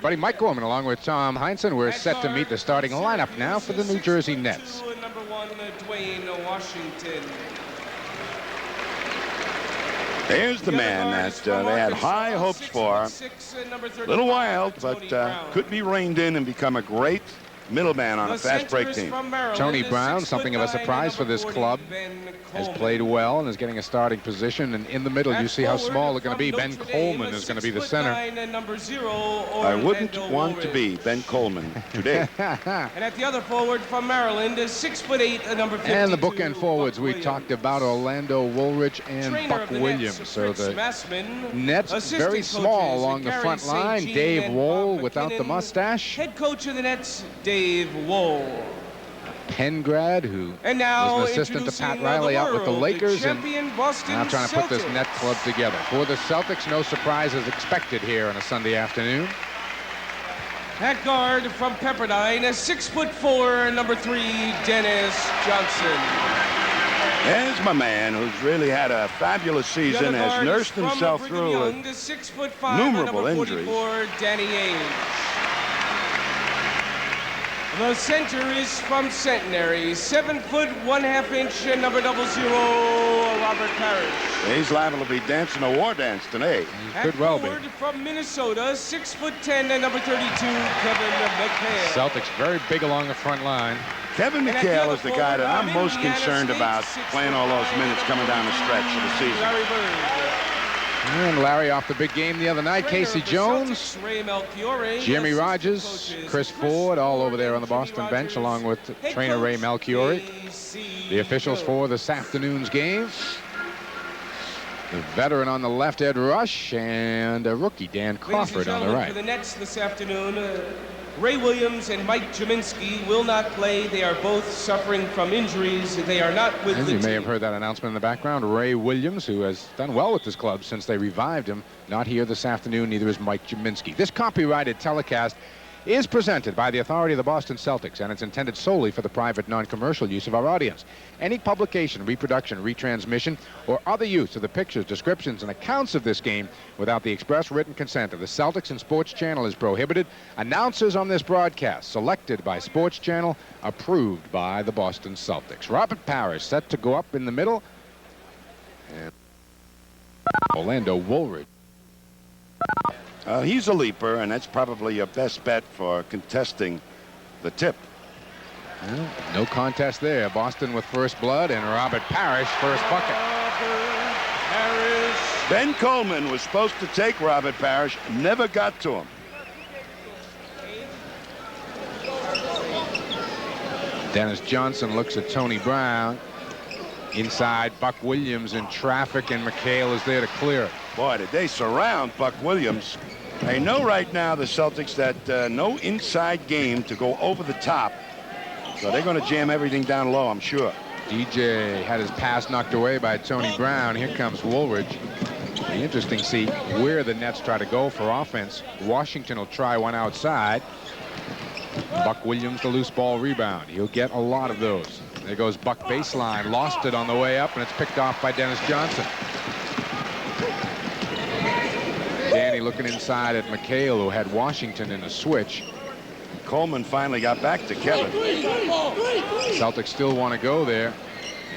Buddy Mike Gorman along with Tom Heinsohn. We're set to meet the starting lineup now for the New Jersey Nets. Number 1, Dwayne Washington. There's the man that they had high hopes for. A little wild, but could be reined in and become a great middleman on a fast break team. Tony Brown, something of a surprise for this club, has played well and is getting a starting position. And in the middle, you see how small they're going to be. Ben Coleman is going to be the center. I wouldn't want to be Ben Coleman today. And at the other forward from Maryland is 6'8", number 52. And the bookend forwards, we talked about Orlando Woolridge and Buck Williams. So the Nets very small along the front line. Dave Wohl without the mustache. Head coach of the Nets, Dave Wohl. Penn grad who was an assistant to Pat Riley out with the Lakers, and now trying to put this net club together. For the Celtics, no surprises expected here on a Sunday afternoon. At guard from Pepperdine, a 6'4", number 3, Dennis Johnson. There's my man who's really had a fabulous season, has nursed himself through innumerable injuries. Danny Ainge. The center is from Centenary, 7 foot 1/2 inch, number 00, Robert Parrish. He's liable to be dancing a war dance today. He could well be. From Minnesota, 6'10", and number 32, Kevin McHale. Celtics very big along the front line. Kevin McHale is the guy that I'm most concerned about playing all those minutes coming down the stretch of the season. Larry Bird. And Larry off the big game the other night. Casey Jones, Jimmy Rogers, Chris Ford, all over there on the Boston bench, along with trainer Ray Melchiori. The officials for this afternoon's game: the veteran on the left, Ed Rush, and a rookie, Dan Crawford, on the right. For the Nets this afternoon, Ray Williams and Mike Gminski will not play. They are both suffering from injuries. They are not with the team. You may have heard that announcement in the background. Ray Williams, who has done well with this club since they revived him, not here this afternoon. Neither is Mike Gminski. This copyrighted telecast is presented by the authority of the Boston Celtics, and it's intended solely for the private, non-commercial use of our audience. Any publication, reproduction, retransmission, or other use of the pictures, descriptions, and accounts of this game without the express written consent of the Celtics and Sports Channel is prohibited. Announcers on this broadcast selected by Sports Channel, approved by the Boston Celtics. Robert Parrish set to go up in the middle, and Orlando Woolridge. He's a leaper, and that's probably your best bet for contesting the tip. Well, no contest there. Boston with first blood, and Robert Parrish first bucket. Ben Coleman was supposed to take Robert Parrish, never got to him. Dennis Johnson looks at Tony Brown. Inside, Buck Williams in traffic, and McHale is there to clear it. Boy, did they surround Buck Williams. They know right now, the Celtics, that no inside game to go over the top. So they're going to jam everything down low, I'm sure. DJ had his pass knocked away by Tony Brown. Here comes Woolridge. It'll be interesting to see where the Nets try to go for offense. Washington will try one outside. Buck Williams, the loose ball rebound. He'll get a lot of those. There goes Buck baseline. Lost it on the way up, and it's picked off by Dennis Johnson. Danny looking inside at McHale, who had Washington in a switch. Coleman finally got back to Kevin. Celtics still want to go there,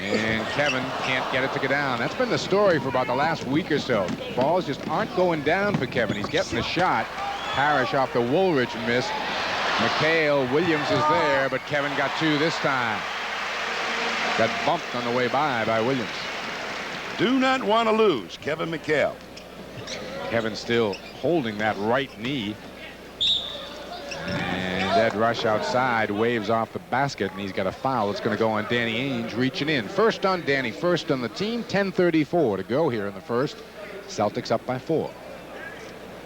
and Kevin can't get it to go down. That's been the story for about the last week or so. Balls just aren't going down for Kevin. He's getting the shot. Parrish off the Woolridge miss. McHale, Williams is there, but Kevin got two this time. Got bumped on the way by Williams. Do not want to lose, Kevin McHale. Kevin still holding that right knee. And Ed Rush outside waves off the basket, and he's got a foul. It's going to go on Danny Ainge reaching in. First on Danny, first on the team. 10:34 to go here in the first. Celtics up by 4.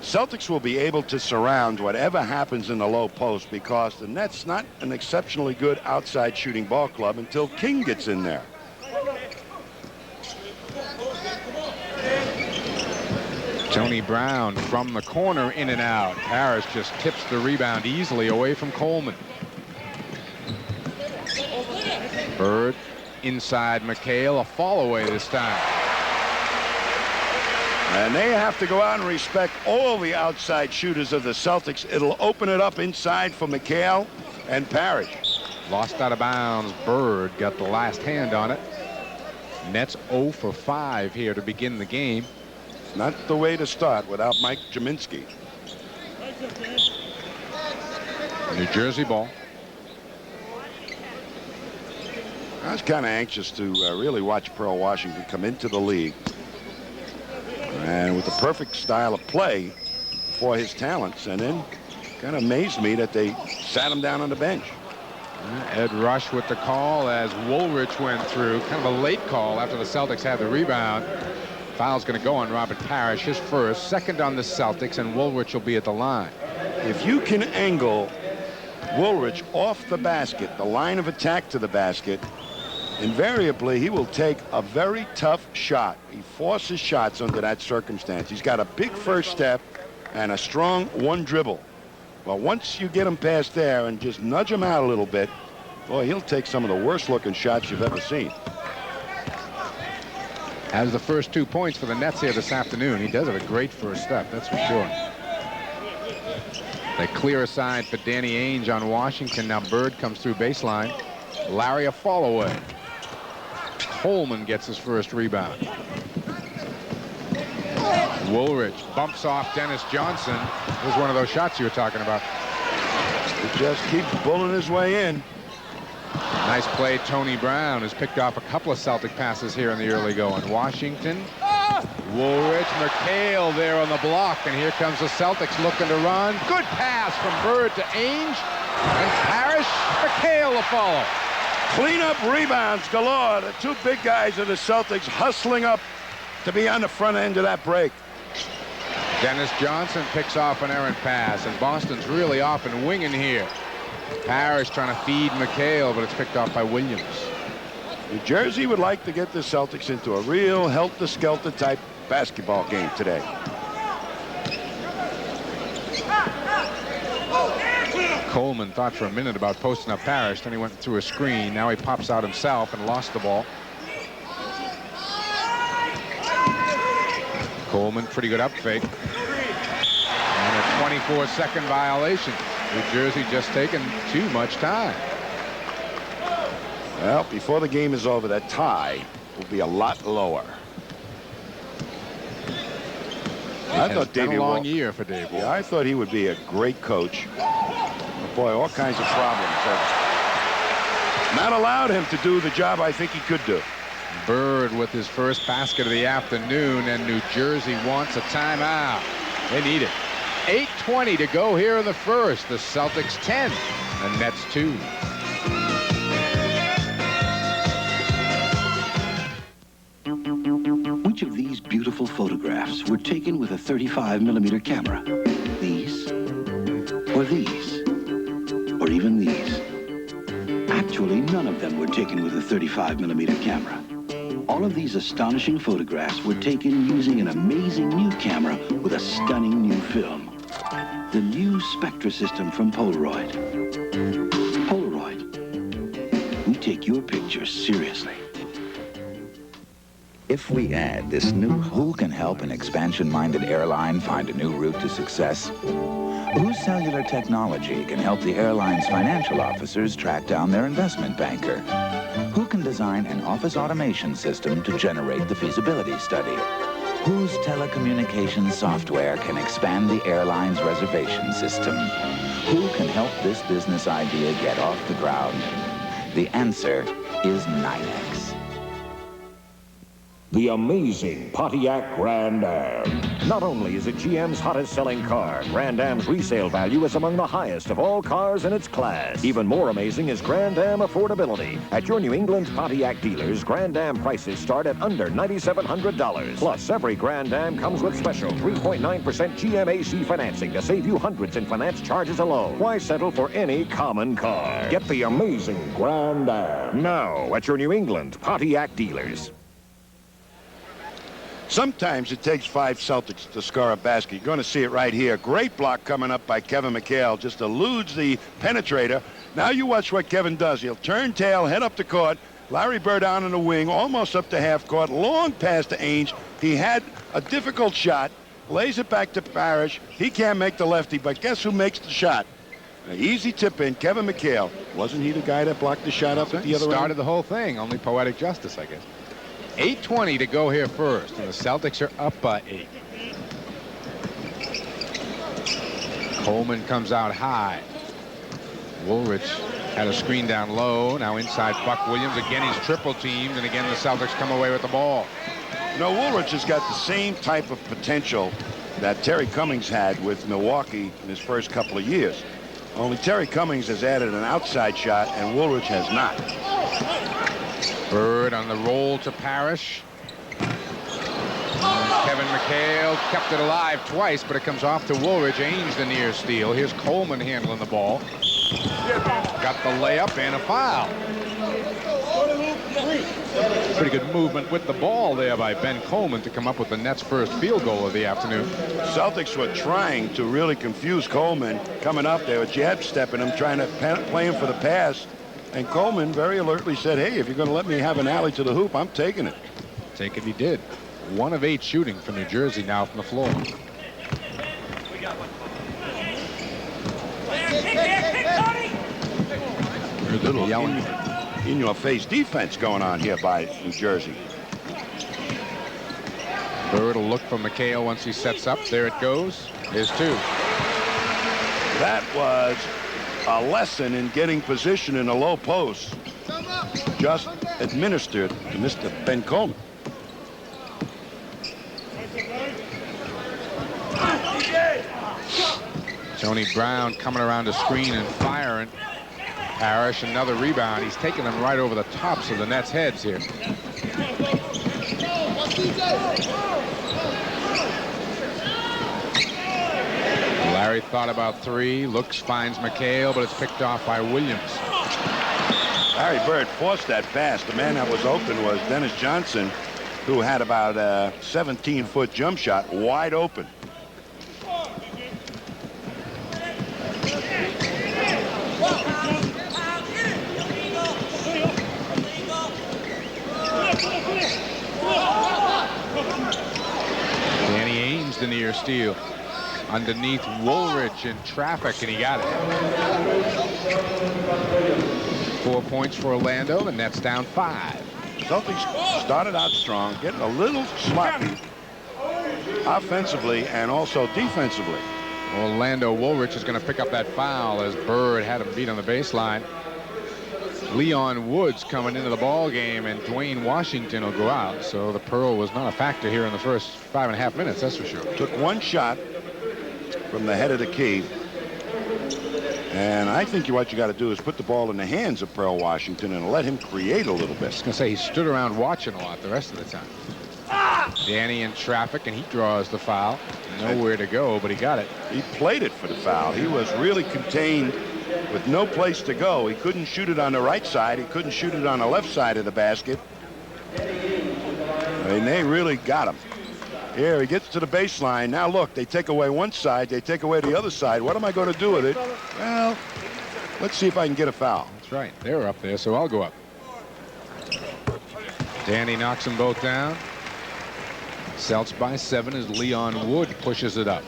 Celtics will be able to surround whatever happens in the low post, because the Nets not an exceptionally good outside shooting ball club until King gets in there. Tony Brown from the corner, in and out. Parrish just tips the rebound easily away from Coleman. Bird inside McHale, a fall away this time. And they have to go out and respect all the outside shooters of the Celtics. It'll open it up inside for McHale and Parrish. Lost out of bounds. Bird got the last hand on it. Nets 0 for 5 here to begin the game. Not the way to start without Mike Gminski. New Jersey ball. I was kind of anxious to really watch Pearl Washington come into the league. And with the perfect style of play for his talents. And then kind of amazed me that they sat him down on the bench. Ed Rush with the call as Woolrich went through. Kind of a late call after the Celtics had the rebound. Foul's going to go on Robert Parrish, his first, second on the Celtics, and Woolrich will be at the line. If you can angle Woolrich off the basket, the line of attack to the basket, invariably he will take a very tough shot. He forces shots under that circumstance. He's got a big first step and a strong one dribble. Well, once you get him past there and just nudge him out a little bit, boy, he'll take some of the worst looking shots you've ever seen. Has the first 2 points for the Nets here this afternoon. He does have a great first step, that's for sure. They clear aside for Danny Ainge on Washington. Now Bird comes through baseline. Larry a fall away. Coleman gets his first rebound. Woolrich bumps off Dennis Johnson. This is one of those shots you were talking about. He just keeps bulling his way in. Nice play. Tony Brown has picked off a couple of Celtic passes here in the early going. Washington. Woolrich, McHale there on the block, and here comes the Celtics looking to run. Good pass from Bird to Ainge, and Parrish. McHale will follow. Clean-up rebounds galore. The two big guys of the Celtics hustling up to be on the front end of that break. Dennis Johnson picks off an errant pass, and Boston's really off and winging here. Parrish trying to feed McHale, but it's picked off by Williams. New Jersey would like to get the Celtics into a real helter-skelter type basketball game today. Coleman thought for a minute about posting up Parrish, then he went through a screen. Now he pops out himself and lost the ball. Coleman, pretty good up fake. And a 24-second violation. New Jersey just taking too much time. Well, before the game is over, that tie will be a lot lower. I thought Davey a long year for Dave. Yeah, I thought he would be a great coach. But boy, all kinds of problems have not allowed him to do the job I think he could do. Bird with his first basket of the afternoon, and New Jersey wants a timeout. They need it. 8:20 to go here in the first. The Celtics 10, the Nets 2. Which of these beautiful photographs were taken with a 35mm camera? These? Or these? Or even these? Actually, none of them were taken with a 35mm camera. All of these astonishing photographs were taken using an amazing new camera with a stunning new film. The new Spectra system from Polaroid. Polaroid. We take your pictures seriously. If we add this new, who can help an expansion-minded airline find a new route to success? Whose cellular technology can help the airline's financial officers track down their investment banker? Who can design an office automation system to generate the feasibility study? Whose telecommunications software can expand the airline's reservation system? Who can help this business idea get off the ground? The answer is NYNEX. The amazing Pontiac Grand Am. Not only is it GM's hottest selling car, Grand Am's resale value is among the highest of all cars in its class. Even more amazing is Grand Am affordability. At your New England Pontiac dealers, Grand Am prices start at under $9,700. Plus, every Grand Am comes with special 3.9% GMAC financing to save you hundreds in finance charges alone. Why settle for any common car? Get the amazing Grand Am now at your New England Pontiac dealers. Sometimes it takes 5 Celtics to score a basket. You're going to see it right here. Great block coming up by Kevin McHale. Just eludes the penetrator. Now you watch what Kevin does. He'll turn tail, head up the court, Larry Bird down in the wing, almost up to half court, long pass to Ainge. He had a difficult shot, lays it back to Parrish. He can't make the lefty, but guess who makes the shot? An easy tip in, Kevin McHale. Wasn't he the guy that blocked the shot up at the other end? Started the whole thing, only poetic justice, I guess. 8:20 to go here first, and the Celtics are up by 8. Coleman comes out high. Woolrich had a screen down low. Now inside Buck Williams. Again, he's triple teamed, and again the Celtics come away with the ball. No, Woolrich has got the same type of potential that Terry Cummings had with Milwaukee in his first couple of years. Only Terry Cummings has added an outside shot, and Woolrich has not. Bird on the roll to Parrish. Kevin McHale kept it alive twice, but it comes off to Woolrich. Ainge the near steal. Here's Coleman handling the ball. Got the layup and a foul. Pretty good movement with the ball there by Ben Coleman to come up with the Nets' first field goal of the afternoon. Celtics were trying to really confuse Coleman coming up there with jab stepping him, trying to play him for the pass. And Coleman very alertly said, hey, if you're going to let me have an alley to the hoop, I'm taking it. Take it he did. 1 of 8 shooting for New Jersey now from the floor. There's a little yelling in-your-face defense going on here by New Jersey. Bird will look for McHale once he sets up. There it goes. Here's 2. That was a lesson in getting position in a low post. Just administered to Mr. Ben Coleman. Tony Brown coming around the screen and firing. Parrish, another rebound. He's taking them right over the tops of the Nets' heads here. Larry thought about 3, looks, finds McHale, but it's picked off by Williams. Larry Bird forced that pass. The man that was open was Dennis Johnson, who had about a 17-foot jump shot wide open. Danny Ainge the near steal. Underneath Woolrich in traffic, and he got it. 4 points for Orlando. The Nets down 5. Celtics started out strong, getting a little sloppy offensively and also defensively. Orlando Woolrich is going to pick up that foul as Bird had him beat on the baseline. Leon Woods coming into the ball game, and Dwayne Washington will go out. So the Pearl was not a factor here in the first 5.5 minutes, that's for sure. Took 1 shot from the head of the key. And I think what you got to do is put the ball in the hands of Pearl Washington and let him create a little bit. I was going to say he stood around watching a lot the rest of the time. Danny in traffic, and he draws the foul. Nowhere to go, but he got it. He played it for the foul. He was really contained with no place to go. He couldn't shoot it on the right side. He couldn't shoot it on the left side of the basket. And they really got him. Here he gets to the baseline. Now look, they take away one side, they take away the other side. What am I going to do with it? Well, let's see if I can get a foul. That's right. They were up there, so I'll go up. Danny knocks them both down. Celts by 7 as Leon Wood pushes it up.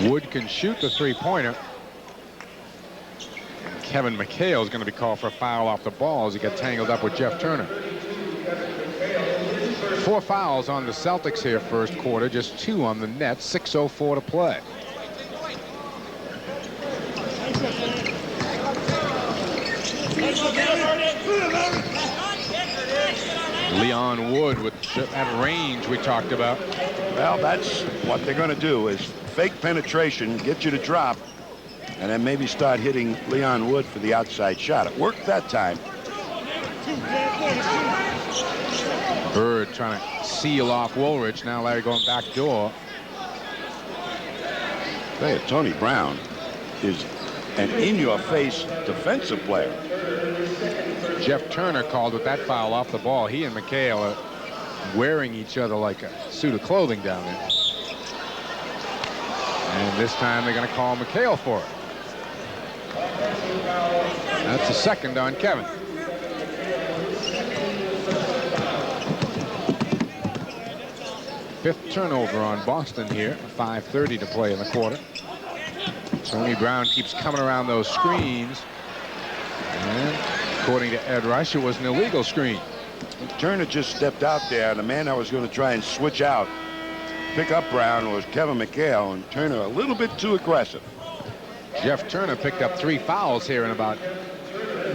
Wood can shoot the 3-pointer. Kevin McHale is going to be called for a foul off the ball as he got tangled up with Jeff Turner. 4 fouls on the Celtics here first quarter, just 2 on the Nets. 6:04 to play. Leon Wood with that range we talked about. Well, that's what they're going to do is fake penetration, get you to drop, and then maybe start hitting Leon Wood for the outside shot. It worked that time. Bird trying to seal off Woolrich. Now Larry going back door. Hey, Tony Brown is an in-your-face defensive player. Jeff Turner called with that foul off the ball. He and McHale are wearing each other like a suit of clothing down there. And this time they're going to call McHale for it. That's a second on Kevin. Fifth turnover on Boston here. 5:30 to play in the quarter. Tony Brown keeps coming around those screens. And according to Ed Rush, it was an illegal screen. Turner just stepped out there. The man that was going to try and switch out, pick up Brown, was Kevin McHale, and Turner a little bit too aggressive. Jeff Turner picked up 3 fouls here in about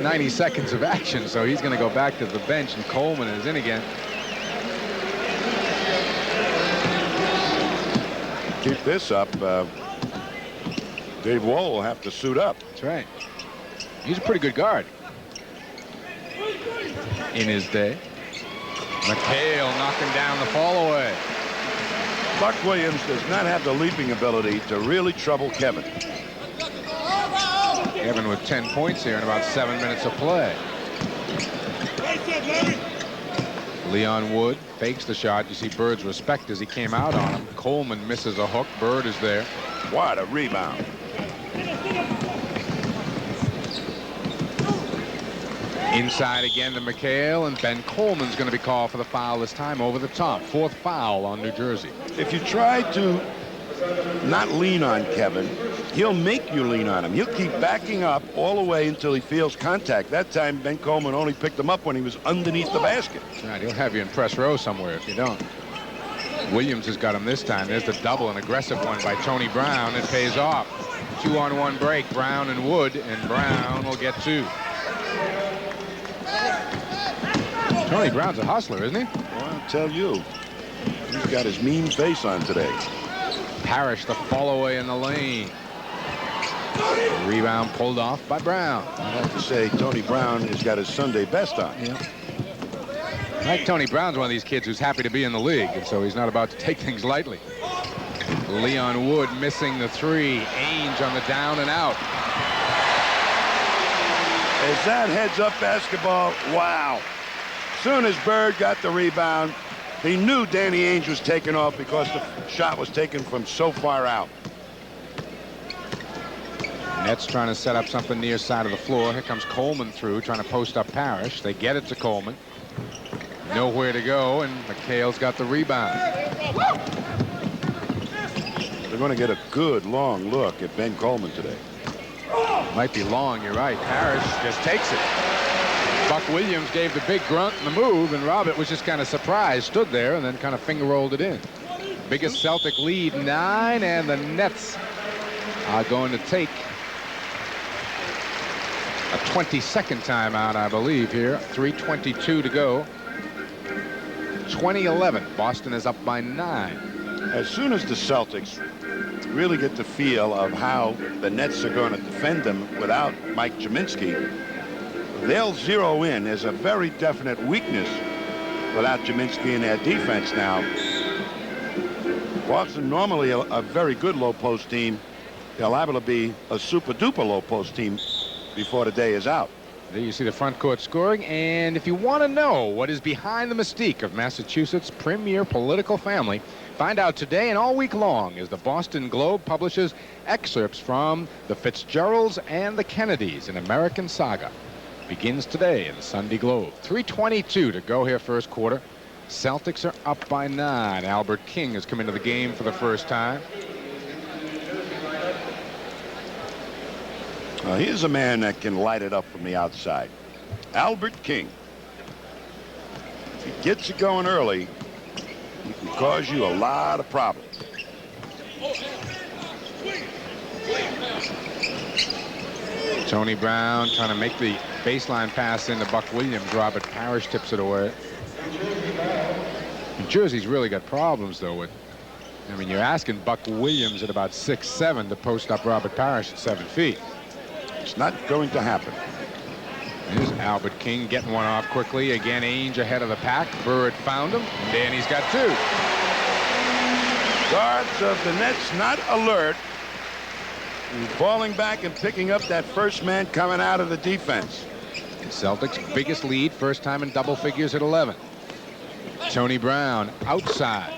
90 seconds of action, so he's going to go back to the bench, and Coleman is in again. Keep this up, Dave Wall will have to suit up. That's right. He's a pretty good guard in his day. McHale knocking down the fall away. Buck Williams does not have the leaping ability to really trouble Kevin. Kevin with 10 points here in about 7 minutes of play. Leon Wood fakes the shot. You see Bird's respect as he came out on him. Coleman misses a hook. Bird is there. What a rebound. Inside again to McHale, and Ben Coleman's going to be called for the foul this time over the top. 4th foul on New Jersey. If you try to not lean on Kevin, he'll make you lean on him. He'll keep backing up all the way until he feels contact. That time, Ben Coleman only picked him up when he was underneath the basket. That's right. He'll have you in press row somewhere if you don't. Williams has got him this time. There's the double, an aggressive one by Tony Brown. It pays off. 2-on-1 break, Brown and Wood, and Brown will get 2. Tony Brown's a hustler, isn't he? Well, I'll tell you. He's got his mean face on today. Parrish the fall away in the lane. Rebound pulled off by Brown. I'd have to say Tony Brown has got his Sunday best on. Yeah. Like Tony Brown's one of these kids who's happy to be in the league, and so he's not about to take things lightly. Leon Wood missing the 3. Ainge on the down and out. Is that heads-up basketball? Wow. Soon as Bird got the rebound, he knew Danny Ainge was taking off because the shot was taken from so far out. Nets trying to set up something near side of the floor. Here comes Coleman through, trying to post up Parrish. They get it to Coleman. Nowhere to go, and McHale's got the rebound. They're going to get a good long look at Ben Coleman today. Might be long, you're right. Parrish just takes it. Buck Williams gave the big grunt in the move, and Robert was just kind of surprised, stood there, and then kind of finger rolled it in. Biggest Celtic lead, 9, and the Nets are going to take a 22nd timeout, I believe, here. 3:22 to go. 2011. Boston is up by 9. As soon as the Celtics really get the feel of how the Nets are going to defend them without Mike Gminski, they'll zero in. There's a very definite weakness without Gminski in their defense now. Boston normally a very good low post team. They're liable to be a super duper low post team before the day is out. There you see the front court scoring, and if you want to know what is behind the mystique of Massachusetts' premier political family, find out today and all week long as the Boston Globe publishes excerpts from the Fitzgeralds and the Kennedys, an American saga. Begins today in the Sunday Globe. 3:22 to go here first quarter. Celtics are up by 9. Albert King has come into the game for the first time. Here's a man that can light it up from the outside. Albert King. If he gets you going early, he can cause you a lot of problems. Tony Brown trying to make the baseline pass into Buck Williams. Robert Parrish tips it away. New Jersey's really got problems, though, with, I mean, you're asking Buck Williams at about 6'7" to post up Robert Parrish at 7 feet. It's not going to happen. Here's Albert King getting one off quickly. Again, Ainge ahead of the pack. Bird found him. And Danny's got 2. Guards of the Nets not alert. And falling back and picking up that first man coming out of the defense. Celtics' biggest lead, first time in double figures at 11. Tony Brown outside.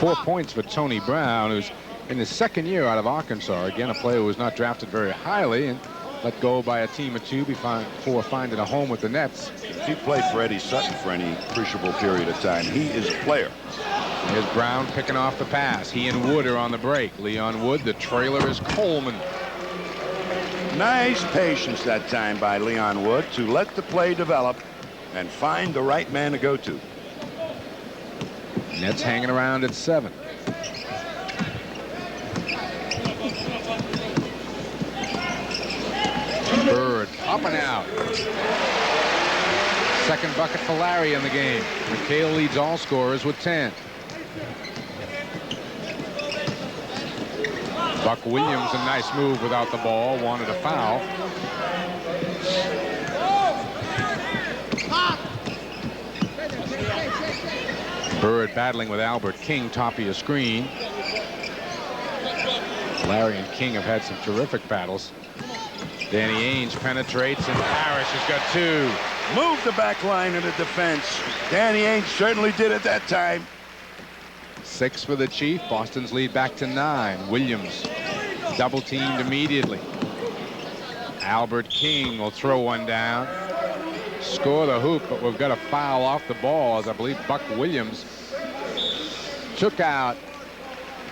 4 points for Tony Brown, who's in his second year out of Arkansas. Again, a player who was not drafted very highly and let go by a team or two before finding a home with the Nets. If he played for Eddie Sutton for any appreciable period of time, he is a player. Here's Brown picking off the pass. He and Wood are on the break. Leon Wood, the trailer is Coleman. Nice patience that time by Leon Wood to let the play develop and find the right man to go to. Nets hanging around at 7. Bird up and out. Second bucket for Larry in the game. McHale leads all scorers with 10. Buck Williams, a nice move without the ball, wanted a foul. Bird battling with Albert King, top of your screen. Larry and King have had some terrific battles. Danny Ainge penetrates, and Parrish has got 2. Move the back line of the defense. Danny Ainge certainly did it that time. 6 for the Chief. Boston's lead back to 9. Williams double teamed immediately. Albert King will throw one down. Score the hoop, but we've got a foul off the ball, as I believe Buck Williams took out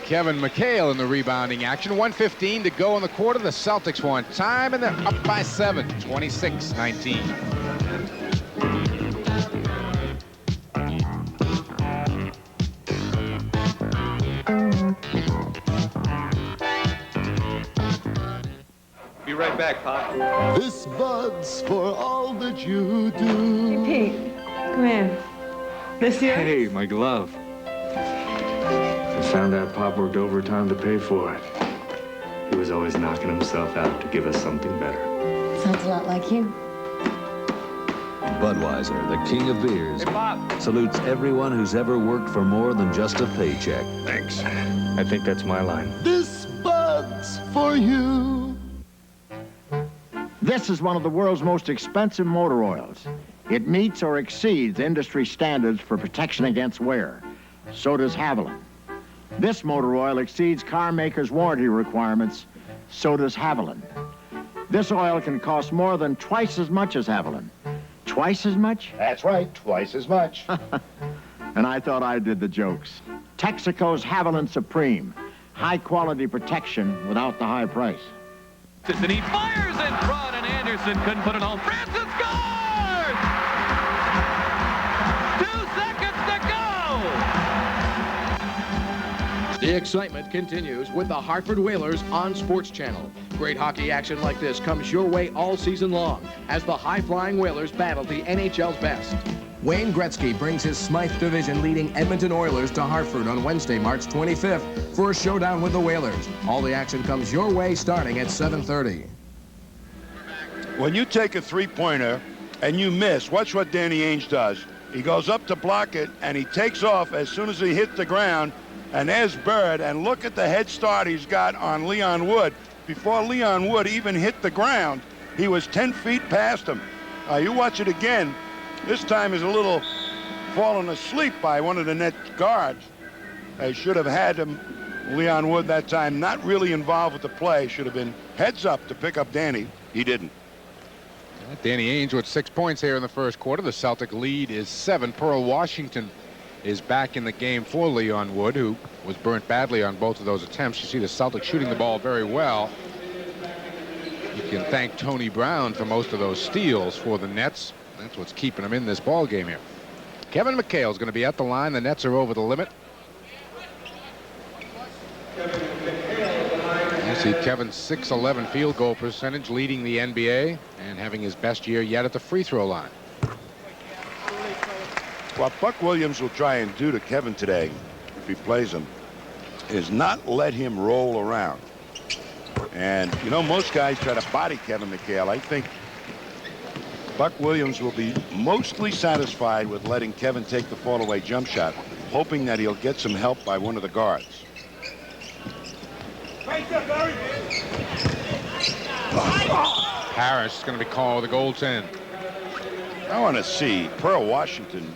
Kevin McHale in the rebounding action. 1:15 to go in the quarter. The Celtics want time, and they're up by 7, 26-19. Be right back, Pop. This Bud's for all that you do. Hey, Pete, come here. This year? Hey, my glove. I found out Pop worked overtime to pay for it. He was always knocking himself out to give us something better. Sounds a lot like you. Budweiser, the king of beers, salutes everyone who's ever worked for more than just a paycheck. Thanks. I think that's my line. This Bud's for you. This is one of the world's most expensive motor oils. It meets or exceeds industry standards for protection against wear. So does Haviland. This motor oil exceeds car makers' warranty requirements. So does Haviland. This oil can cost more than twice as much as Haviland. Twice as much? That's right, twice as much. And I thought I did the jokes. Texaco's Haviland Supreme. High-quality protection without the high price. And he fires in front, and Anderson couldn't put it on. Francis scores! 2 seconds to go! The excitement continues with the Hartford Whalers on SportsChannel. Great hockey action like this comes your way all season long as the high-flying Whalers battle the NHL's best. Wayne Gretzky brings his Smythe Division leading Edmonton Oilers to Hartford on Wednesday, March 25th for a showdown with the Whalers. All the action comes your way starting at 7:30. When you take a three-pointer and you miss, watch what Danny Ainge does. He goes up to block it, and he takes off as soon as he hits the ground. And there's Bird, and look at the head start he's got on Leon Wood. Before Leon Wood even hit the ground, he was 10 feet past him. You watch it again. This time is a little fallen asleep by one of the net guards. They should have had him, Leon Wood, that time, not really involved with the play. Should have been heads up to pick up Danny. He didn't. Danny Ainge with 6 points here in the first quarter. The Celtic lead is 7. Pearl Washington is back in the game for Leon Wood, who was burnt badly on both of those attempts. You see the Celtics shooting the ball very well. You can thank Tony Brown for most of those steals for the Nets. That's what's keeping them in this ball game here. Kevin McHale is going to be at the line. The Nets are over the limit. You see Kevin's .611 field goal percentage, leading the NBA and having his best year yet at the free throw line. What Buck Williams will try and do to Kevin today, if he plays him, is not let him roll around. And, you know, most guys try to body Kevin McHale. I think Buck Williams will be mostly satisfied with letting Kevin take the fall-away jump shot, hoping that he'll get some help by one of the guards. Parrish is going to be called the goaltend. I want to see Pearl Washington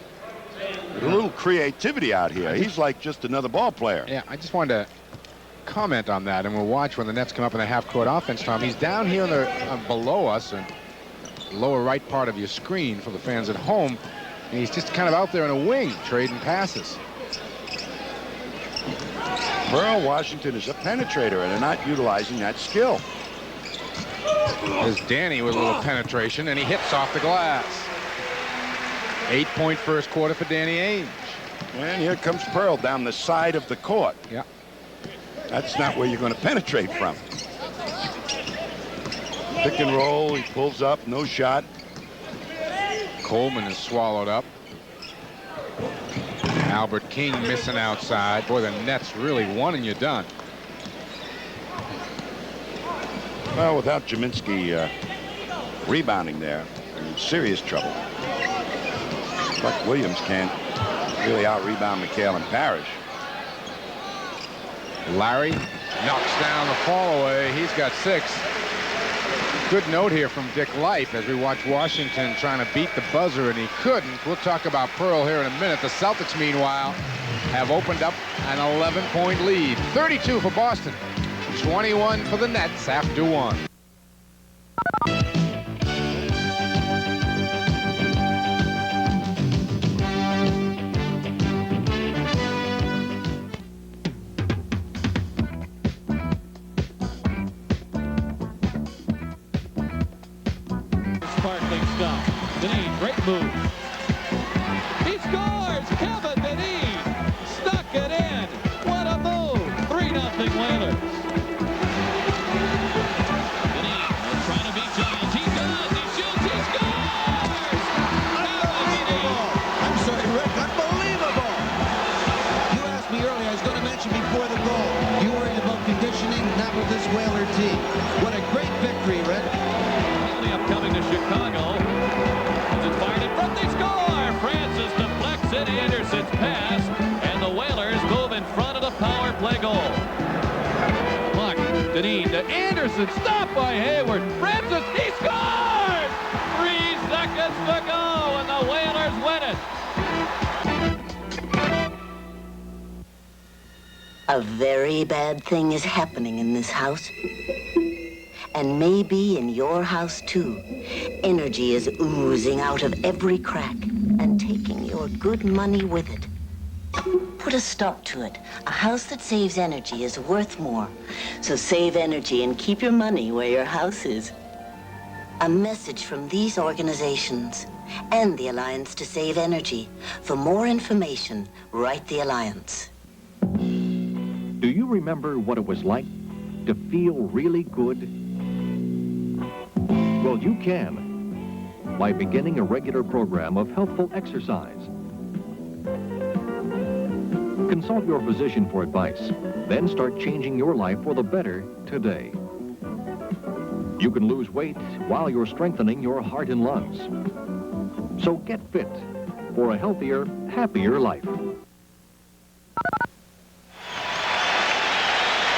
A little creativity out here. He's like just another ball player. Yeah, I just wanted to comment on that, and we'll watch when the Nets come up in the half-court offense, Tom. He's down here in the, below us, and lower right part of your screen for the fans at home. And he's just kind of out there in a wing, trading passes. Pearl Washington is a penetrator, and they're not utilizing that skill. There's Danny with a little penetration, and he hits off the glass. 8-point first quarter for Danny Ainge. And here comes Pearl down the side of the court. Yeah. That's not where you're going to penetrate from. Pick and roll, he pulls up, no shot. Coleman is swallowed up. Albert King missing outside. Boy, the Nets really won and you're done. Well, without Gminski rebounding there, in serious trouble. Buck Williams can't really out-rebound McHale and Parrish. Larry knocks down the fall away. He's got 6. Good note here from Dick Life as we watch Washington trying to beat the buzzer, and he couldn't. We'll talk about Pearl here in a minute. The Celtics, meanwhile, have opened up an 11-point lead. 32 for Boston, 21 for the Nets after 1. Sparkling stuff. Deneen, great move. He scores! Kevin Deneen stuck it in. What a move! 3-0 Whalers. Deneen trying to beat Giles. He does. He shoots. He scores! Unbelievable! I'm sorry, Rick. Unbelievable! You asked me earlier. I was going to mention before the goal. You worried about conditioning? Not with this Whaler team. What a great victory, Rick. Coming to Chicago. As it's fired in front, they score! Francis deflects it, Anderson's pass, and the Whalers move in front of the power play goal. Look, Deneen to Anderson, stopped by Hayward. Francis, he scores! 3 seconds to go, and the Whalers win it. A very bad thing is happening in this house. And maybe in your house, too. Energy is oozing out of every crack and taking your good money with it. Put a stop to it. A house that saves energy is worth more. So save energy and keep your money where your house is. A message from these organizations and the Alliance to Save Energy. For more information, write the Alliance. Do you remember what it was like to feel really good? Well, you can by beginning a regular program of healthful exercise. Consult your physician for advice, then start changing your life for the better today. You can lose weight while you're strengthening your heart and lungs. So get fit for a healthier, happier life.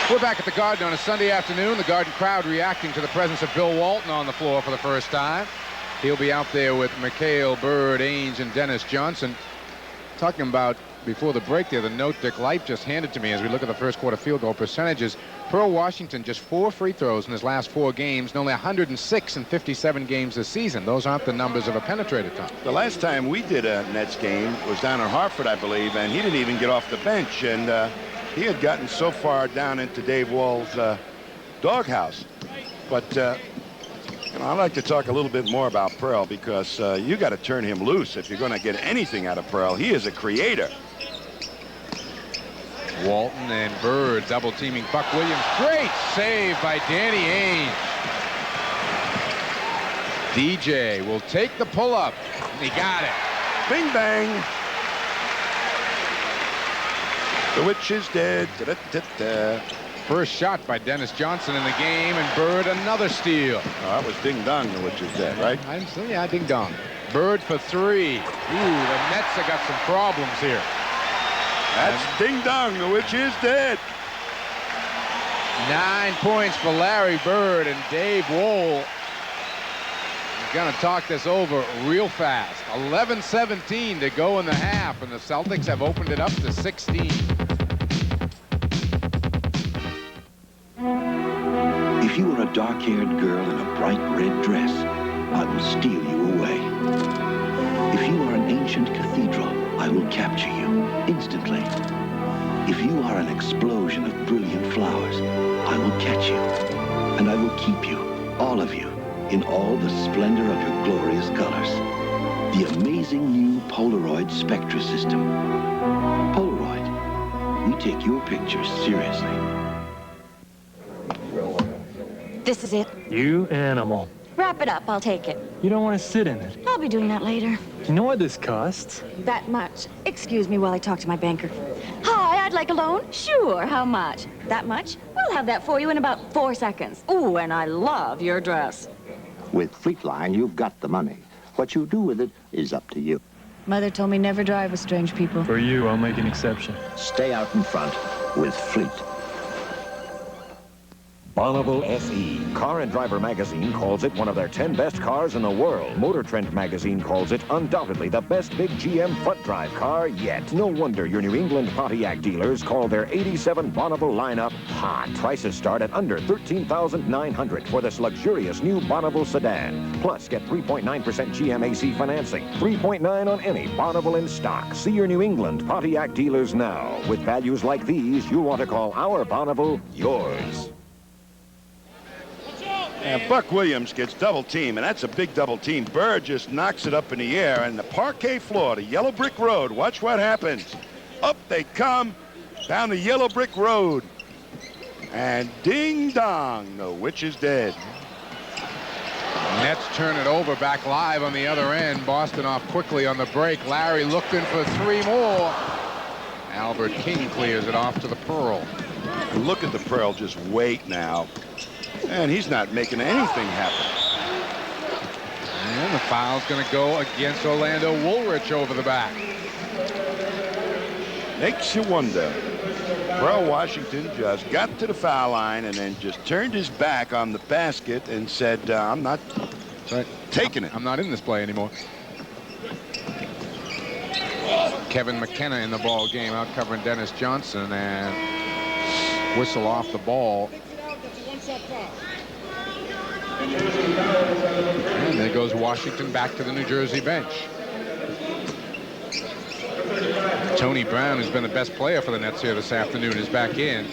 We're back at the Garden on a Sunday afternoon. The Garden crowd reacting to the presence of Bill Walton on the floor for the first time. He'll be out there with McHale, Bird, Ainge, and Dennis Johnson. Talking about, before the break there, the note Dick Life just handed to me as we look at the first quarter field goal percentages. Pearl Washington, just 4 free throws in his last 4 games, and only 106 in 57 games this season. Those aren't the numbers of a penetrator, Tom. The last time we did a Nets game was down in Hartford, I believe, and he didn't even get off the bench. And he had gotten so far down into Dave Wall's doghouse. But you know, I'd like to talk a little bit more about Pearl because you got to turn him loose if you're going to get anything out of Pearl. He is a creator. Walton and Bird double teaming Buck Williams. Great save by Danny Ainge. DJ will take the pull-up. He got it. Bing bang. The witch is dead. Da, da, da, da. First shot by Dennis Johnson in the game, and Bird another steal. Oh, that was ding dong, the witch is dead, right? Yeah, ding dong. Bird for 3. Ooh, the Nets have got some problems here. That's ding dong, the witch is dead. 9 points for Larry Bird, and Dave Wohl going to talk this over real fast. 11-17 to go in the half, and the Celtics have opened it up to 16. If you are a dark-haired girl in a bright red dress, I will steal you away. If you are an ancient cathedral, I will capture you instantly. If you are an explosion of brilliant flowers, I will catch you. And I will keep you, all of you, in all the splendor of your glorious colors. The amazing new Polaroid Spectra system. Polaroid, we take your pictures seriously. This is it. You animal. Wrap it up. I'll take it. You don't want to sit in it. I'll be doing that later. You know what this costs? That much. Excuse me while I talk to my banker. Hi, I'd like a loan. Sure, how much? That much? We'll have that for you in about 4 seconds. Ooh, and I love your dress. With Fleetline, you've got the money. What you do with it is up to you. Mother told me never drive with strange people. For you, I'll make an exception. Stay out in front with Fleet. Bonneville SE. Car and Driver magazine calls it one of their 10 best cars in the world. Motor Trend magazine calls it undoubtedly the best big GM front drive car yet. No wonder your New England Pontiac dealers call their 87 Bonneville lineup hot. Prices start at under $13,900 for this luxurious new Bonneville sedan. Plus, get 3.9% GMAC financing. 3.9 on any Bonneville in stock. See your New England Pontiac dealers now. With values like these, you'll want to call our Bonneville yours. And Buck Williams gets double team, and that's a big double team. Bird just knocks it up in the air, and the parquet floor, the yellow brick road. Watch what happens. Up they come down the yellow brick road. And ding dong, the witch is dead. Nets turn it over back live on the other end. Boston off quickly on the break. Larry looking for 3 more. Albert King clears it off to the Pearl. Look at the Pearl just wait now. And he's not making anything happen. And the foul's going to go against Orlando Woolrich over the back. Makes you wonder. Pearl Washington just got to the foul line and then just turned his back on the basket and said, I'm not taking it. I'm not in this play anymore. Kevin McKenna in the ball game out covering Dennis Johnson, and whistle off the ball. And there goes Washington back to the New Jersey bench. Tony Brown, who's been the best player for the Nets here this afternoon, is back in.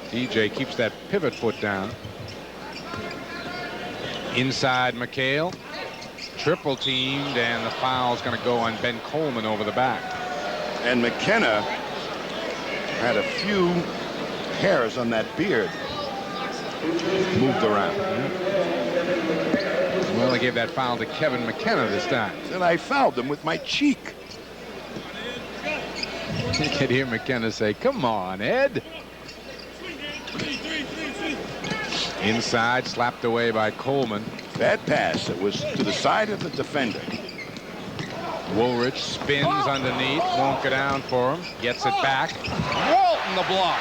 DJ keeps that pivot foot down. Inside McHale. Triple teamed, and the foul's going to go on Ben Coleman over the back. And McKenna had a few hairs on that beard. Moved around. Well, they gave that foul to Kevin McKenna this time. And I fouled him with my cheek. You could hear McKenna say, come on, Ed. Inside, slapped away by Coleman. Bad pass. It was to the side of the defender. Woolrich spins underneath. Won't go down for him. Gets it back. Walton the block.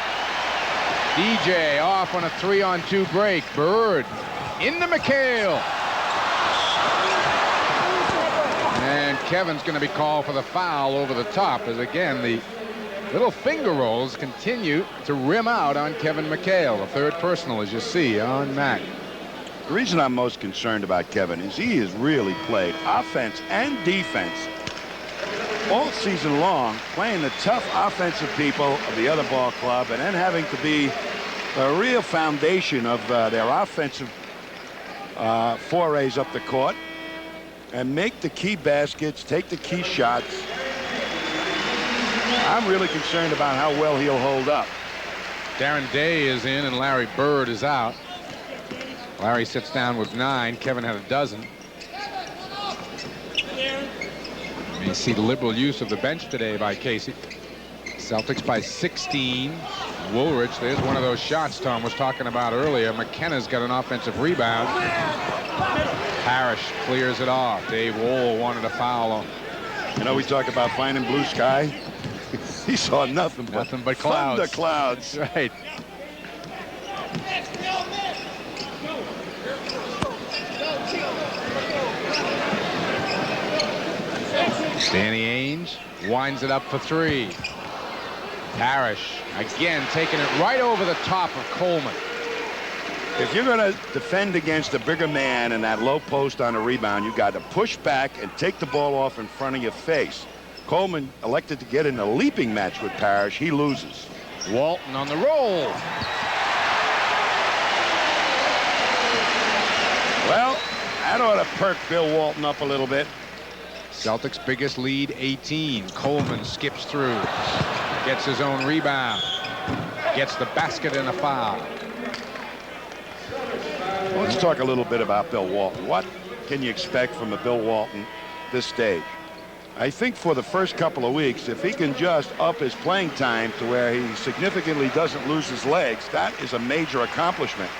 DJ off on a 3-on-2 break. Bird into McHale. And Kevin's going to be called for the foul over the top, as again the little finger rolls continue to rim out on Kevin McHale. The third personal, as you see, on Mac. The reason I'm most concerned about Kevin is he has really played offense and defense all season long, playing the tough offensive people of the other ball club and then having to be a real foundation of their offensive forays up the court and make the key baskets, take the key shots. I'm really concerned about how well he'll hold up. Darren Day is in and Larry Bird is out. Larry sits down with 9. Kevin had a dozen. You see the liberal use of the bench today by Casey. Celtics by 16. Woolrich, there's one of those shots Tom was talking about earlier. McKenna's got an offensive rebound. Parrish clears it off. Dave Wohl wanted a foul. You know, we talk about finding blue sky. He saw nothing but clouds. Thunder clouds. Right. Danny Ainge winds it up for three. Parrish again taking it right over the top of Coleman. If you're going to defend against a bigger man in that low post on a rebound, you've got to push back and take the ball off in front of your face. Coleman elected to get in a leaping match with Parrish. He loses. Walton on the roll. Well, that ought to perk Bill Walton up a little bit. Celtics' biggest lead, 18. Coleman skips through. Gets his own rebound. Gets the basket and a foul. Let's talk a little bit about Bill Walton. What can you expect from a Bill Walton this stage? I think for the first couple of weeks, if he can just up his playing time to where he significantly doesn't lose his legs, that is a major accomplishment.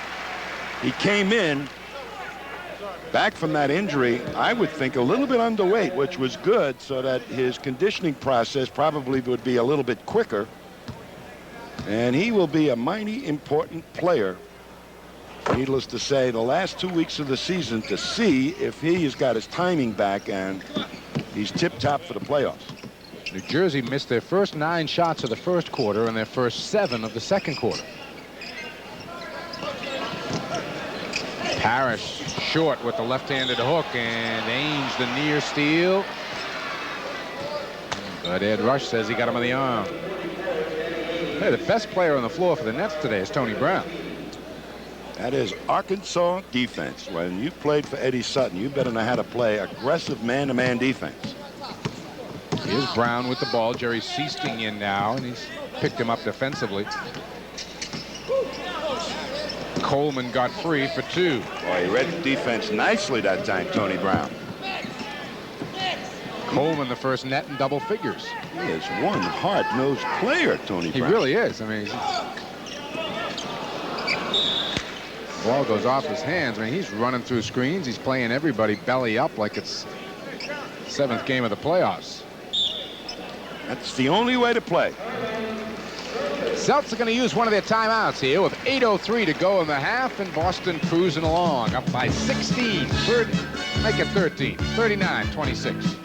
He came in back from that injury, I would think a little bit underweight, which was good, so that his conditioning process probably would be a little bit quicker. And he will be a mighty important player, needless to say, the last 2 weeks of the season, to see if he has got his timing back and he's tip-top for the playoffs. New Jersey missed their first 9 shots of the first quarter and their first 7 of the second quarter. Parrish short with the left-handed hook, and Ainge the near steal. But Ed Rush says he got him on the arm. Hey, the best player on the floor for the Nets today is Tony Brown. That is Arkansas defense. When you played for Eddie Sutton, you better know how to play aggressive man-to-man defense. Here's Brown with the ball. Jerry Seasting in now, and he's picked him up defensively. Coleman got free for 2. Boy, he read the defense nicely that time, Tony Brown. Coleman the first net in double figures. He is one hard-nosed player, Tony Brown. He really is. I mean, ball goes off his hands. I mean, he's running through screens. He's playing everybody belly up like it's 7th game of the playoffs. That's the only way to play. Celtics are going to use one of their timeouts here with 8:03 to go in the half, and Boston cruising along up by 16. Make it 13. 39-26.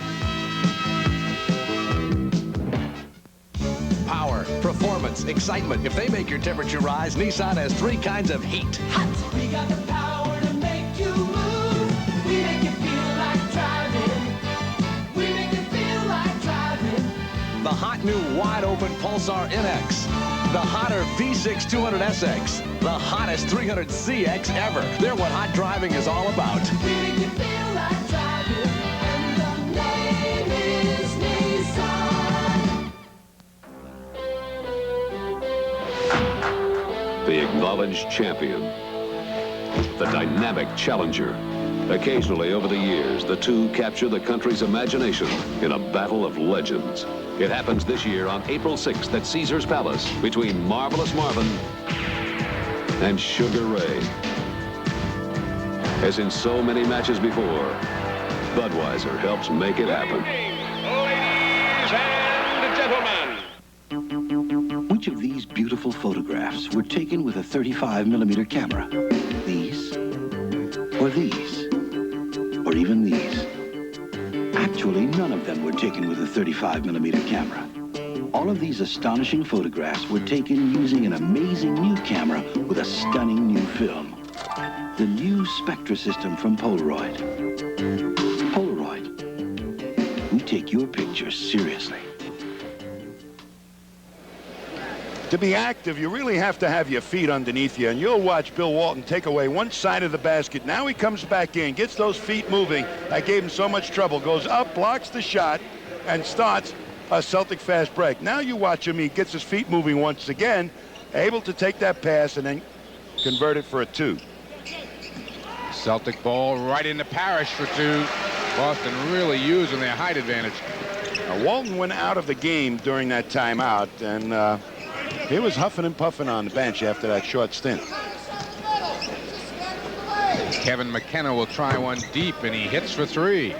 Power, performance, excitement. If they make your temperature rise, Nissan has 3 kinds of heat. Hot. We got the power to make you move. We make you feel like driving. We make you feel like driving. The hot new wide-open Pulsar NX. The hotter V6 200SX. The hottest 300CX ever. They're what hot driving is all about. We make you feel like driving. And the name is Nissan. The acknowledged champion. The dynamic challenger. Occasionally over the years, the two capture the country's imagination in a battle of legends. It happens this year on April 6th at Caesars Palace between Marvelous Marvin and Sugar Ray. As in so many matches before, Budweiser helps make it happen. Ladies and gentlemen. Which of these beautiful photographs were taken with a 35mm camera? These? Or these? Or even these? Actually, none of them were taken with a 35mm camera. All of these astonishing photographs were taken using an amazing new camera with a stunning new film. The new Spectra system from Polaroid. Polaroid. We take your pictures seriously. To be active, you really have to have your feet underneath you, and you'll watch Bill Walton take away one side of the basket. Now he comes back in, gets those feet moving. That gave him so much trouble. Goes up, blocks the shot, and starts a Celtic fast break. Now you watch him. He gets his feet moving once again, able to take that pass and then convert it for a 2. Celtic ball right into Parrish for 2. Boston really using their height advantage. Now, Walton went out of the game during that timeout, and he was huffing and puffing on the bench after that short stint. Kevin McKenna will try one deep, and he hits for 3.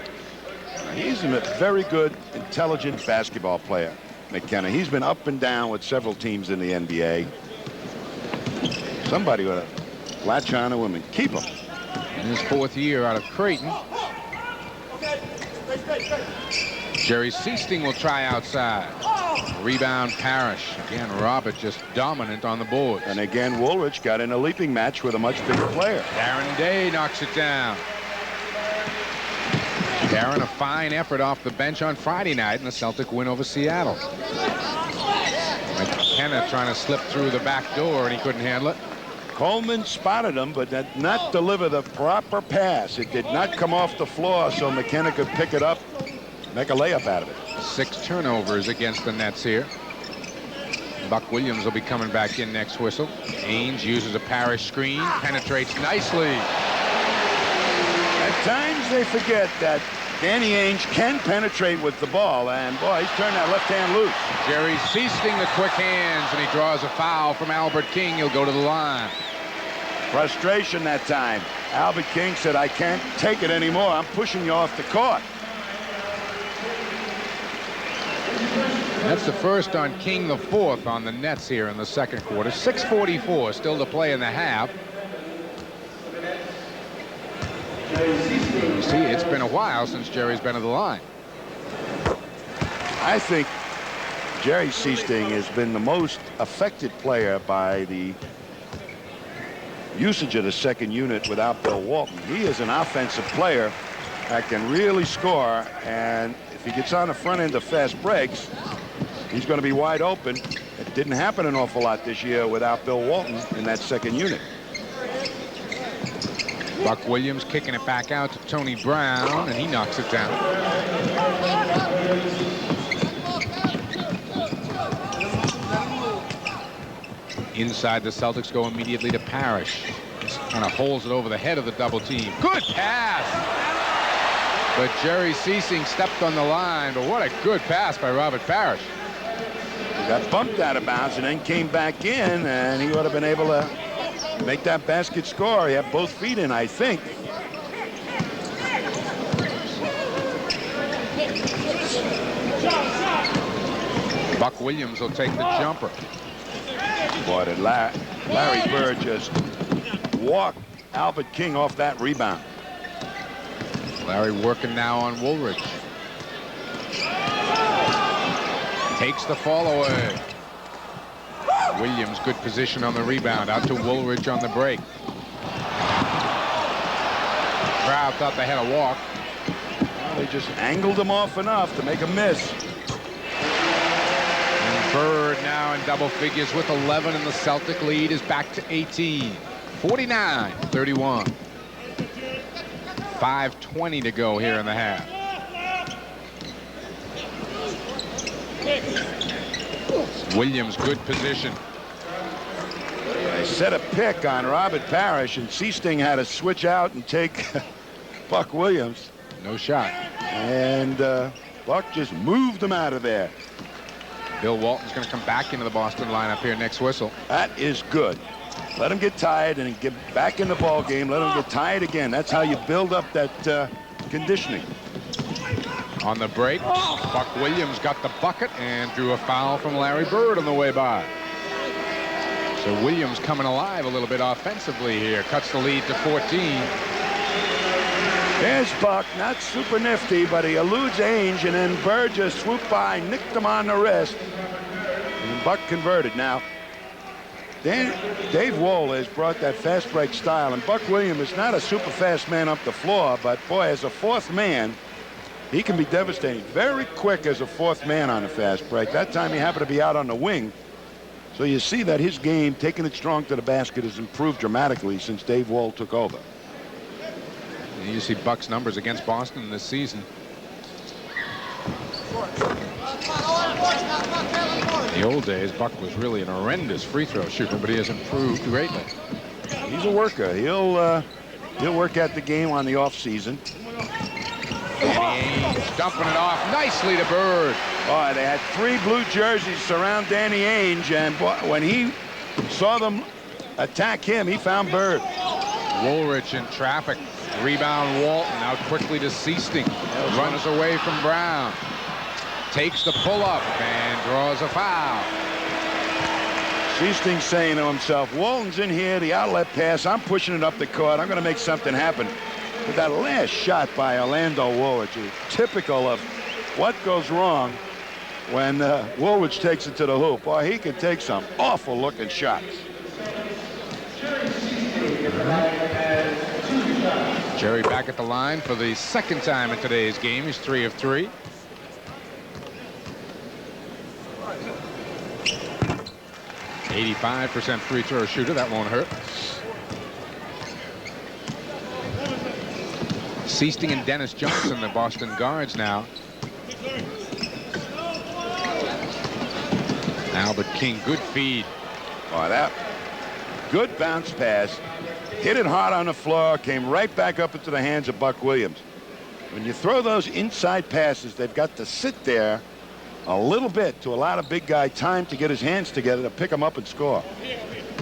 He's a very good, intelligent basketball player, McKenna. He's been up and down with several teams in the NBA. Somebody ought to latch on to him and keep him. In his 4th year out of Creighton. Jerry Seasting will try outside. Rebound Parrish. Again, Robert just dominant on the boards. And again, Woolrich got in a leaping match with a much bigger player. Darren Day knocks it down. Darren, a fine effort off the bench on Friday night in the Celtic win over Seattle. McKenna trying to slip through the back door, and he couldn't handle it. Coleman spotted him, but did not deliver the proper pass. It did not come off the floor, so McKenna could pick it up, make a layup out of it. 6 turnovers against the Nets here. Buck Williams will be coming back in next whistle. Ainge uses a Parrish screen, penetrates nicely. At times they forget that Danny Ainge can penetrate with the ball, and boy, he's turned that left hand loose. Jerry Seasting the quick hands, and he draws a foul from Albert King. He'll go to the line. Frustration that time. Albert King said, I can't take it anymore. I'm pushing you off the court. That's the first on King, the 4th on the Nets here in the second quarter. 6:44 still to play in the half. You see, it's been a while since Jerry's been at the line. I think Jerry Seasting has been the most affected player by the usage of the second unit without Bill Walton. He is an offensive player that can really score, and if he gets on the front end of fast breaks, he's going to be wide open. It didn't happen an awful lot this year without Bill Walton in that second unit. Buck Williams kicking it back out to Tony Brown, and he knocks it down. Inside, the Celtics go immediately to Parrish. Just kind of holds it over the head of the double team. Good pass! But Jerry Seasting stepped on the line, but what a good pass by Robert Parrish. He got bumped out of bounds and then came back in, and he would have been able to make that basket score. He had both feet in, I think. Buck Williams will take the jumper. Boy, did Larry Bird just walk Albert King off that rebound. Larry working now on Woolrich. Takes the fall away. Williams, good position on the rebound. Out to Woolrich on the break. Crowd thought they had a walk. Well, they just angled him off enough to make a miss. And Bird now in double figures with 11, and the Celtic lead is back to 18. 49-31. 5:20 to go here in the half. Williams, good position. They set a pick on Robert Parrish, and Seasting had to switch out and take Buck Williams. No shot. And Buck just moved him out of there. Bill Walton's going to come back into the Boston lineup here next whistle. That is good. Let him get tired and get back in the ball game. Let him get tired again. That's how you build up that conditioning. On the break, Buck Williams got the bucket and drew a foul from Larry Bird on the way by. So Williams coming alive a little bit offensively here. Cuts the lead to 14. There's Buck, not super nifty, but he eludes Ainge, and then Bird just swooped by, nicked him on the wrist, and Buck converted. Now, Dave Wohl has brought that fast break style, and Buck Williams is not a super fast man up the floor, but boy, as a fourth man, he can be devastating. Very quick as a fourth man on a fast break. That time he happened to be out on the wing. So you see that his game, taking it strong to the basket, has improved dramatically since Dave Wohl took over. You see Buck's numbers against Boston this season. In the old days, Buck was really an horrendous free throw shooter, but he has improved greatly. He's a worker. He'll work at the game on the off season. Danny Ainge dumping it off nicely to Bird. Boy, they had 3 blue jerseys surround Danny Ainge, and boy, when he saw them attack him, he found Bird. Woolrich in traffic. Rebound Walton out quickly to Seasting. Runs away from Brown. Takes the pull-up and draws a foul. Seasting saying to himself, Walton's in here, the outlet pass, I'm pushing it up the court, I'm going to make something happen. But that last shot by Orlando Woolridge is typical of what goes wrong when Woolridge takes it to the hoop. Boy, he can take some awful looking shots. Jerry back at the line for the second time in today's game. He's 3 of 3. %85 free throw shooter. That won't hurt. Seasting and Dennis Johnson, the Boston guards now. Albert King, good feed. Boy, that good bounce pass. Hit it hard on the floor, came right back up into the hands of Buck Williams. When you throw those inside passes, they've got to sit there a little bit to allow the big guy time to get his hands together to pick him up and score.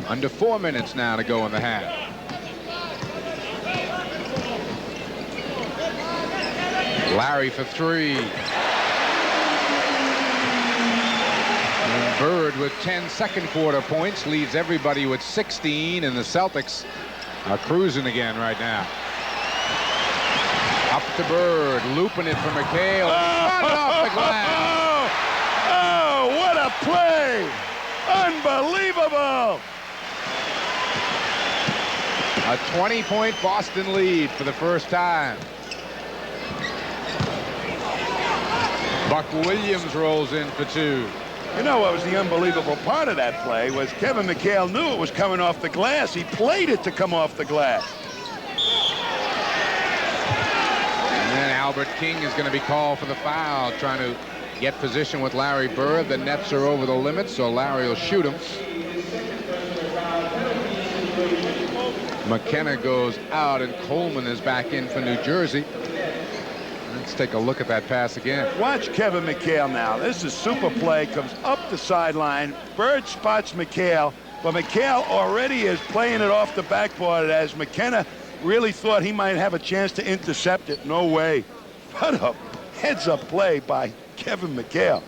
Under 4 minutes now to go in the half. Larry for 3. And Bird with 10 second quarter points leaves everybody with 16, and the Celtics are cruising again right now. Up to Bird, looping it for McHale. Off the glass. Oh, what a play! Unbelievable! A 20-point Boston lead for the first time. Buck Williams rolls in for 2. You know what was the unbelievable part of that play was Kevin McHale knew it was coming off the glass. He played it to come off the glass. And then Albert King is going to be called for the foul, trying to get position with Larry Bird. The Nets are over the limit, so Larry will shoot him. McKenna goes out, and Coleman is back in for New Jersey. Let's take a look at that pass again. Watch Kevin McHale now. This is super play. Comes up the sideline. Bird spots McHale, but McHale already is playing it off the backboard as McKenna really thought he might have a chance to intercept it. No way. What a heads-up play by Kevin McHale.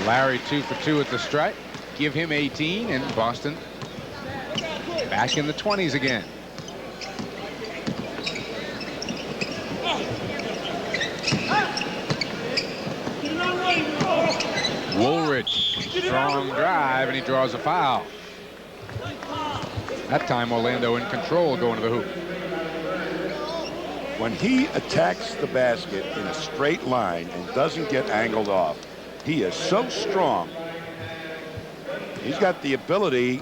Larry 2 for 2 at the stripe. Give him 18, and Boston back in the 20s again. Woolridge, strong drive, and he draws a foul. That time Orlando in control going to the hoop. When he attacks the basket in a straight line and doesn't get angled off, he is so strong. He's got the ability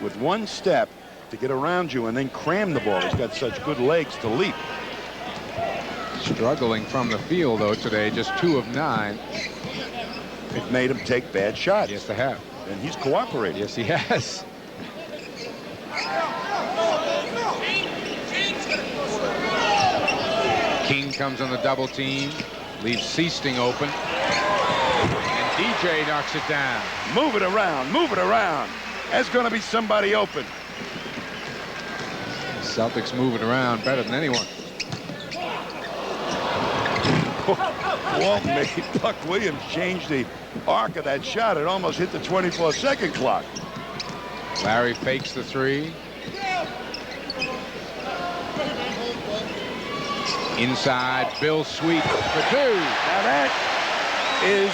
with one step to get around you and then cram the ball. He's got such good legs to leap. Struggling from the field, though, today, just 2 of 9. It made him take bad shots. Yes, they have. And he's cooperating. Yes, he has. King comes on the double team, leaves Seasting open, and DJ knocks it down. Move it around, move it around. There's going to be somebody open. Celtics moving around better than anyone. Walt made Buck Williams change the arc of that shot. It almost hit the 24-second clock. Larry fakes the 3. Inside, Bill Sweet for 2. Now that is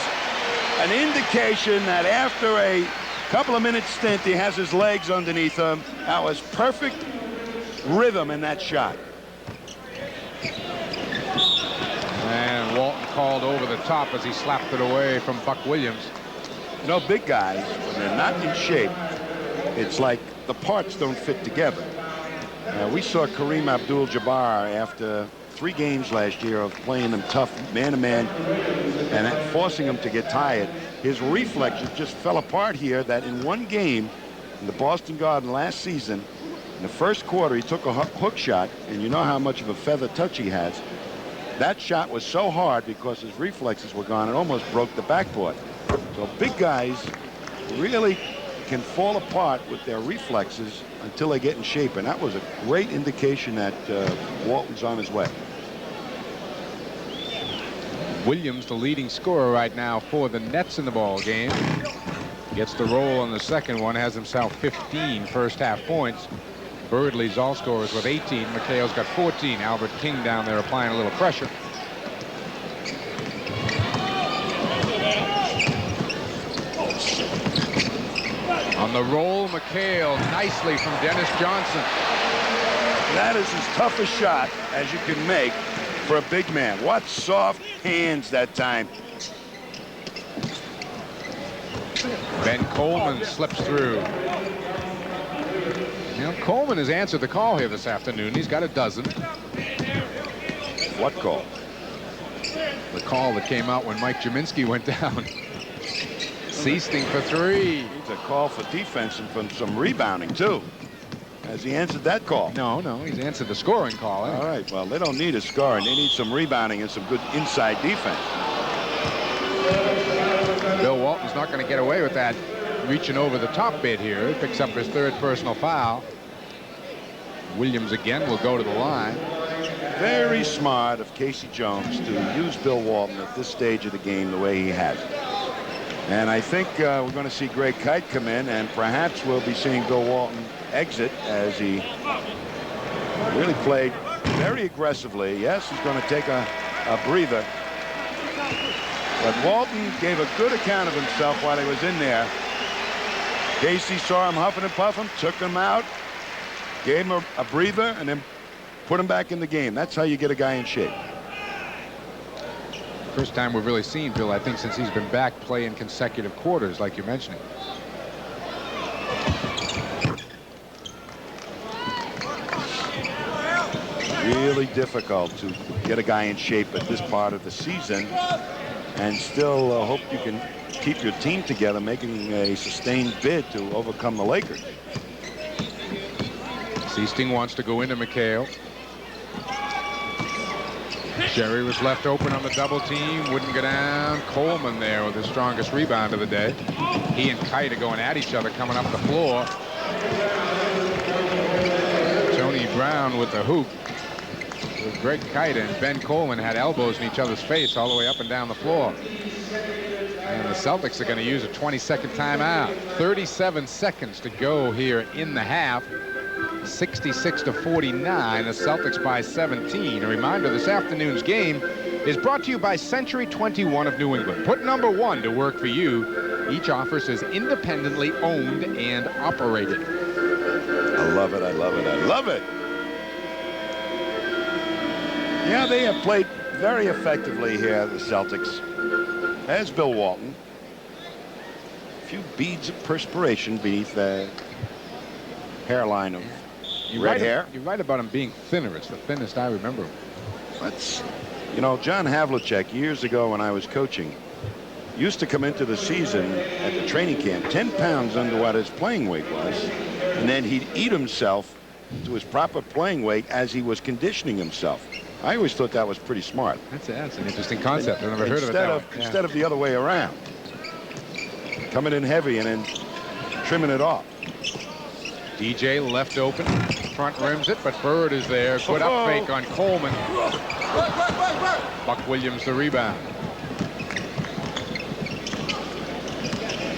an indication that after a couple of minutes stint, he has his legs underneath him. That was perfect rhythm in that shot. And Walton called over the top as he slapped it away from Buck Williams. You know, big guys, when they're not in shape, it's like the parts don't fit together. We saw Kareem Abdul-Jabbar after 3 games last year of playing them tough man-to-man and forcing him to get tired. His reflexes just fell apart here that in one game in the Boston Garden last season, in the first quarter, he took a hook shot, and you know how much of a feather touch he has. That shot was so hard because his reflexes were gone, it almost broke the backboard. So big guys really can fall apart with their reflexes until they get in shape, and that was a great indication that Walton's on his way. Williams, the leading scorer right now for the Nets in the ball game. Gets the roll on the second one, has himself 15 first half points. Bird leads all scorers with 18. McHale's got 14. Albert King down there applying a little pressure. On the roll, McHale nicely from Dennis Johnson. That is as tough a shot as you can make for a big man. What soft hands that time. Ben Coleman slips through. You know, Coleman has answered the call here this afternoon. He's got a dozen. What call? The call that came out when Mike Gminski went down. Seasting for 3. Needs a call for defense and from some rebounding, too. Has he answered that call? No, he's answered the scoring call. All right, well, they don't need a scoring. They need some rebounding and some good inside defense. Bill Walton's not going to get away with that reaching over the top bid here. He picks up his 3rd personal foul. Williams again will go to the line. Very smart of Casey Jones to use Bill Walton at this stage of the game the way he has. And I think we're going to see Greg Kite come in, and perhaps we'll be seeing Bill Walton exit as he really played very aggressively. Yes, he's going to take a breather. But Walton gave a good account of himself while he was in there. Casey saw him huffing and puffing, took him out, gave him a breather, and then put him back in the game. That's how you get a guy in shape. First time we've really seen Bill, I think, since he's been back playing consecutive quarters, like you're mentioning. Really difficult to get a guy in shape at this part of the season and still hope you can keep your team together, making a sustained bid to overcome the Lakers. Seasting wants to go into McHale. Sherry was left open on the double team, wouldn't go down. Coleman there with his strongest rebound of the day. He and Kite are going at each other coming up the floor. Tony Brown with the hoop. With Greg Kite and Ben Coleman had elbows in each other's face all the way up and down the floor. And the Celtics are going to use a 20-second timeout. 37 seconds to go here in the half. 66-49. The Celtics by 17. A reminder, this afternoon's game is brought to you by Century 21 of New England. Put number 1 to work for you. Each office is independently owned and operated. I love it. I love it. I love it. Yeah, they have played very effectively here, the Celtics. As Bill Walton. A few beads of perspiration beneath the hairline of red hair. You're right about him being thinner. It's the thinnest I remember him. That's, you know, John Havlicek years ago when I was coaching used to come into the season at the training camp 10 pounds under what his playing weight was, and then he'd eat himself to his proper playing weight as he was conditioning himself. I always thought that was pretty smart. That's an interesting concept. I've never heard of it that way. Instead of the other way around. Coming in heavy and then trimming it off. DJ left open, front rims it, but Bird is there. Good up fake on Coleman. Buck Williams the rebound.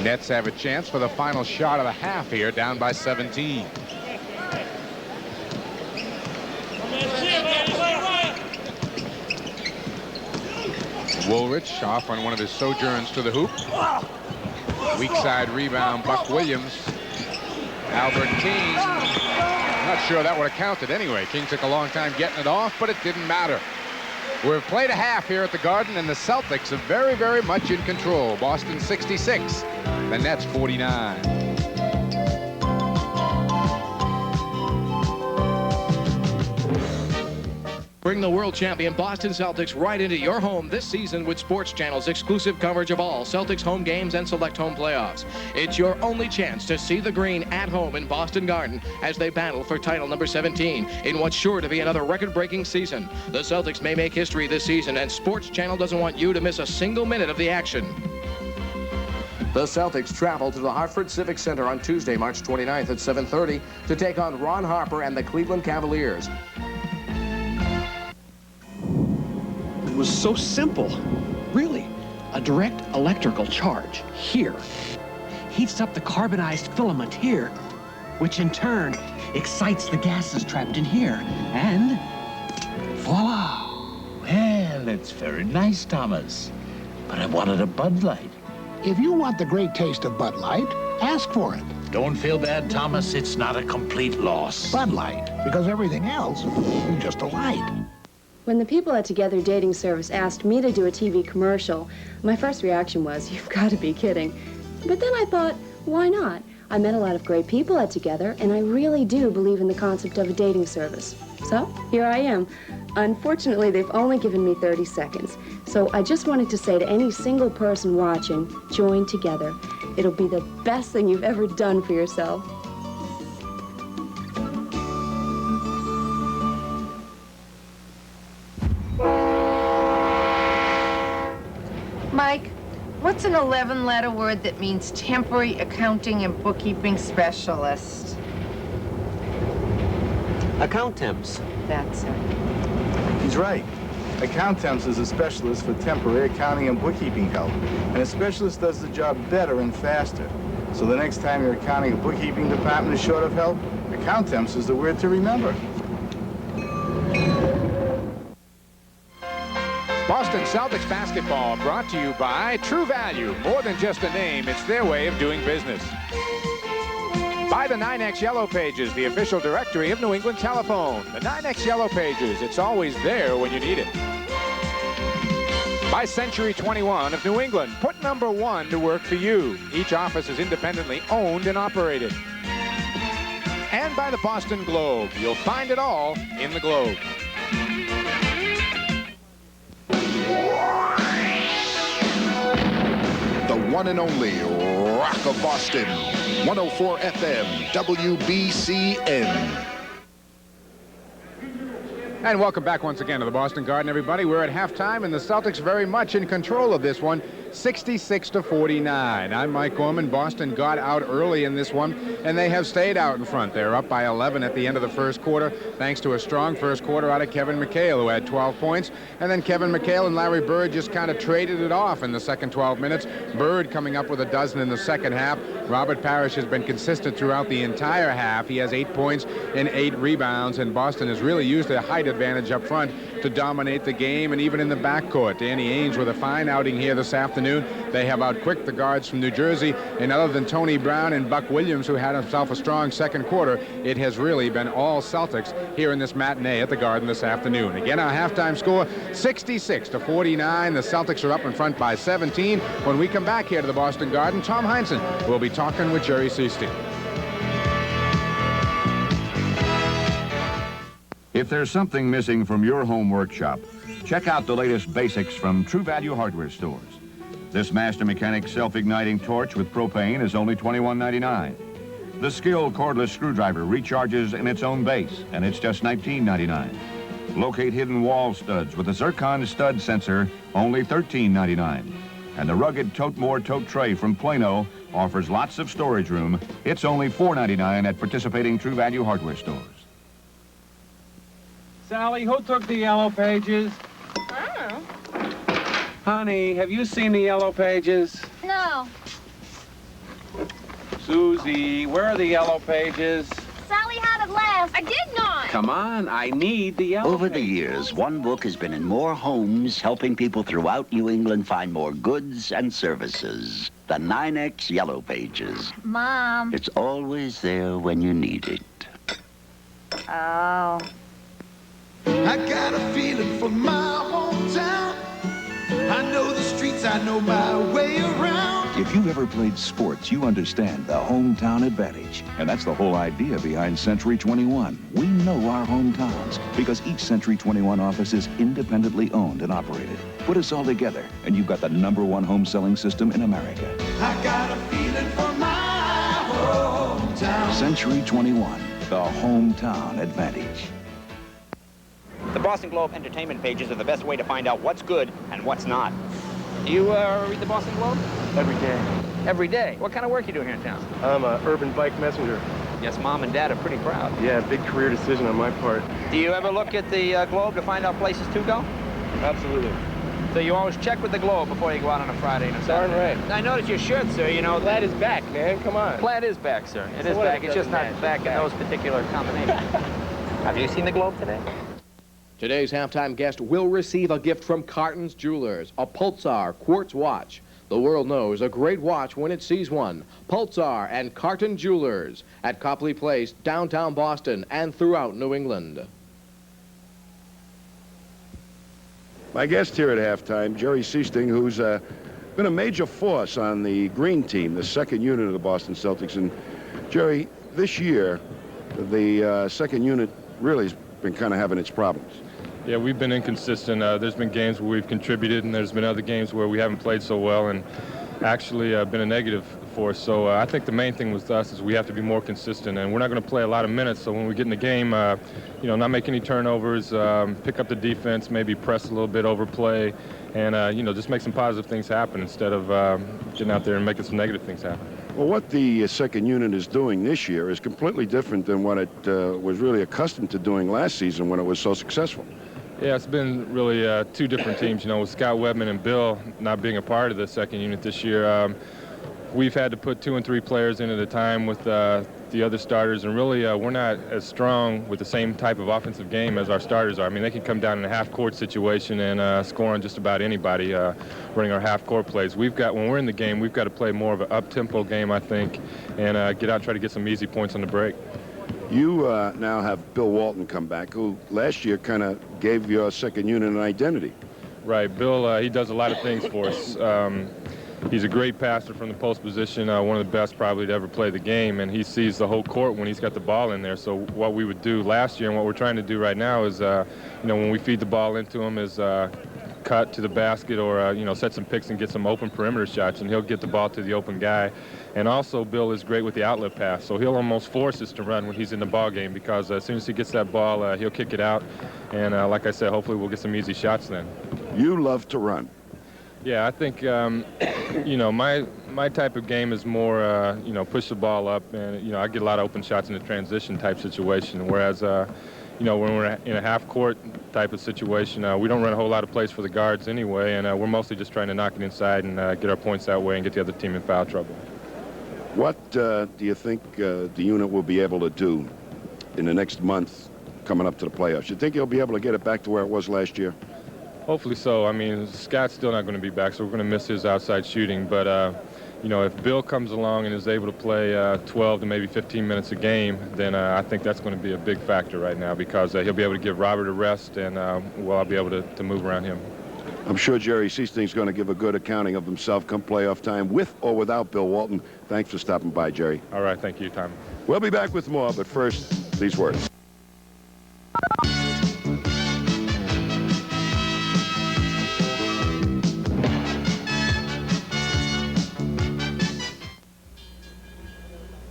Nets have a chance for the final shot of the half here, down by 17. Woolrich off on one of his sojourns to the hoop. Weak side rebound, Buck Williams. Albert King. Not sure that would have counted anyway. King took a long time getting it off, but it didn't matter. We've played a half here at the Garden, and the Celtics are very, very much in control. Boston 66, the Nets 49. Bring the world champion Boston Celtics right into your home this season with SportsChannel's exclusive coverage of all Celtics home games and select home playoffs. It's your only chance to see the green at home in Boston Garden as they battle for title number 17 in what's sure to be another record-breaking season. The Celtics may make history this season, and SportsChannel doesn't want you to miss a single minute of the action. The Celtics travel to the Hartford Civic Center on Tuesday, March 29th at 7:30 to take on Ron Harper and the Cleveland Cavaliers. It was so simple. Really, a direct electrical charge here heats up the carbonized filament here, which in turn excites the gases trapped in here. And voila! Well, it's very nice, Thomas. But I wanted a Bud Light. If you want the great taste of Bud Light, ask for it. Don't feel bad, Thomas. It's not a complete loss. Bud Light, because everything else is just a light. When the people at Together Dating Service asked me to do a TV commercial, my first reaction was, you've got to be kidding. But then I thought, why not? I met a lot of great people at Together, and I really do believe in the concept of a dating service. So, here I am. Unfortunately, they've only given me 30 seconds. So I just wanted to say to any single person watching, join Together. It'll be the best thing you've ever done for yourself. Mike, what's an 11-letter word that means temporary accounting and bookkeeping specialist? Account temps. That's it. He's right. Account temps is a specialist for temporary accounting and bookkeeping help. And a specialist does the job better and faster. So the next time your accounting or bookkeeping department is short of help, account temps is the word to remember. Boston Celtics basketball brought to you by True Value. More than just a name, it's their way of doing business. By the 9X Yellow Pages, the official directory of New England Telephone. The 9X Yellow Pages, it's always there when you need it. By Century 21 of New England, put number 1 to work for you. Each office is independently owned and operated. And by the Boston Globe. You'll find it all in the Globe. The one and only Rock of Boston. 104 FM, WBCN. And welcome back once again to the Boston Garden, everybody. We're at halftime, and the Celtics very much in control of this one, 66-49. I'm Mike Gorman. Boston got out early in this one, and they have stayed out in front. They're up by 11 at the end of the first quarter, thanks to a strong first quarter out of Kevin McHale, who had 12 points. And then Kevin McHale and Larry Bird just kind of traded it off in the second 12 minutes. Bird coming up with a dozen in the second half. Robert Parrish has been consistent throughout the entire half. He has 8 points and 8 rebounds, and Boston has really used their height advantage up front to dominate the game, and even in the backcourt. Danny Ainge with a fine outing here this afternoon. They have outquicked the guards from New Jersey, and other than Tony Brown and Buck Williams, who had himself a strong second quarter, it has really been all Celtics here in this matinee at the Garden this afternoon. Again, our halftime score, 66-49. The Celtics are up in front by 17. When we come back here to the Boston Garden, Tom Heinsohn will be talking with Jerry Seasteen. If there's something missing from your home workshop, check out the latest basics from True Value hardware stores. This Master Mechanic self-igniting torch with propane is only $21.99. The Skill cordless screwdriver recharges in its own base, and it's just $19.99. Locate hidden wall studs with a zircon stud sensor, only $13.99. And the rugged Tote-More tote tray from Plano offers lots of storage room. It's only $4.99 at participating True Value hardware stores. Sally, who took the yellow pages? Oh. Honey, have you seen the yellow pages? No. Susie, where are the yellow pages? Sally had it last. I did not. Come on, I need the yellow Over pages. the years, one book has been in more homes, helping people throughout New England find more goods and services. The 9X Yellow Pages. Mom. It's always there when you need it. Oh. I got a feeling for my hometown. I know the streets, I know my way around. If you've ever played sports, you understand the hometown advantage. And that's the whole idea behind Century 21. We know our hometowns because each Century 21 office is independently owned and operated. Put us all together, and you've got the #1 home selling system in America. I got a feeling for my hometown. Century 21, the hometown advantage. The Boston Globe entertainment pages are the best way to find out what's good and what's not. Do you read the Boston Globe? Every day. Every day? What kind of work you do here in town? I'm an urban bike messenger. Yes, Mom and Dad are pretty proud. Yeah, big career decision on my part. Do you ever look at the Globe to find out places to go? Absolutely. So you always check with the Globe before you go out on a Friday and a Saturday. Darn right. I noticed your shirt, sir. You know, Plaid is back, man. Come on. Plaid is back, sir. It So is what back. it It's just doesn't not match. back in those particular combinations. Have you seen the Globe today? Today's halftime guest will receive a gift from Carton's Jewelers, a Pulsar quartz watch. The world knows a great watch when it sees one. Pulsar and Carton Jewelers at Copley Place, downtown Boston, and throughout New England. My guest here at halftime, Jerry Seasting, who's been a major force on the green team, the second unit of the Boston Celtics. And Jerry, this year, the second unit really has been kind of having its problems. Yeah, we've been inconsistent. There's been games where we've contributed, and there's been other games where we haven't played so well, and actually been a negative for us. So I think the main thing with us is we have to be more consistent, and we're not going to play a lot of minutes. So when we get in the game, not make any turnovers, pick up the defense, maybe press a little bit, overplay, and just make some positive things happen instead of getting out there and making some negative things happen. Well, what the second unit is doing this year is completely different than what it was really accustomed to doing last season when it was so successful. Yeah, it's been really two different teams. With Scott Webman and Bill not being a part of the second unit this year, we've had to put 2 and 3 players in at a time with the other starters, and really we're not as strong with the same type of offensive game as our starters are. I mean, they can come down in a half-court situation and score on just about anybody running our half-court plays. When we're in the game, we've got to play more of an up-tempo game, I think, and get out and try to get some easy points on the break. You now have Bill Walton come back, who last year kind of gave your second unit an identity. Right. Bill, he does a lot of things for us. He's a great passer from the post position, one of the best probably to ever play the game, and he sees the whole court when he's got the ball in there. So what we would do last year and what we're trying to do right now is, when we feed the ball into him is cut to the basket or, set some picks and get some open perimeter shots, and he'll get the ball to the open guy. And also, Bill is great with the outlet pass, so he'll almost force us to run when he's in the ball game because as soon as he gets that ball, he'll kick it out. And like I said, hopefully we'll get some easy shots then. You love to run. Yeah, I think, my type of game is more, push the ball up, and, I get a lot of open shots in a transition type situation, whereas, when we're in a half-court type of situation, we don't run a whole lot of plays for the guards anyway, and we're mostly just trying to knock it inside and get our points that way and get the other team in foul trouble. What do you think the unit will be able to do in the next month coming up to the playoffs? You think you'll be able to get it back to where it was last year? Hopefully so. I mean, Scott's still not going to be back, so we're going to miss his outside shooting. But, if Bill comes along and is able to play 12 to maybe 15 minutes a game, then I think that's going to be a big factor right now because he'll be able to give Robert a rest, and I'll be able to move around him. I'm sure Jerry Seasting's going to give a good accounting of himself come playoff time with or without Bill Walton. Thanks for stopping by, Jerry. All right. Thank you, Tom. We'll be back with more, but first, these words.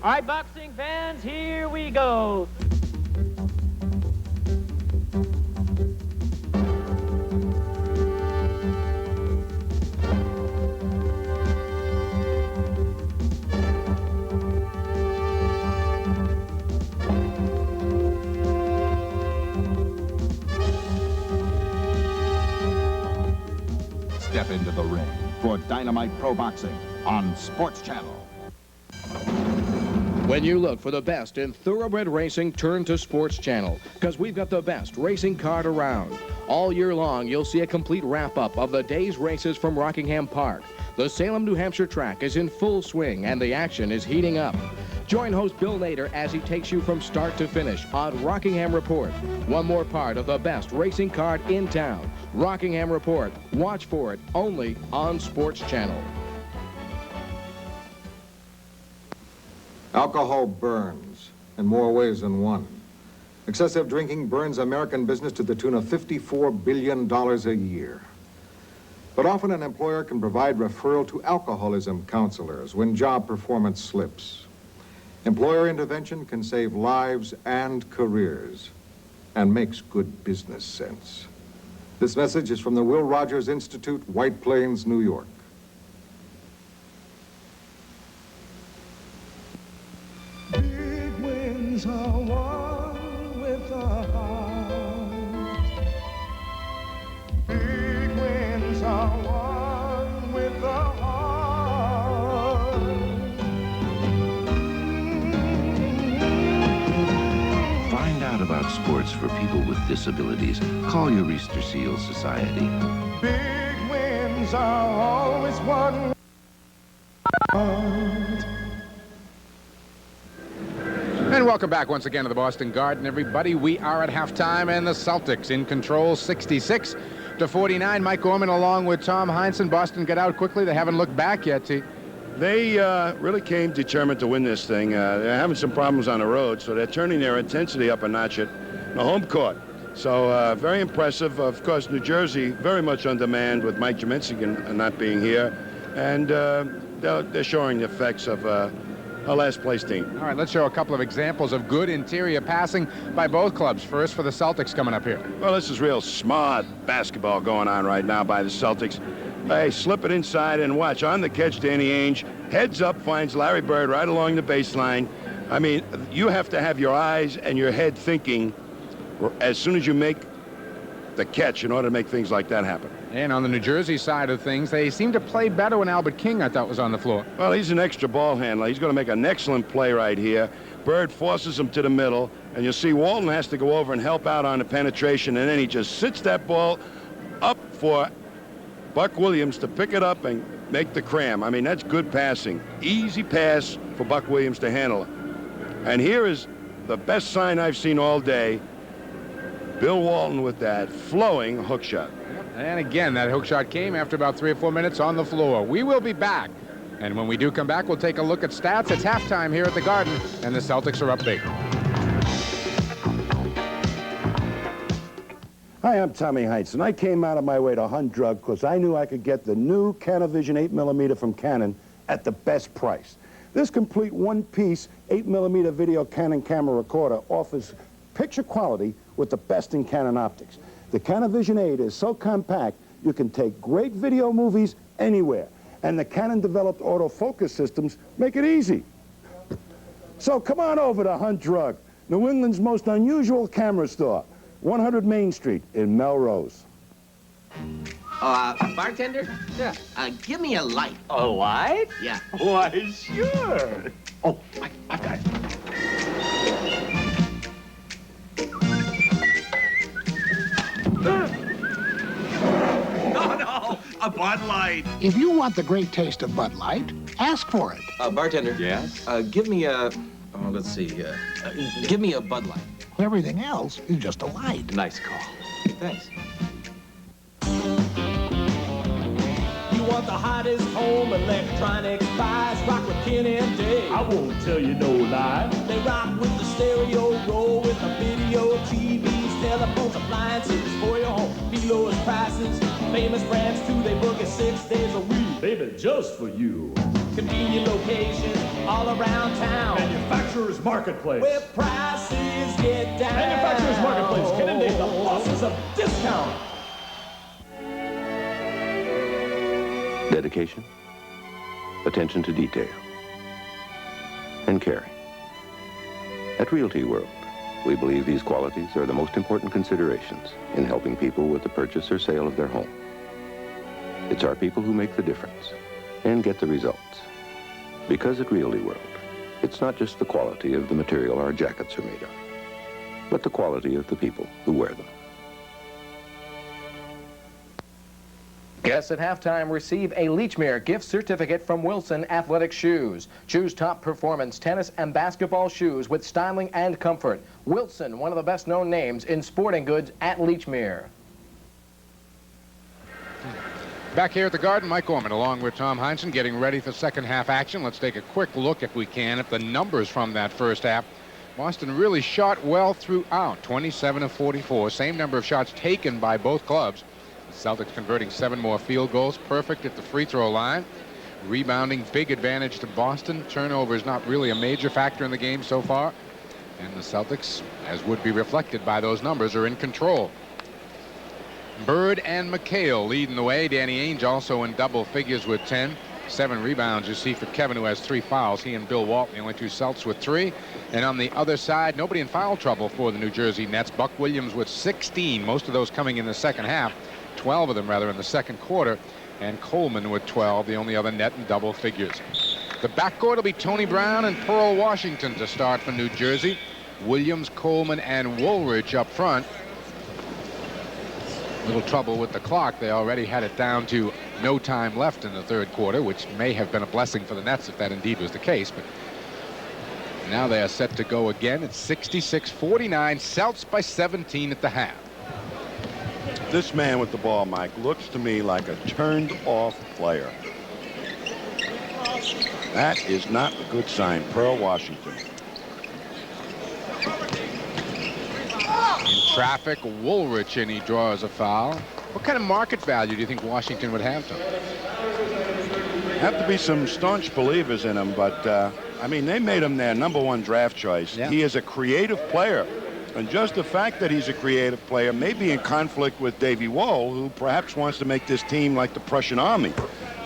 All right, boxing fans, here we go. Step into the ring for Dynamite Pro Boxing on SportsChannel. When you look for the best in thoroughbred racing, turn to SportsChannel, because we've got the best racing card around. All year long, you'll see a complete wrap-up of the day's races from Rockingham Park. The Salem, New Hampshire track is in full swing, and the action is heating up. Join host Bill Nader as he takes you from start to finish on Rockingham Report. One more part of the best racing card in town. Rockingham Report. Watch for it only on SportsChannel. Alcohol burns in more ways than one. Excessive drinking burns American business to the tune of $54 billion a year. But often an employer can provide referral to alcoholism counselors when job performance slips. Employer intervention can save lives and careers and makes good business sense. This message is from the Will Rogers Institute, White Plains, New York. Big wins are won with a heart. Big wins are sports for people with disabilities, call your Easter Seal Society. Big wins are always won. And welcome back once again to the Boston Garden, everybody. We are at halftime, and the Celtics in control, 66-49. Mike Gorman along with Tom Heinsohn. Boston get out quickly. They haven't looked back yet, T. They really came determined to win this thing. They're having some problems on the road, so they're turning their intensity up a notch at the home court. So very impressive. Of course, New Jersey very much on demand with Mike Gminski not being here. And they're showing the effects of a last-place team. All right, let's show a couple of examples of good interior passing by both clubs. First for the Celtics coming up here. Well, this is real smart basketball going on right now by the Celtics. Hey, slip it inside and watch. On the catch, Danny Ainge. Heads up, finds Larry Bird right along the baseline. I mean, you have to have your eyes and your head thinking as soon as you make the catch in order to make things like that happen. And on the New Jersey side of things, they seem to play better when Albert King, I thought, was on the floor. Well, he's an extra ball handler. He's going to make an excellent play right here. Bird forces him to the middle, and you'll see Walton has to go over and help out on the penetration, and then he just sits that ball up for Buck Williams to pick it up and make the cram. I mean, that's good passing. Easy pass for Buck Williams to handle. And here is the best sign I've seen all day. Bill Walton with that flowing hook shot. And again, that hook shot came after about 3 or 4 minutes on the floor. We will be back. And when we do come back, we'll take a look at stats. It's halftime here at the Garden, and the Celtics are up big. Hi, I'm Tommy Heinsohn. I came out of my way to hunt drug because I knew I could get the new Canavision 8mm from Canon at the best price. This complete one-piece 8mm video Canon camera recorder offers picture quality with the best in Canon optics. The Canavision 8 is so compact, you can take great video movies anywhere. And the Canon-developed autofocus systems make it easy. So come on over to Hunt Drug, New England's most unusual camera store, 100 Main Street in Melrose. Bartender? Yeah. Give me a light. A light? Yeah. Why, sure. Oh, I've got it. No, a Bud Light. If you want the great taste of Bud Light, ask for it. Bartender. Yes? Give me a, let's see, give me a Bud Light. Everything else is just a light. Nice call. Thanks. You want the hottest home electronics buys? Rock with Ken and Dave. I won't tell you no lie. They rock with the stereo, roll with the video, TVs, telephones, appliances for your home. Be lowest prices, famous brands too. They book it 6 days a week. Baby, just for you. Convenient locations all around town. Manufacturer's Marketplace. Where prices get down. Manufacturer's Marketplace. Ken and Dave, the bosses of discount. Dedication, attention to detail, and caring. At Realty World, we believe these qualities are the most important considerations in helping people with the purchase or sale of their home. It's our people who make the difference and get the results. Because at Realty World, it's not just the quality of the material our jackets are made of, but the quality of the people who wear them. Guests at halftime receive a Lechmere gift certificate from Wilson Athletic Shoes. Choose top performance tennis and basketball shoes with styling and comfort. Wilson, one of the best known names in sporting goods at Lechmere. Back here at the Garden, Mike Gorman along with Tom Heinsohn getting ready for second half action. Let's take a quick look, if we can, at the numbers from that first half. Boston really shot well throughout, 27 of 44. Same number of shots taken by both clubs. The Celtics converting 7 more field goals, perfect at the free throw line. Rebounding, big advantage to Boston. Turnover is not really a major factor in the game so far. And the Celtics, as would be reflected by those numbers, are in control. Bird and McHale leading the way. Danny Ainge also in double figures with 10. 7 rebounds you see for Kevin, who has 3 fouls. He and Bill Walton, the only 2 Celts with 3. And on the other side, nobody in foul trouble for the New Jersey Nets. Buck Williams with 16, most of those coming in the second half. 12 of them, rather, in the second quarter. And Coleman with 12, the only other net in double figures. The backcourt will be Tony Brown and Pearl Washington to start for New Jersey. Williams, Coleman, and Woolrich up front. Little trouble with the clock. They already had it down to no time left in the third quarter, which may have been a blessing for the Nets if that indeed was the case. But now they are set to go again. It's 66-49. Celts by 17 at the half. This man with the ball, Mike, looks to me like a turned-off player. That is not a good sign. Pearl Washington. In traffic, Woolrich, and he draws a foul. What kind of market value do you think Washington would have, Tom? Have to be some staunch believers in him, but I mean, they made him their #1 draft choice. Yeah. He is a creative player, and just the fact that he's a creative player may be in conflict with Davey Wohl, who perhaps wants to make this team like the Prussian army.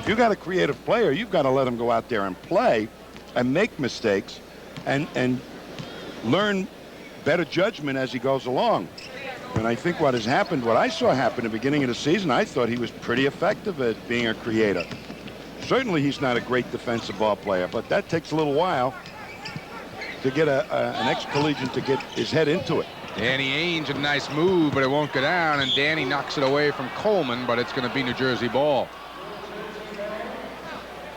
If you got a creative player, you've got to let him go out there and play and make mistakes and learn better judgment as he goes along. And I think what has happened, what I saw happen at the beginning of the season, I thought he was pretty effective at being a creator. Certainly he's not a great defensive ball player, but that takes a little while to get an ex-collegiate to get his head into it. Danny Ainge, a nice move, but it won't go down, and Danny knocks it away from Coleman, but it's going to be New Jersey ball.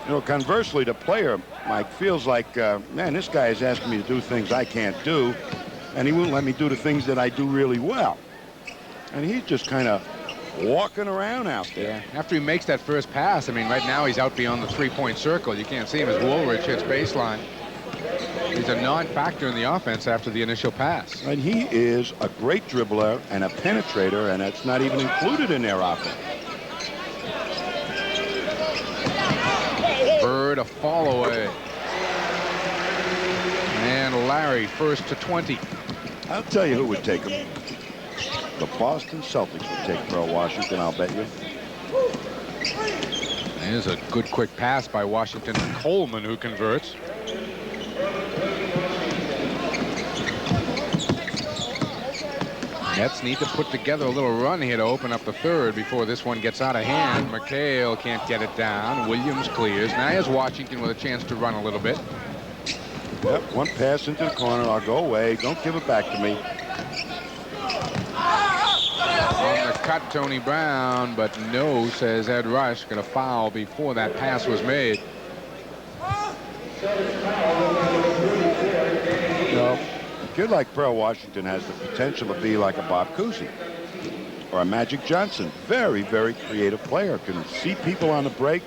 You know, conversely, the player, Mike, feels like, man, this guy is asking me to do things I can't do, and he won't let me do the things that I do really well. And he's just kind of walking around out there. Yeah. After he makes that first pass, I mean, right now he's out beyond the three-point circle. You can't see him as Woolrich hits baseline. He's a non-factor in the offense after the initial pass. And he is a great dribbler and a penetrator, and that's not even included in their offense. Bird, a fall away. And Larry, first to 20. I'll tell you who would take him. The Boston Celtics would take Pearl Washington, I'll bet you. There's a good quick pass by Washington to Coleman, who converts. Nets need to put together a little run here to open up the third before this one gets out of hand. McHale can't get it down. Williams clears. Now here's Washington with a chance to run a little bit. Yep, one pass into the corner. I'll go away. Don't give it back to me. On the cut, Tony Brown, but no, says Ed Rush. Got a foul before that pass was made. No. A kid like Pearl Washington has the potential to be like a Bob Cousy or a Magic Johnson. Very, very creative player. Can see people on the break.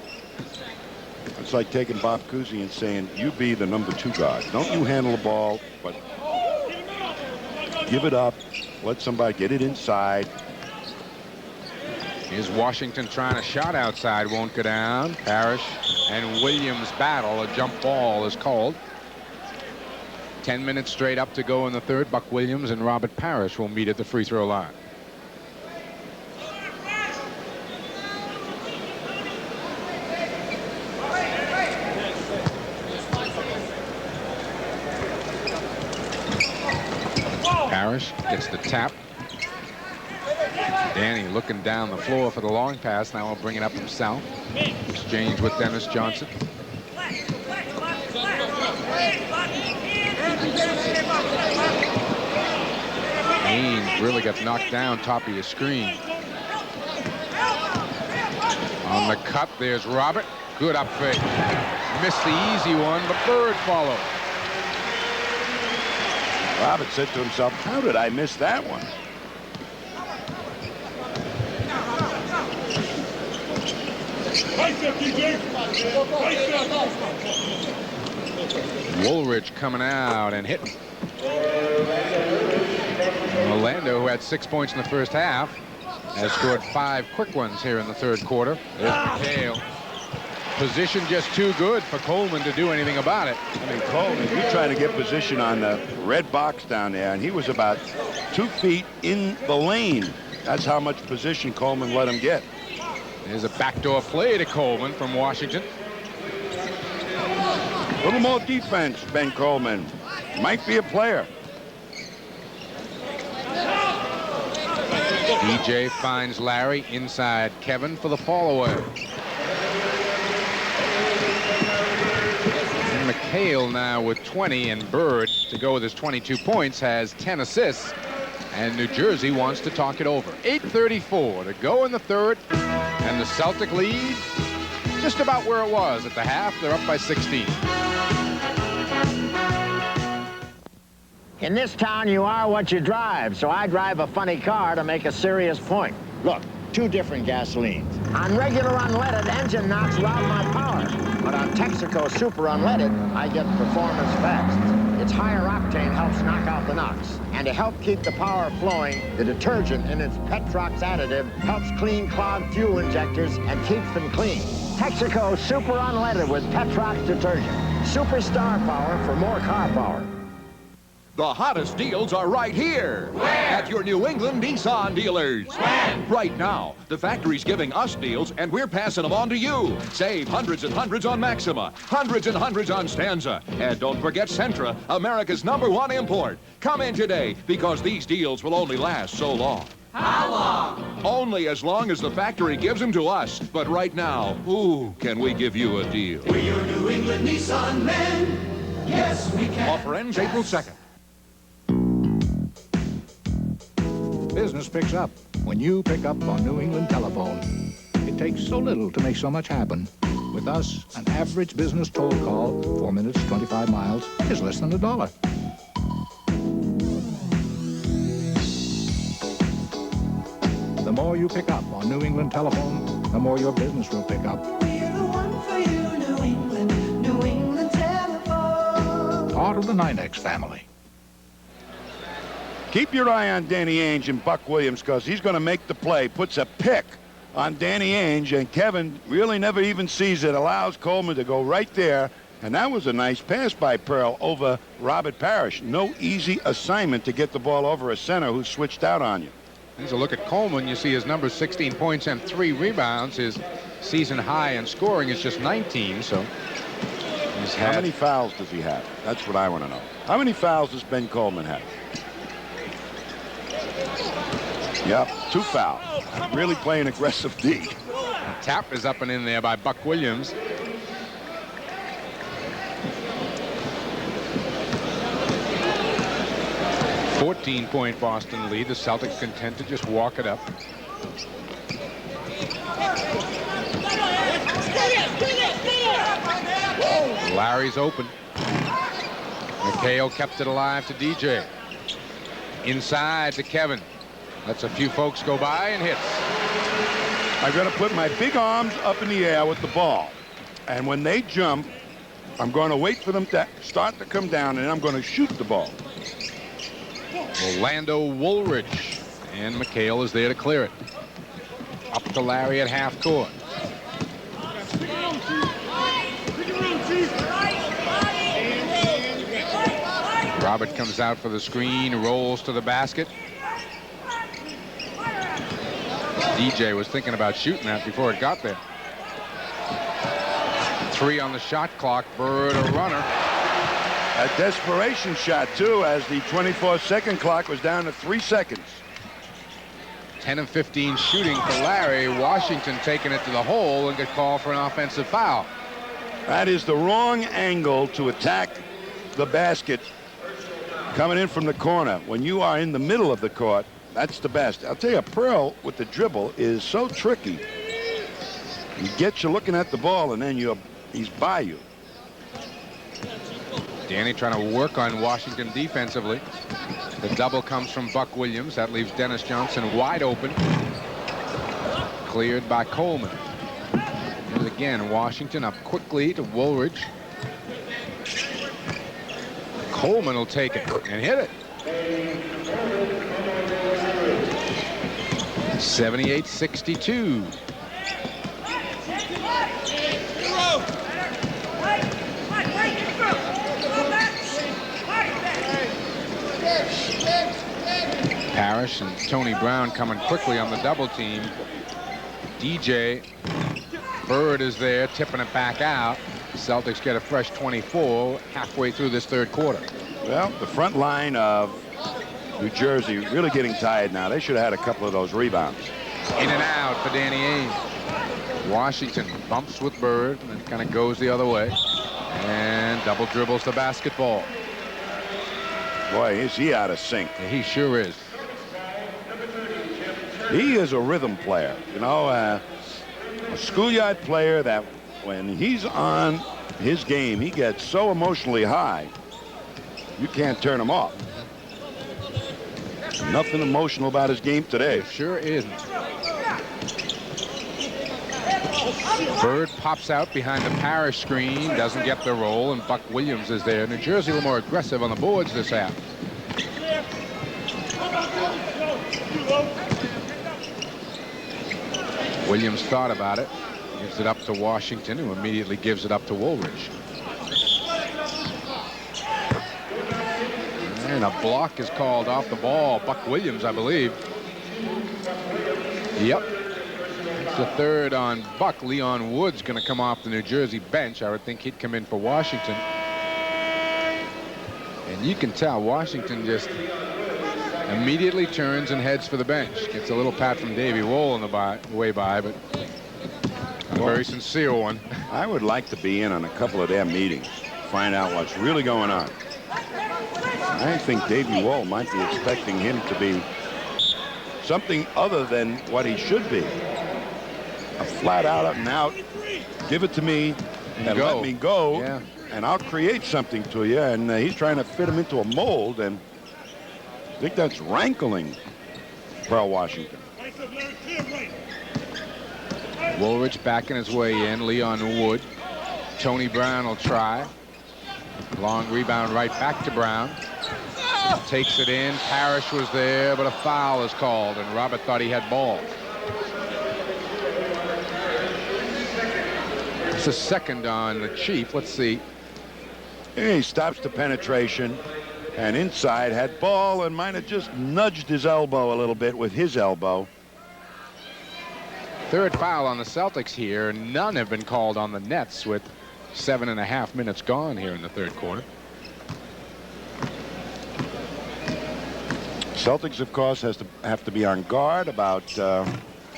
It's like taking Bob Cousy and saying, you be the #2 guy. Don't you handle the ball, but give it up. Let somebody get it inside. Here's Washington trying a shot outside. Won't go down. Parrish and Williams battle. A jump ball is called. 10 minutes straight up to go in the third. Buck Williams and Robert Parrish will meet at the free throw line. Parrish gets the tap. Danny looking down the floor for the long pass. Now he'll bring it up himself. Exchange with Dennis Johnson. Haynes really got knocked down top of your screen. On the cut, there's Robert. Good up fake. Missed the easy one, but Bird followed. Robert said to himself, how did I miss that one? Woolrich coming out and hitting. Orlando, who had 6 points in the first half, has scored 5 quick ones here in the third quarter. There's McHale. Position just too good for Coleman to do anything about it. I mean, Coleman, you're trying to get position on the red box down there, and he was about 2 feet in the lane. That's how much position Coleman let him get. There's a backdoor play to Coleman from Washington. A little more defense, Ben Coleman. Might be a player. DJ finds Larry inside Kevin for the fall away. And McHale now with 20, and Bird to go with his 22 points, has 10 assists, and New Jersey wants to talk it over. 8:34 to go in the third, and the Celtic lead just about where it was at the half. They're up by 16. In this town, you are what you drive, so I drive a funny car to make a serious point. Look, 2 different gasolines. On regular unleaded, engine knocks round my power, but on Texaco Super Unleaded, I get performance fast. Its higher octane helps knock out the knocks. And to help keep the power flowing, the detergent in its Petrox additive helps clean clogged fuel injectors and keeps them clean. Texaco Super Unleaded with Petrox detergent. Superstar power for more car power. The hottest deals are right here. Where? At your New England Nissan dealers. When? Right now. The factory's giving us deals, and we're passing them on to you. Save hundreds and hundreds on Maxima, hundreds and hundreds on Stanza. And don't forget Sentra, America's #1 import. Come in today, because these deals will only last so long. How long? Only as long as the factory gives them to us. But right now, ooh, can we give you a deal? We're your New England Nissan men. Yes, we can. Offer ends April 2nd. Business picks up when you pick up on New England Telephone. It takes so little to make so much happen. With us, an average business toll call, 4 minutes, 25 miles, is less than $1. The more you pick up on New England Telephone, the more your business will pick up. We're the one for you, New England Telephone. Part of the 9X family. Keep your eye on Danny Ainge and Buck Williams, because he's going to make the play. Puts a pick on Danny Ainge, and Kevin really never even sees it. Allows Coleman to go right there. And that was a nice pass by Pearl over Robert Parrish. No easy assignment to get the ball over a center who switched out on you. Here's a look at Coleman. You see his number 16 points and 3 rebounds. His season high in scoring is just 19, so he's had... How many fouls does he have? That's what I want to know. How many fouls does Ben Coleman have? Yep, 2 fouls. Really playing aggressive D. A tap is up and in there by Buck Williams. $14-point Boston lead. The Celtics content to just walk it up. Larry's open. McHale kept it alive to DJ. Inside to Kevin. Lets a few folks go by and hits. I've got to put my big arms up in the air with the ball. And when they jump, I'm going to wait for them to start to come down, and I'm going to shoot the ball. Orlando Woolridge, and McHale is there to clear it. Up to Larry at half court. Robert comes out for the screen, rolls to the basket. DJ was thinking about shooting that before it got there. 3 on the shot clock. Bird a runner. A desperation shot, too, as the 24-second clock was down to 3 seconds. 10 of 15 shooting for Larry. Washington taking it to the hole and get called for an offensive foul. That is the wrong angle to attack the basket coming in from the corner. When you are in the middle of the court, that's the best. I'll tell you, Pearl with the dribble is so tricky. He gets you looking at the ball, and then he's by you. Danny trying to work on Washington defensively. The double comes from Buck Williams. That leaves Dennis Johnson wide open. Cleared by Coleman. Here's again Washington up quickly to Woolridge. Coleman will take it and hit it. 78-62. Parrish and Tony Brown coming quickly on the double team. DJ Bird is there, tipping it back out. Celtics get a fresh 24 halfway through this third quarter. Well, the front line of New Jersey really getting tired now. They should have had a couple of those rebounds. In and out for Danny Ainge. Washington bumps with Bird and then kind of goes the other way and double dribbles the basketball. Boy, is he out of sync. Yeah, he sure is. He is a rhythm player. You know, a schoolyard player that when he's on his game, he gets so emotionally high, you can't turn him off. Nothing emotional about his game today. It sure isn't. Bird pops out behind the Parrish screen, doesn't get the roll, and Buck Williams is there. New Jersey a little more aggressive on the boards this half. Williams thought about it, gives it up to Washington, who immediately gives it up to Woolridge. And a block is called off the ball. Buck Williams, I believe. Yep. It's the third on Buck. Leon Wood's going to come off the New Jersey bench. I would think he'd come in for Washington. And you can tell Washington just immediately turns and heads for the bench. Gets a little pat from Davey Wohl on the way by, but a very sincere one. I would like to be in on a couple of their meetings, find out what's really going on. I think Davey Wohl might be expecting him to be something other than what he should be. A flat out and out, give it to me and let me go, and I'll create something to you. And he's trying to fit him into a mold, and I think that's rankling for Washington. Woolridge backing his way in. Leon Wood. Tony Brown will try. Long rebound right back to Brown. Takes it in. Parrish was there, but a foul is called, and Robert thought he had ball. It's a second on the Chief. Let's see. He stops the penetration, and inside had ball and might have just nudged his elbow a little bit with his elbow. Third foul on the Celtics here. None have been called on the Nets with 7.5 minutes gone here in the third quarter. Celtics, of course, have to be on guard about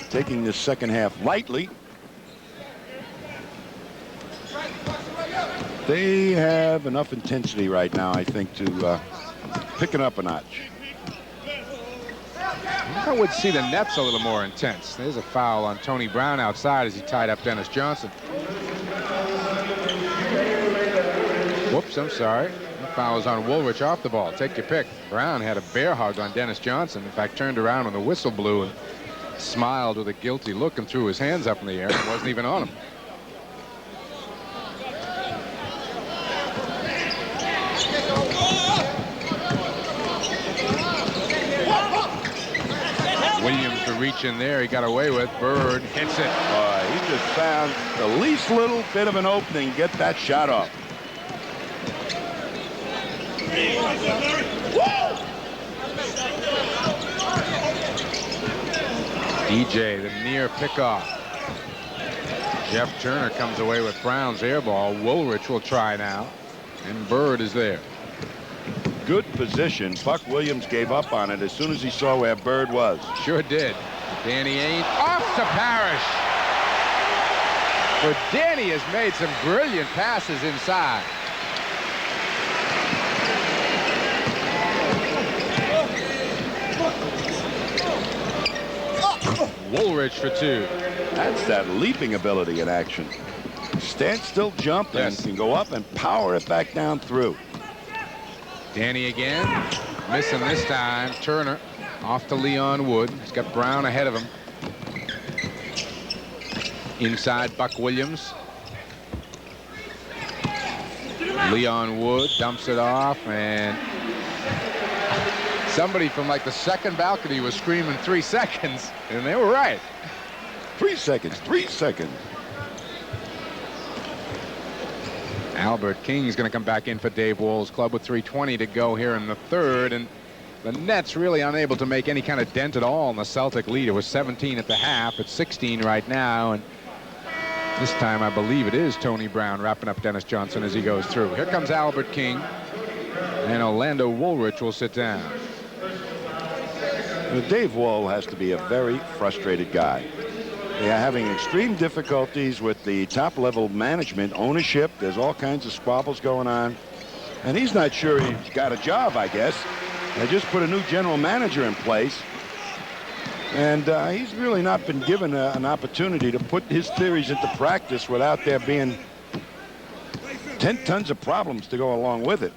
taking this second half lightly. They have enough intensity right now, I think, to pick it up a notch. I would see the Nets a little more intense. There's a foul on Tony Brown outside as he tied up Dennis Johnson. Whoops, I'm sorry. The foul is on Woolridge off the ball. Take your pick. Brown had a bear hug on Dennis Johnson. In fact, turned around when the whistle blew and smiled with a guilty look and threw his hands up in the air. It wasn't even on him. Williams to reach in there. He got away with. Bird hits it. He just found the least little bit of an opening. Get that shot off. DJ, the near pickoff. Jeff Turner comes away with Brown's air ball. Woolridge will try now, and Bird is there. Good position. Buck Williams gave up on it as soon as he saw where Bird was. Sure did. Danny Ainge off to Parrish. But Danny has made some brilliant passes inside. Woolridge for two. That's that leaping ability in action. Stand still jump and can go up and power it back down through. Danny again. Missing this time. Turner off to Leon Wood. He's got Brown ahead of him. Inside Buck Williams. Leon Wood dumps it off, and somebody from like the second balcony was screaming 3 seconds, and they were right. 3 seconds, 3 seconds. Albert King's going to come back in for Dave Wohl's club with 3:20 to go here in the third, and the Nets really unable to make any kind of dent at all in the Celtic lead. It was 17 at the half. It's 16 right now, and this time I believe it is Tony Brown wrapping up Dennis Johnson as he goes through. Here comes Albert King, and Orlando Woolridge will sit down. Dave Wohl has to be a very frustrated guy. They are having extreme difficulties with the top-level management, ownership. There's all kinds of squabbles going on. And he's not sure he's got a job, I guess. They just put a new general manager in place. And he's really not been given an opportunity to put his theories into practice without there being 10 tons of problems to go along with it.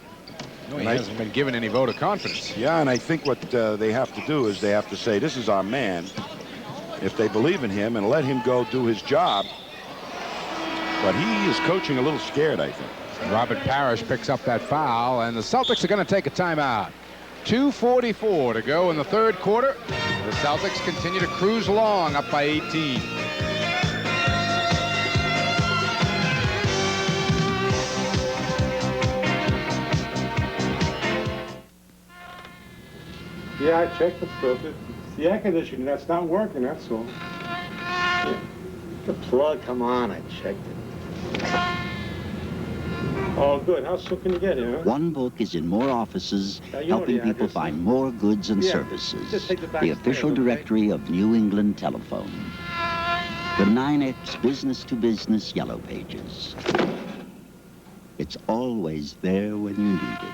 No, he hasn't been given any vote of confidence. Yeah, and I think what they have to do is they have to say, this is our man, if they believe in him, and let him go do his job. But he is coaching a little scared, I think. Robert Parrish picks up that foul, and the Celtics are going to take a timeout. 2:44 to go in the third quarter. The Celtics continue to cruise along, up by 18. Yeah, I checked the filter. It's the air conditioning that's not working, that's all. Yeah. The plug, come on, I checked it. Oh, good. How soon can you get here? Huh? One Book is in more offices, helping people find more goods and services. Just take the back The official stairs, okay? directory of New England Telephone. The 9X business-to-business yellow pages. It's always there when you need it.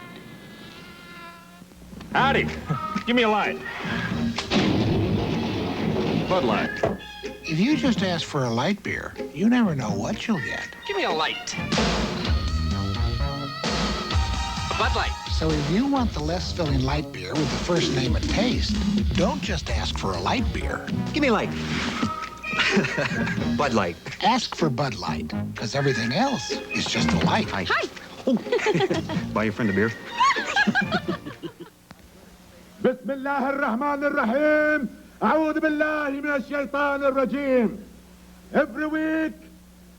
Howdy. Give me a light. Bud Light. If you just ask for a light beer, you never know what you'll get. Give me a light. A Bud Light. So if you want the less filling light beer with the first name and taste, don't just ask for a light beer. Give me a light. Bud Light. Ask for Bud Light, because everything else is just a light. Hi. Oh. Buy your friend a beer. بسم الله الرحمن الرحيم أعوذ بالله من الشيطان الرجيم. Every week,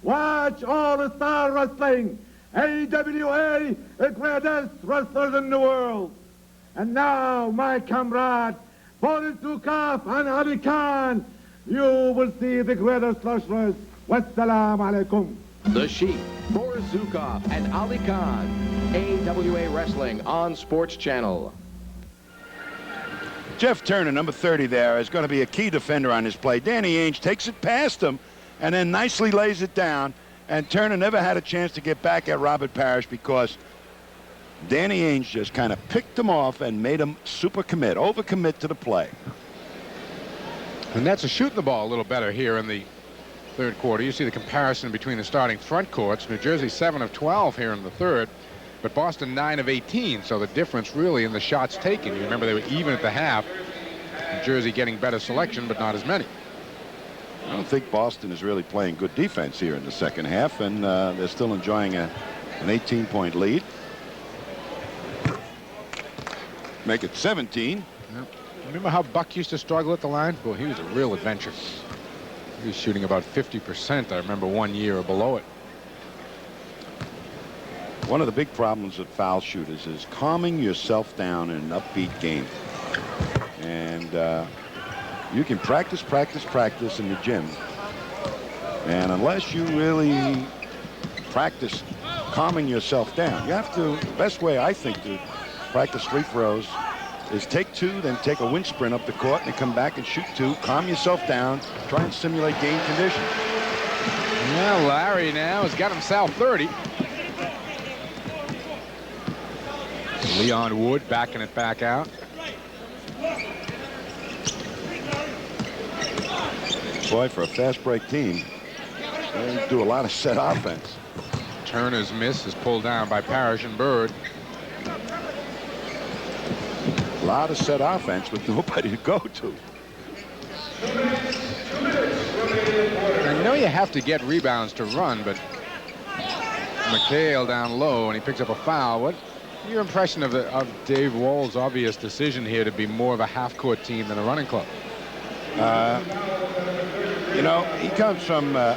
watch All-Star Wrestling, AWA, the greatest wrestlers in the world. And now, my comrade, Boris Zukov and Ali Khan, you will see the greatest wrestlers. Wassalamu alaikum. The Sheik, Boris Zukov, and Ali Khan. AWA Wrestling on Sports Channel. Jeff Turner, number 30 there, is going to be a key defender on this play. Danny Ainge takes it past him and then nicely lays it down. And Turner never had a chance to get back at Robert Parrish because Danny Ainge just kind of picked him off and made him overcommit to the play. The Nets are shooting the ball a little better here in the third quarter. You see the comparison between the starting front courts. New Jersey 7 of 12 here in the third. But Boston 9 of 18, so the difference really in the shots taken. You remember they were even at the half. New Jersey getting better selection, but not as many. I don't think Boston is really playing good defense here in the second half, and they're still enjoying an 18-point lead. Make it 17. Yep. Remember how Buck used to struggle at the line? Well, he was a real adventure. He was shooting about 50%, I remember, one year or below it. One of the big problems with foul shooters is calming yourself down in an upbeat game. And you can practice in the gym. And unless you really practice calming yourself down, you have to, the best way I think to practice free throws is take two, then take a wind sprint up the court and come back and shoot two, calm yourself down, try and simulate game conditions. Well, Larry now has got himself 30. Leon Wood backing it back out. Boy, for a fast break team, they do a lot of set offense. Turner's miss is pulled down by Parrish and Bird. A lot of set offense with nobody to go to. I know you have to get rebounds to run, but McHale down low, and he picks up a foul. What your impression of Dave Wall's obvious decision here to be more of a half-court team than a running club? You know, he comes from the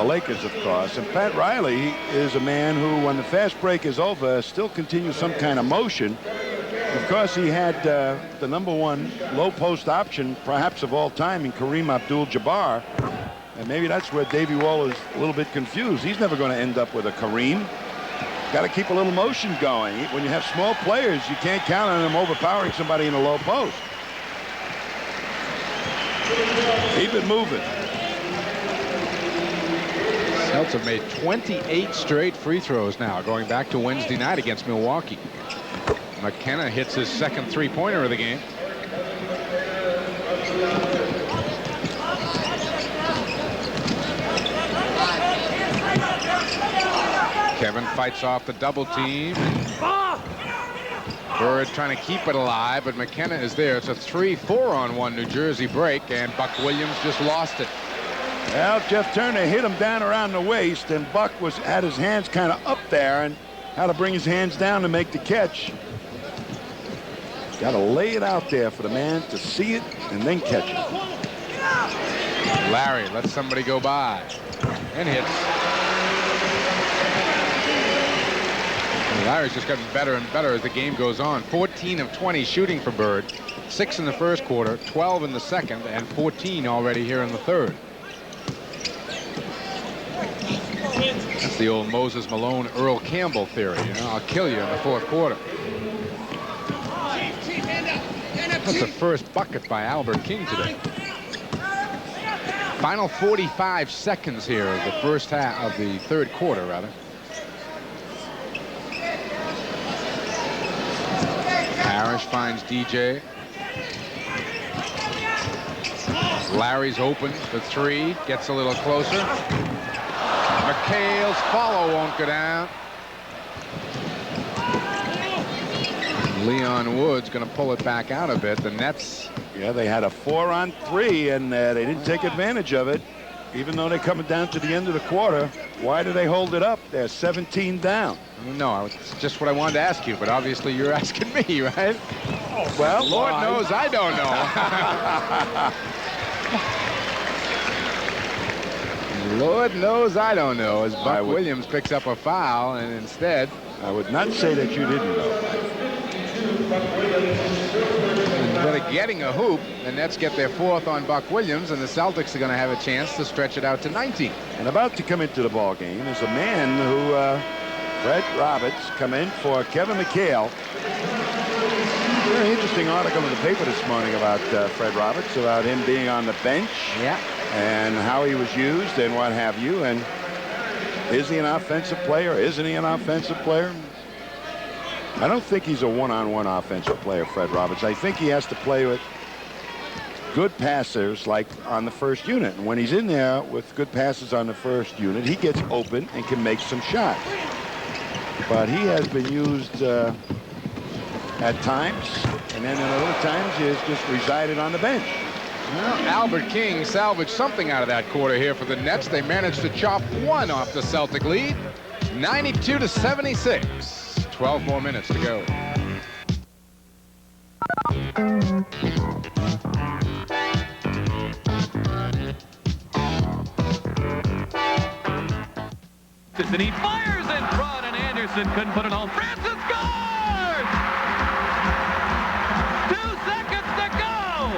Lakers, of course, and Pat Riley is a man who, when the fast break is over, still continues some kind of motion. Of course, he had the #1 low post option, perhaps of all time, in Kareem Abdul-Jabbar. And maybe that's where Davey Wall is a little bit confused. He's never going to end up with a Kareem. Got to keep a little motion going. When you have small players, you can't count on them overpowering somebody in a low post. Keep it moving. Celtics have made 28 straight free throws now, going back to Wednesday night against Milwaukee. McKenna hits his second three-pointer of the game. Kevin fights off the double team. Bird trying to keep it alive, but McKenna is there. It's a 3-4-on-1 New Jersey break, and Buck Williams just lost it. Well, Jeff Turner hit him down around the waist, and Buck had his hands kind of up there and had to bring his hands down to make the catch. Got to lay it out there for the man to see it and then catch it. Larry lets somebody go by and hits. And Larry's just gotten better and better as the game goes on. 14 of 20 shooting for Bird. 6 in the first quarter, 12 in the second, and 14 already here in the third. That's the old Moses Malone, Earl Campbell theory. You know, I'll kill you in the fourth quarter. That's the first bucket by Albert King today. Final 45 seconds here of the first half of the third quarter, rather. Parrish finds DJ. Larry's open for three, gets a little closer. McHale's follow won't go down. Leon Wood's going to pull it back out a bit. The Nets. Yeah, they had a 4-on-3, and they didn't take advantage of it. Even though they're coming down to the end of the quarter, why do they hold it up? They're 17 down. No, it's just what I wanted to ask you, but obviously you're asking me, right? Oh, well, Lord knows I don't know. Lord knows I don't know, as Buck Williams picks up a foul, and instead... I would not say that you didn't know. Instead of getting a hoop, the Nets get their fourth on Buck Williams, and the Celtics are going to have a chance to stretch it out to 19. And about to come into the ball game is a man who, Fred Roberts, come in for Kevin McHale. Very interesting article in the paper this morning about Fred Roberts, about him being on the bench. Yeah. And how he was used and what have you. And is he an offensive player? Isn't he an offensive player? I don't think he's a one-on-one offensive player, Fred Roberts. I think he has to play with good passers like on the first unit. And when he's in there with good passes on the first unit, he gets open and can make some shots. But he has been used at times, and then at other times he has just resided on the bench. Well, Albert King salvaged something out of that quarter here for the Nets. They managed to chop one off the Celtic lead, 92-76. 12 more minutes to go. And he fires in front, and Anderson couldn't put it on. Francis scores! 2 seconds to go!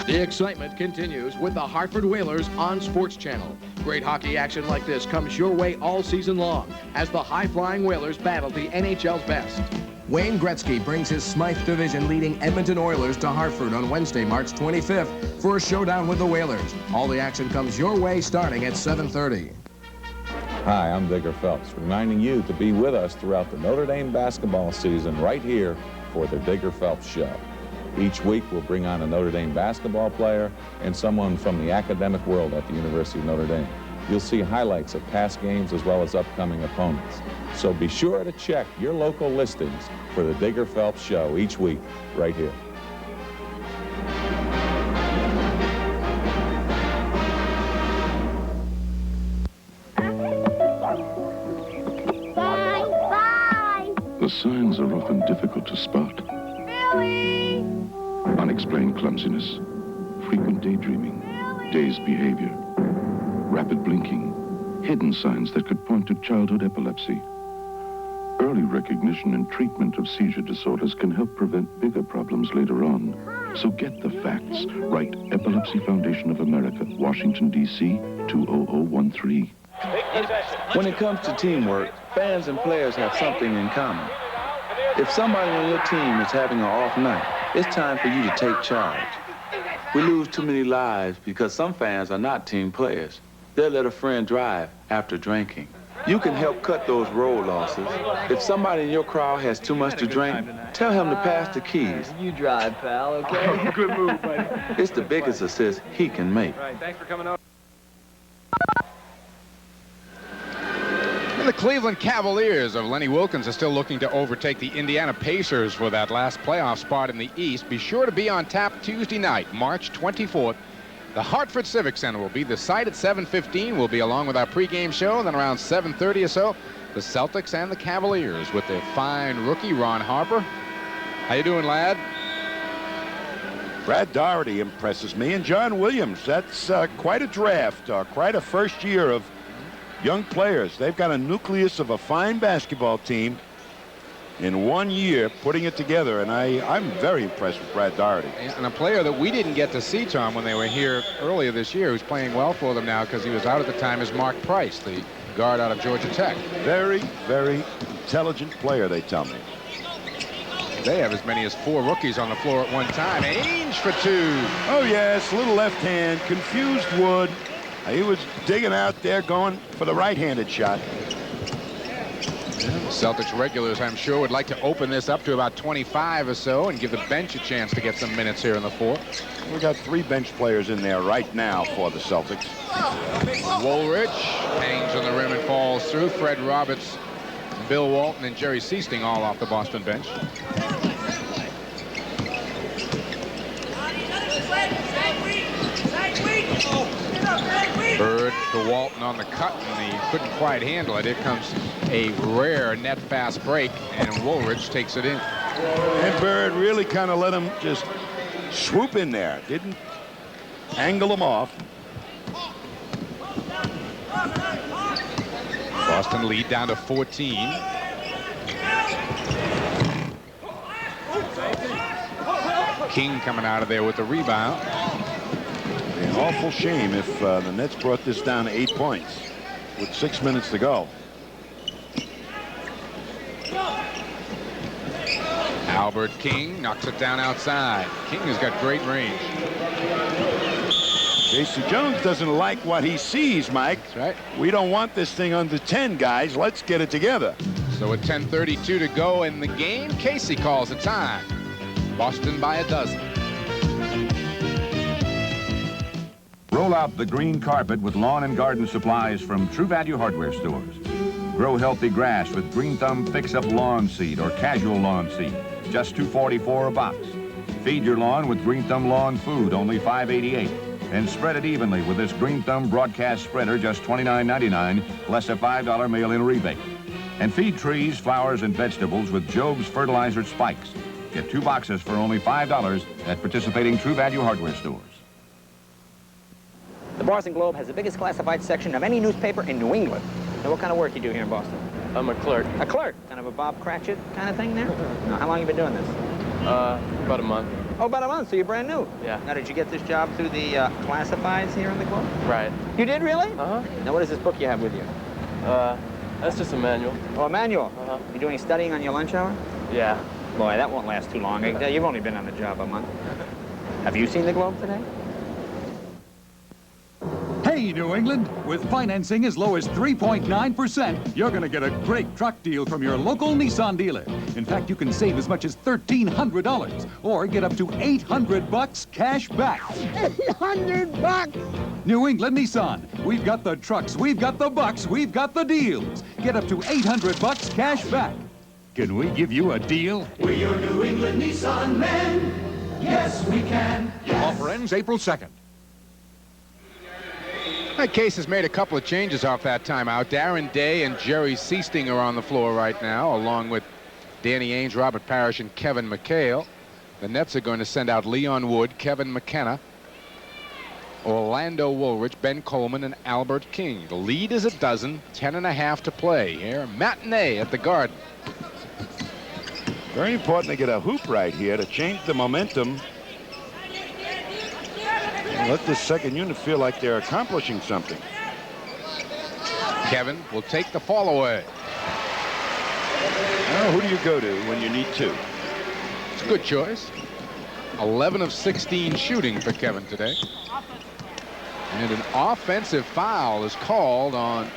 The excitement continues with the Hartford Whalers on SportsChannel. Great hockey action like this comes your way all season long as the high-flying Whalers battle the NHL's best. Wayne Gretzky brings his Smythe Division leading Edmonton Oilers to Hartford on Wednesday, March 25th for a showdown with the Whalers. All the action comes your way starting at 7:30. Hi, I'm Digger Phelps, reminding you to be with us throughout the Notre Dame basketball season right here for the Digger Phelps Show. Each week, we'll bring on a Notre Dame basketball player and someone from the academic world at the University of Notre Dame. You'll see highlights of past games as well as upcoming opponents. So be sure to check your local listings for the Digger Phelps Show each week right here. Bye. The signs are often difficult to spot. Billy! Unexplained clumsiness, frequent daydreaming, dazed behavior, rapid blinking, hidden signs that could point to childhood epilepsy. Early recognition and treatment of seizure disorders can help prevent bigger problems later on. So get the facts. Write Epilepsy Foundation of America, Washington, D.C., 20013. When it comes to teamwork, fans and players have something in common. If somebody on your team is having an off night, it's time for you to take charge. We lose too many lives because some fans are not team players. They'll let a friend drive after drinking. You can help cut those road losses. If somebody in your crowd has too much to drink, tell him to pass the keys. You drive, pal, okay? Good move, buddy. It's the biggest assist he can make. Right, thanks for coming over. And the Cleveland Cavaliers of Lenny Wilkins are still looking to overtake the Indiana Pacers for that last playoff spot in the East. Be sure to be on tap Tuesday night, March 24th. The Hartford Civic Center will be the site at 7:15. We'll be along with our pregame show. Then around 7:30 or so, the Celtics and the Cavaliers with their fine rookie, Ron Harper. How you doing, lad? Brad Daugherty impresses me, and John Williams. That's quite a draft, quite a first year of young players. They've got a nucleus of a fine basketball team in 1 year putting it together, and I'm very impressed with Brad Daugherty. And a player that we didn't get to see, Tom, when they were here earlier this year, who's playing well for them now because he was out at the time, is Mark Price, the guard out of Georgia Tech. Very, very intelligent player, they tell me. They have as many as 4 rookies on the floor at one time. Ainge for 2. Oh, yes, little left hand, confused Wood. He was digging out there, going for the right-handed shot. Celtics regulars, I'm sure, would like to open this up to about 25 or so and give the bench a chance to get some minutes here in the fourth. We got 3 bench players in there right now for the Celtics. Woolridge hangs on the rim and falls through. Fred Roberts, Bill Walton, and Jerry Seasting all off the Boston bench. Bird to Walton on the cut, and he couldn't quite handle it. Here comes a rare net fast break, and Woolridge takes it in. And Bird really kind of let him just swoop in there. Didn't angle him off. Boston lead down to 14. King coming out of there with the rebound. An awful shame if the Nets brought this down to 8 points with 6 minutes to go. Albert King knocks it down outside. King has got great range. Casey Jones doesn't like what he sees, Mike. That's right. We don't want this thing under 10, guys. Let's get it together. So with 10:32 to go in the game, Casey calls a time. Boston by a dozen. Roll out the green carpet with lawn and garden supplies from True Value Hardware stores. Grow healthy grass with Green Thumb Fix-Up Lawn Seed or Casual Lawn Seed, just $2.44 a box. Feed your lawn with Green Thumb Lawn Food, only $5.88. And spread it evenly with this Green Thumb Broadcast Spreader, just $29.99, less a $5 mail-in rebate. And feed trees, flowers, and vegetables with Job's Fertilizer Spikes. Get 2 boxes for only $5 at participating True Value Hardware stores. The Boston Globe has the biggest classified section of any newspaper in New England. Now, what kind of work you do here in Boston? I'm a clerk. A clerk? Kind of a Bob Cratchit kind of thing there? No, how long have you been doing this? About a month. Oh, about a month, so you're brand new. Yeah. Now, did you get this job through the classifieds here in the Globe? Right. You did, really? Uh-huh. Now, what is this book you have with you? That's just a manual. Oh, a manual? Uh-huh. You doing studying on your lunch hour? Yeah. Boy, that won't last too long. You've only been on the job a month. Have you seen the Globe today? Hey, New England, with financing as low as 3.9%, you're going to get a great truck deal from your local Nissan dealer. In fact, you can save as much as $1,300 or get up to $800 cash back. $800? New England Nissan. We've got the trucks, we've got the bucks, we've got the deals. Get up to $800 cash back. Can we give you a deal? We're your New England Nissan men. Yes, we can. Yes. Offer ends April 2nd. That Case has made a couple of changes off that timeout. Darren Day and Jerry Seasting are on the floor right now, along with Danny Ainge, Robert Parrish, and Kevin McHale. The Nets are going to send out Leon Wood, Kevin McKenna, Orlando Woolridge, Ben Coleman, and Albert King. The lead is a dozen, 10.5 to play here. Matinee at the Garden. Very important to get a hoop right here to change the momentum. Let this second unit feel like they're accomplishing something. Kevin will take the fall away. Now, who do you go to when you need to? It's a good choice. 11 of 16 shooting for Kevin today. And an offensive foul is called on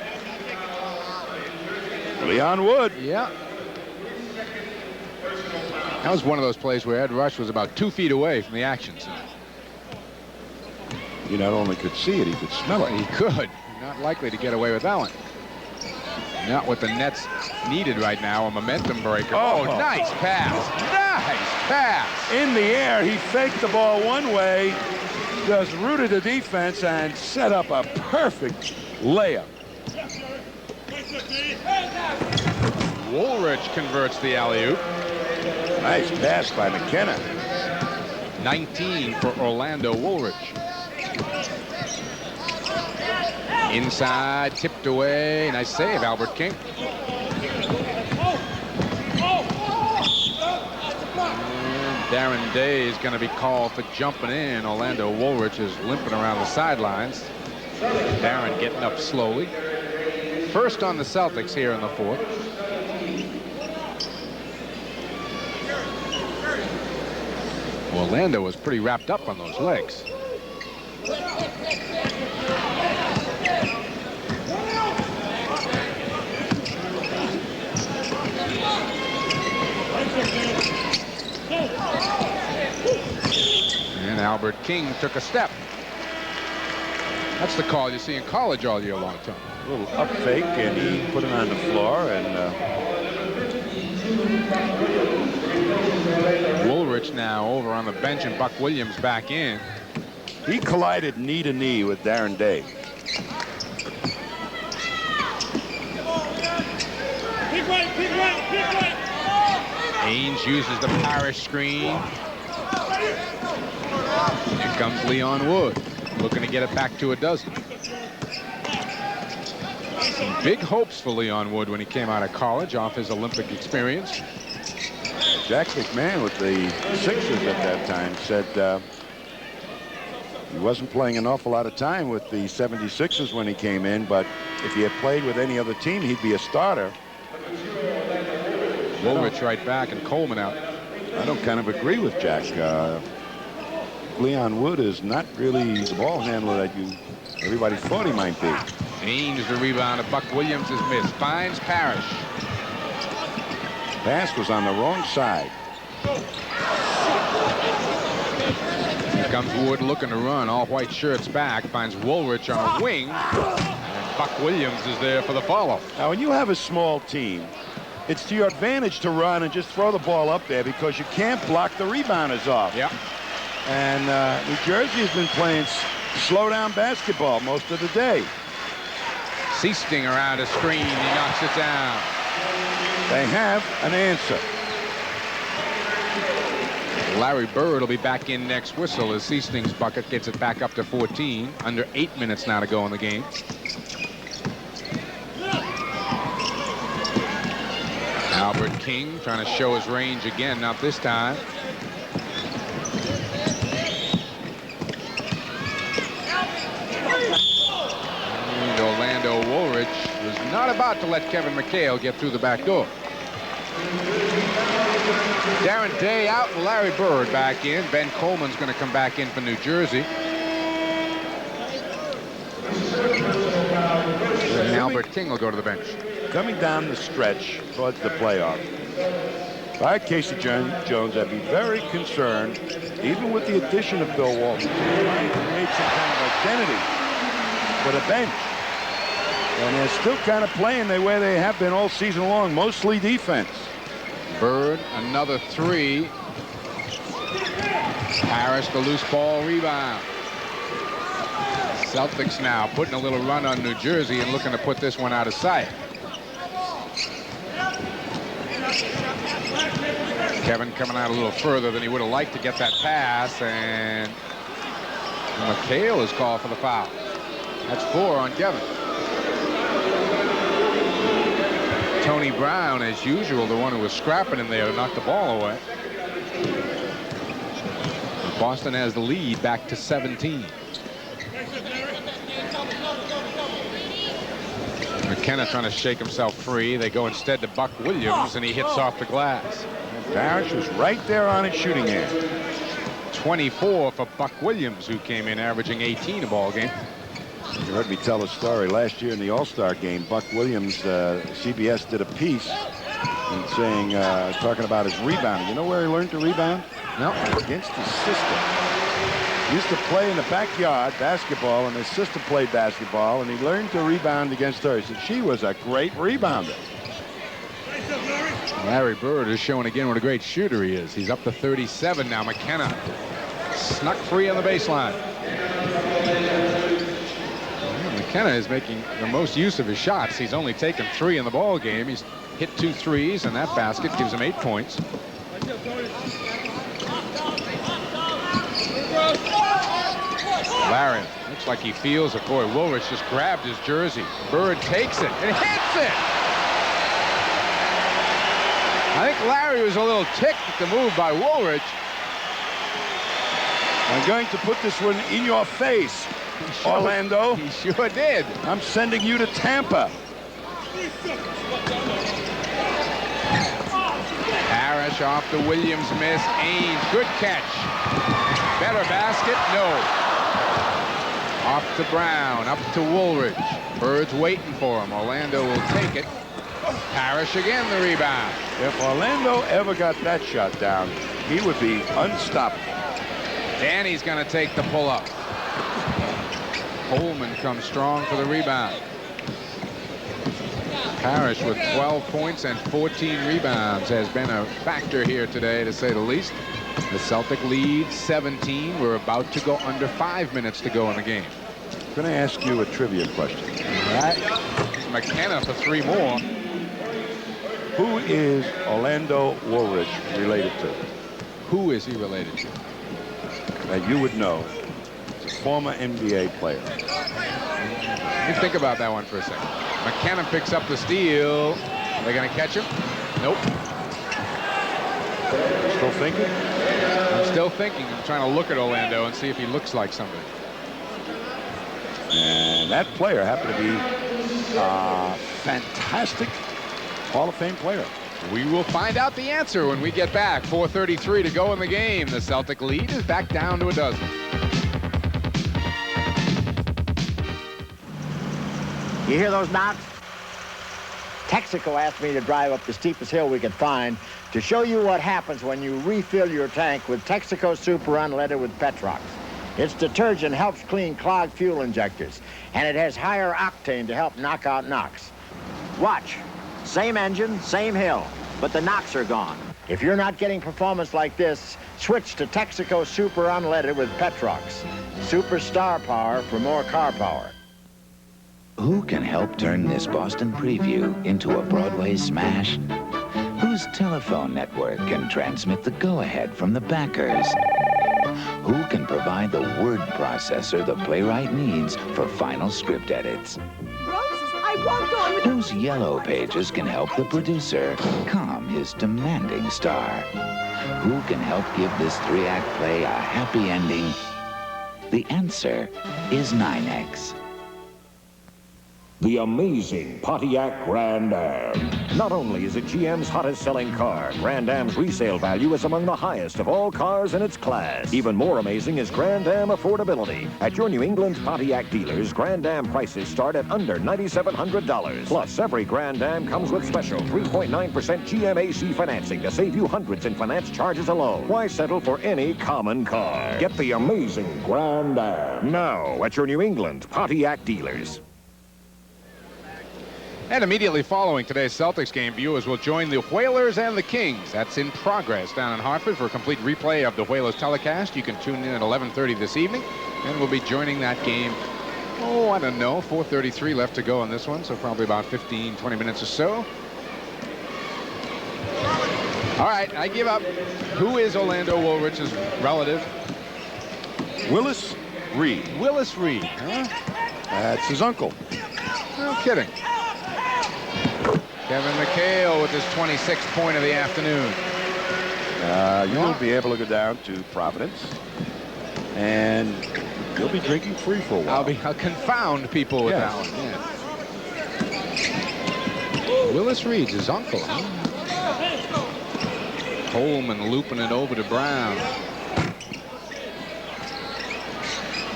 Leon Wood. Yeah. That was one of those plays where Ed Rush was about 2 feet away from the action zone. He not only could see it, he could smell it. He could. Not likely to get away with that one. Not what the Nets needed right now, a momentum breaker. Oh, nice pass. Nice pass. In the air, he faked the ball one way, just rooted the defense and set up a perfect layup. Woolrich converts the alley-oop. Nice pass by McKenna. 19 for Orlando Woolrich. Inside, tipped away. Nice save, Albert King. And Darren Day is going to be called for jumping in. Orlando Woolrich is limping around the sidelines. Darren getting up slowly. First on the Celtics here in the fourth. Orlando was pretty wrapped up on those legs. And Albert King took a step. That's the call you see in college all year long, Tom. A little up fake, and he put it on the floor, and Woolrich now over on the bench, and Buck Williams back in. He collided knee to knee with Darren Day. Ainge uses the Parrish screen. Here comes Leon Wood, looking to get it back to a dozen. Some big hopes for Leon Wood when he came out of college off his Olympic experience. Jack McMahon with the Sixers at that time said he wasn't playing an awful lot of time with the 76ers when he came in, but if he had played with any other team, he'd be a starter. Woolrich right back and Coleman out. I don't kind of agree with Jack. Leon Wood is not really the ball handler that everybody thought he might be. Ainge the rebound, and Buck Williams is missed. Finds Parrish. Pass was on the wrong side. Here comes Wood looking to run. All white shirts back. Finds Woolrich on a wing. And Buck Williams is there for the follow. Now, when you have a small team, it's to your advantage to run and just throw the ball up there because you can't block the rebounders off. Yeah. And New Jersey has been playing slow-down basketball most of the day. Seasting around a screen. He knocks it down. They have an answer. Larry Bird will be back in next whistle as Seasting's bucket gets it back up to 14. Under 8 minutes now to go in the game. Albert King trying to show his range again, not this time. And Orlando Woolrich was not about to let Kevin McHale get through the back door. Darren Day out and Larry Bird back in. Ben Coleman's going to come back in for New Jersey. And Albert King will go to the bench. Coming down the stretch towards the playoff. If I had Casey Jones, I'd be very concerned, even with the addition of Bill Walton, trying to create some kind of identity for the bench. And they're still kind of playing the way they have been all season long, mostly defense. Bird, another three. Harris, the loose ball rebound. Celtics now putting a little run on New Jersey and looking to put this one out of sight. Kevin coming out a little further than he would have liked to get that pass, and McHale is called for the foul. That's 4 on Kevin. Tony Brown, as usual, the one who was scrapping in there to knock the ball away. Boston has the lead back to 17. McKenna trying to shake himself free. They go instead to Buck Williams, and he hits off the glass. Parrish was right there on his shooting end. 24 for Buck Williams, who came in averaging 18 a ball game. You heard me tell a story last year in the All-Star game. Buck Williams, CBS did a piece saying, talking about his rebounding. You know where he learned to rebound? No. Against his sister. He used to play in the backyard basketball, and his sister played basketball, and he learned to rebound against her. He said she was a great rebounder. Larry Bird is showing again what a great shooter he is. He's up to 37 now. McKenna snuck free on the baseline. McKenna is making the most use of his shots. He's only taken 3 in the ball game. He's hit 2 threes, and that basket gives him 8 points. Larry looks like he feels it. Boy, Woolrich just grabbed his jersey. Bird takes it and hits it. I think Larry was a little ticked at the move by Woolrich. I'm going to put this one in your face, Orlando. He sure did. I'm sending you to Tampa. Parrish off the Williams miss. Ains, good catch. Better basket, no. Off to Brown, up to Woolrich. Bird's waiting for him. Orlando will take it. Parrish again, the rebound. If Orlando ever got that shot down, he would be unstoppable. Danny's going to take the pull-up. Coleman comes strong for the rebound. Parrish with 12 points and 14 rebounds has been a factor here today, to say the least. The Celtic lead 17. We're about to go under 5 minutes to go in the game. I'm going to ask you a trivia question. All right. McKenna for 3 more. Who is Orlando Woolrich related to? Who is he related to? That you would know. He's a former NBA player. Let me think about that one for a second. McKenna picks up the steal. Are they going to catch him? Nope. Still thinking? I'm still thinking. I'm trying to look at Orlando and see if he looks like somebody. And that player happened to be a fantastic Hall of Fame player. We will find out the answer when we get back. 4:33 to go in the game. The Celtic lead is back down to a dozen. You hear those knocks? Texaco asked me to drive up the steepest hill we could find to show you what happens when you refill your tank with Texaco Super Unleaded with Petrox. Its detergent helps clean clogged fuel injectors, and it has higher octane to help knock out knocks. Watch. Same engine, same hill, but the knocks are gone. If you're not getting performance like this, switch to Texaco Super Unleaded with Petrox. Super star power for more car power. Who can help turn this Boston preview into a Broadway smash? Whose telephone network can transmit the go-ahead from the backers? Who can provide the word processor the playwright needs for final script edits? I won't go on with Whose yellow pages can help the producer calm his demanding star? Who can help give this 3-act play a happy ending? The answer is 9X. The amazing Pontiac Grand Am. Not only is it GM's hottest selling car, Grand Am's resale value is among the highest of all cars in its class. Even more amazing is Grand Am affordability. At your New England Pontiac dealers, Grand Am prices start at under $9,700. Plus, every Grand Am comes with special 3.9% GMAC financing to save you hundreds in finance charges alone. Why settle for any common car? Get the amazing Grand Am now at your New England Pontiac dealers. And immediately following today's Celtics game, viewers will join the Whalers and the Kings. That's in progress down in Hartford. For a complete replay of the Whalers telecast, you can tune in at 11:30 this evening, and we'll be joining that game. Oh, I don't know, 4:33 left to go on this one, so probably about 15, 20 minutes or so. All right, I give up. Who is Orlando Woolrich's relative? Willis Reed. Willis Reed, huh? That's his uncle. No kidding. Kevin McHale with his 26th point of the afternoon. You'll be able to go down to Providence, and you'll be drinking free for a while. I'll confound people with that one. Yeah. Willis Reed's his uncle, huh? Coleman looping it over to Brown.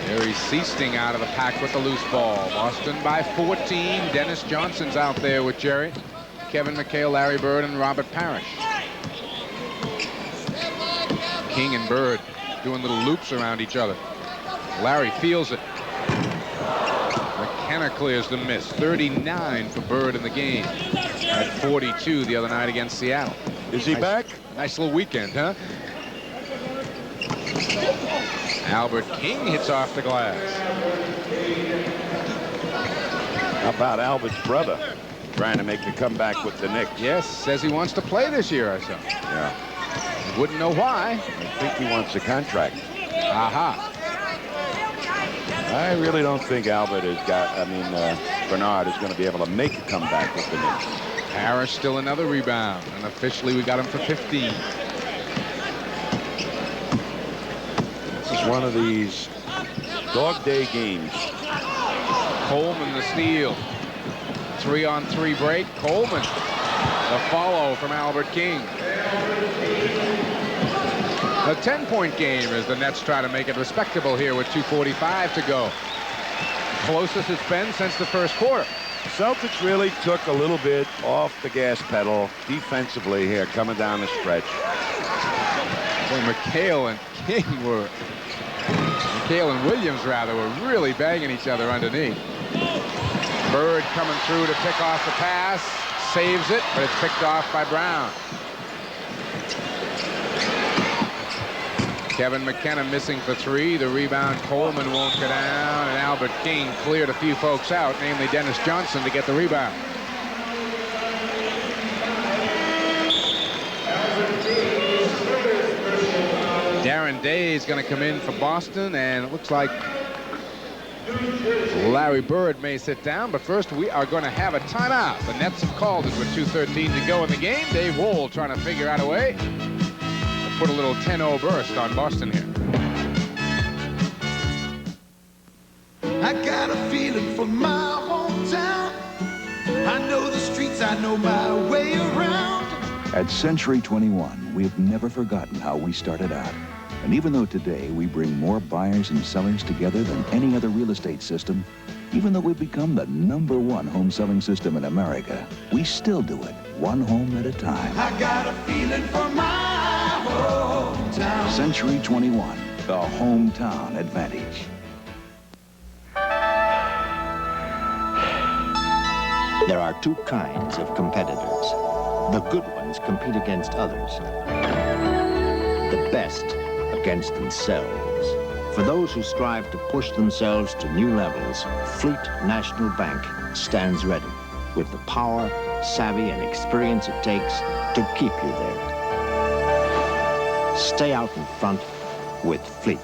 Harry Seasting out of the pack with the loose ball. Boston by 14. Dennis Johnson's out there with Jerry. Kevin McHale, Larry Bird, and Robert Parrish. King and Bird doing little loops around each other. Larry feels it. McKenna clears the miss. 39 for Bird in the game. At 42 the other night against Seattle. Is he back? Nice little weekend, huh? Albert King hits off the glass. How about Albert's brother trying to make the comeback with the Knicks? Yes, says he wants to play this year, I saw. Yeah. Wouldn't know why. I think he wants a contract. Aha. I really don't think Albert has got, Bernard is going to be able to make a comeback with the Knicks. Parrish still another rebound, and officially we got him for 15. This is one of these dog day games. Coleman the steal. 3-on-3 break. Coleman. The follow from Albert King. A 10-point game as the Nets try to make it respectable here with 2:45 to go. Closest it's been since the first quarter. Celtics really took a little bit off the gas pedal defensively here coming down the stretch. McHale and Williams were really banging each other underneath. Bird coming through to pick off the pass, saves it, but it's picked off by Brown. Kevin McKenna missing for 3. The rebound, Coleman won't go down, and Albert King cleared a few folks out, namely Dennis Johnson, to get the rebound. Darren Day is going to come in for Boston, and it looks like Larry Bird may sit down, but first we are going to have a timeout. The Nets have called it with 2:13 to go in the game. Dave Wohl trying to figure out a way. Put a little 10-0 burst on Boston here. I got a feeling for my hometown. I know the streets, I know my way around. At Century 21, we have never forgotten how we started out. And even though today we bring more buyers and sellers together than any other real estate system, even though we've become the #1 home selling system in America, we still do it one home at a time. I got a feeling for my hometown. Century 21, the hometown advantage. There are two kinds of competitors. The good ones compete against others. The best against themselves. For those who strive to push themselves to new levels, Fleet National Bank stands ready with the power, savvy, and experience it takes to keep you there. Stay out in front with Fleet.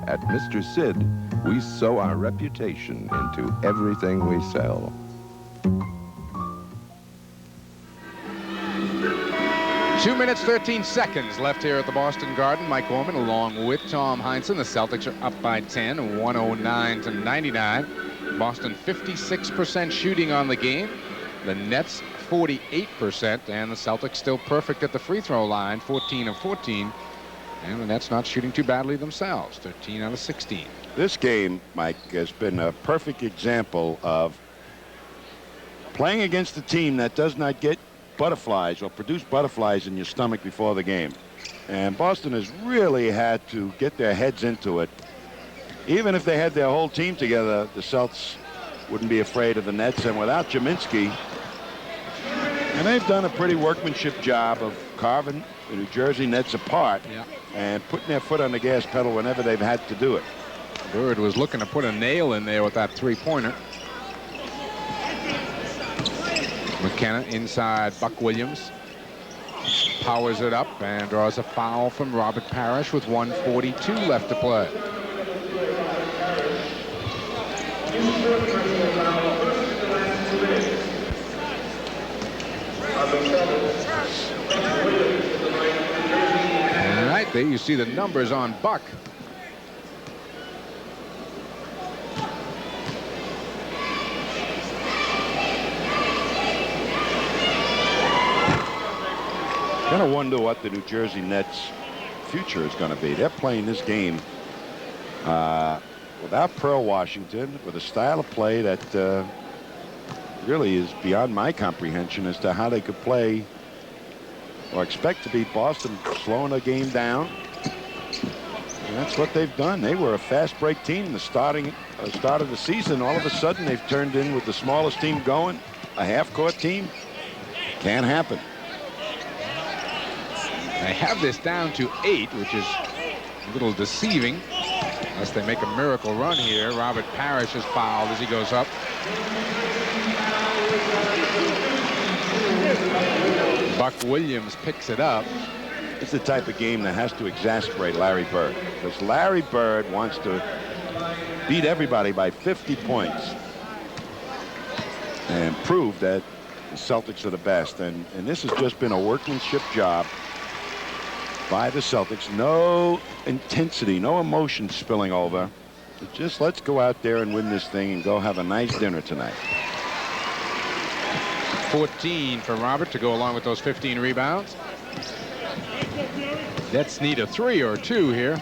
At Mr. Sid, we sow our reputation into everything we sell. Two minutes, 13 seconds left here at the Boston Garden. Mike Gorman along with Tom Heinsohn. The Celtics are up by 10, 109-99. Boston 56% shooting on the game. The Nets 48%, and the Celtics still perfect at the free throw line, 14 of 14. And the Nets not shooting too badly themselves, 13 out of 16. This game, Mike, has been a perfect example of playing against a team that does not get butterflies or produce butterflies in your stomach before the game. And Boston has really had to get their heads into it. Even if they had their whole team together, the Celtics wouldn't be afraid of the Nets. And without Gminski, and they've done a pretty workmanship job of carving the New Jersey Nets apart and putting their foot on the gas pedal whenever they've had to do it. Bird was looking to put a nail in there with that three-pointer. McKenna inside Buck Williams. Powers it up and draws a foul from Robert Parrish with 1:42 left to play. All right, there you see the numbers on Buck. Kind of wonder what the New Jersey Nets future is going to be. They're playing this game without Pearl Washington, with a style of play that really is beyond my comprehension as to how they could play or expect to beat Boston, slowing the game down. And that's what they've done. They were a fast break team in the start of the season. All of a sudden, they've turned in with the smallest team going, a half-court team. Can't happen. They have this down to 8, which is a little deceiving unless they make a miracle run here. Robert Parrish is fouled as he goes up. Buck Williams picks it up. It's the type of game that has to exasperate Larry Bird, because Larry Bird wants to beat everybody by 50 points and prove that the Celtics are the best. And this has just been a workmanship job by the Celtics. No intensity, no emotion spilling over. Just let's go out there and win this thing and go have a nice dinner tonight. 14 for Robert to go along with those 15 rebounds. Nets need a 3 or 2 here.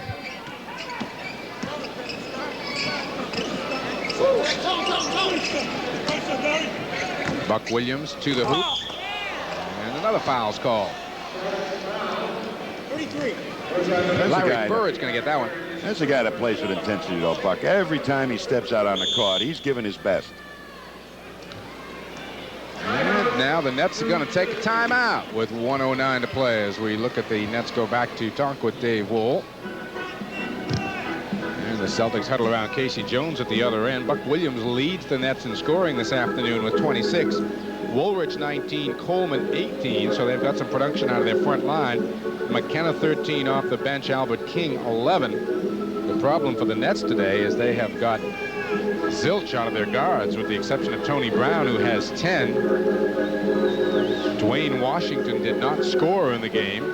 Buck Williams to the hoop. And another foul's called. 33. Larry Bird's going to get that one. That's a guy that plays with intensity, though, Buck. Every time he steps out on the court, he's giving his best. And now the Nets are going to take a timeout with 1:09 to play as we look at the Nets go back to talk with Dave Wohl. And the Celtics huddle around Casey Jones at the other end. Buck Williams leads the Nets in scoring this afternoon with 26. Woolrich 19, Coleman 18, so they've got some production out of their front line. McKenna 13 off the bench, Albert King 11. The problem for the Nets today is they have got zilch out of their guards, with the exception of Tony Brown, who has 10. Dwayne Washington did not score in the game.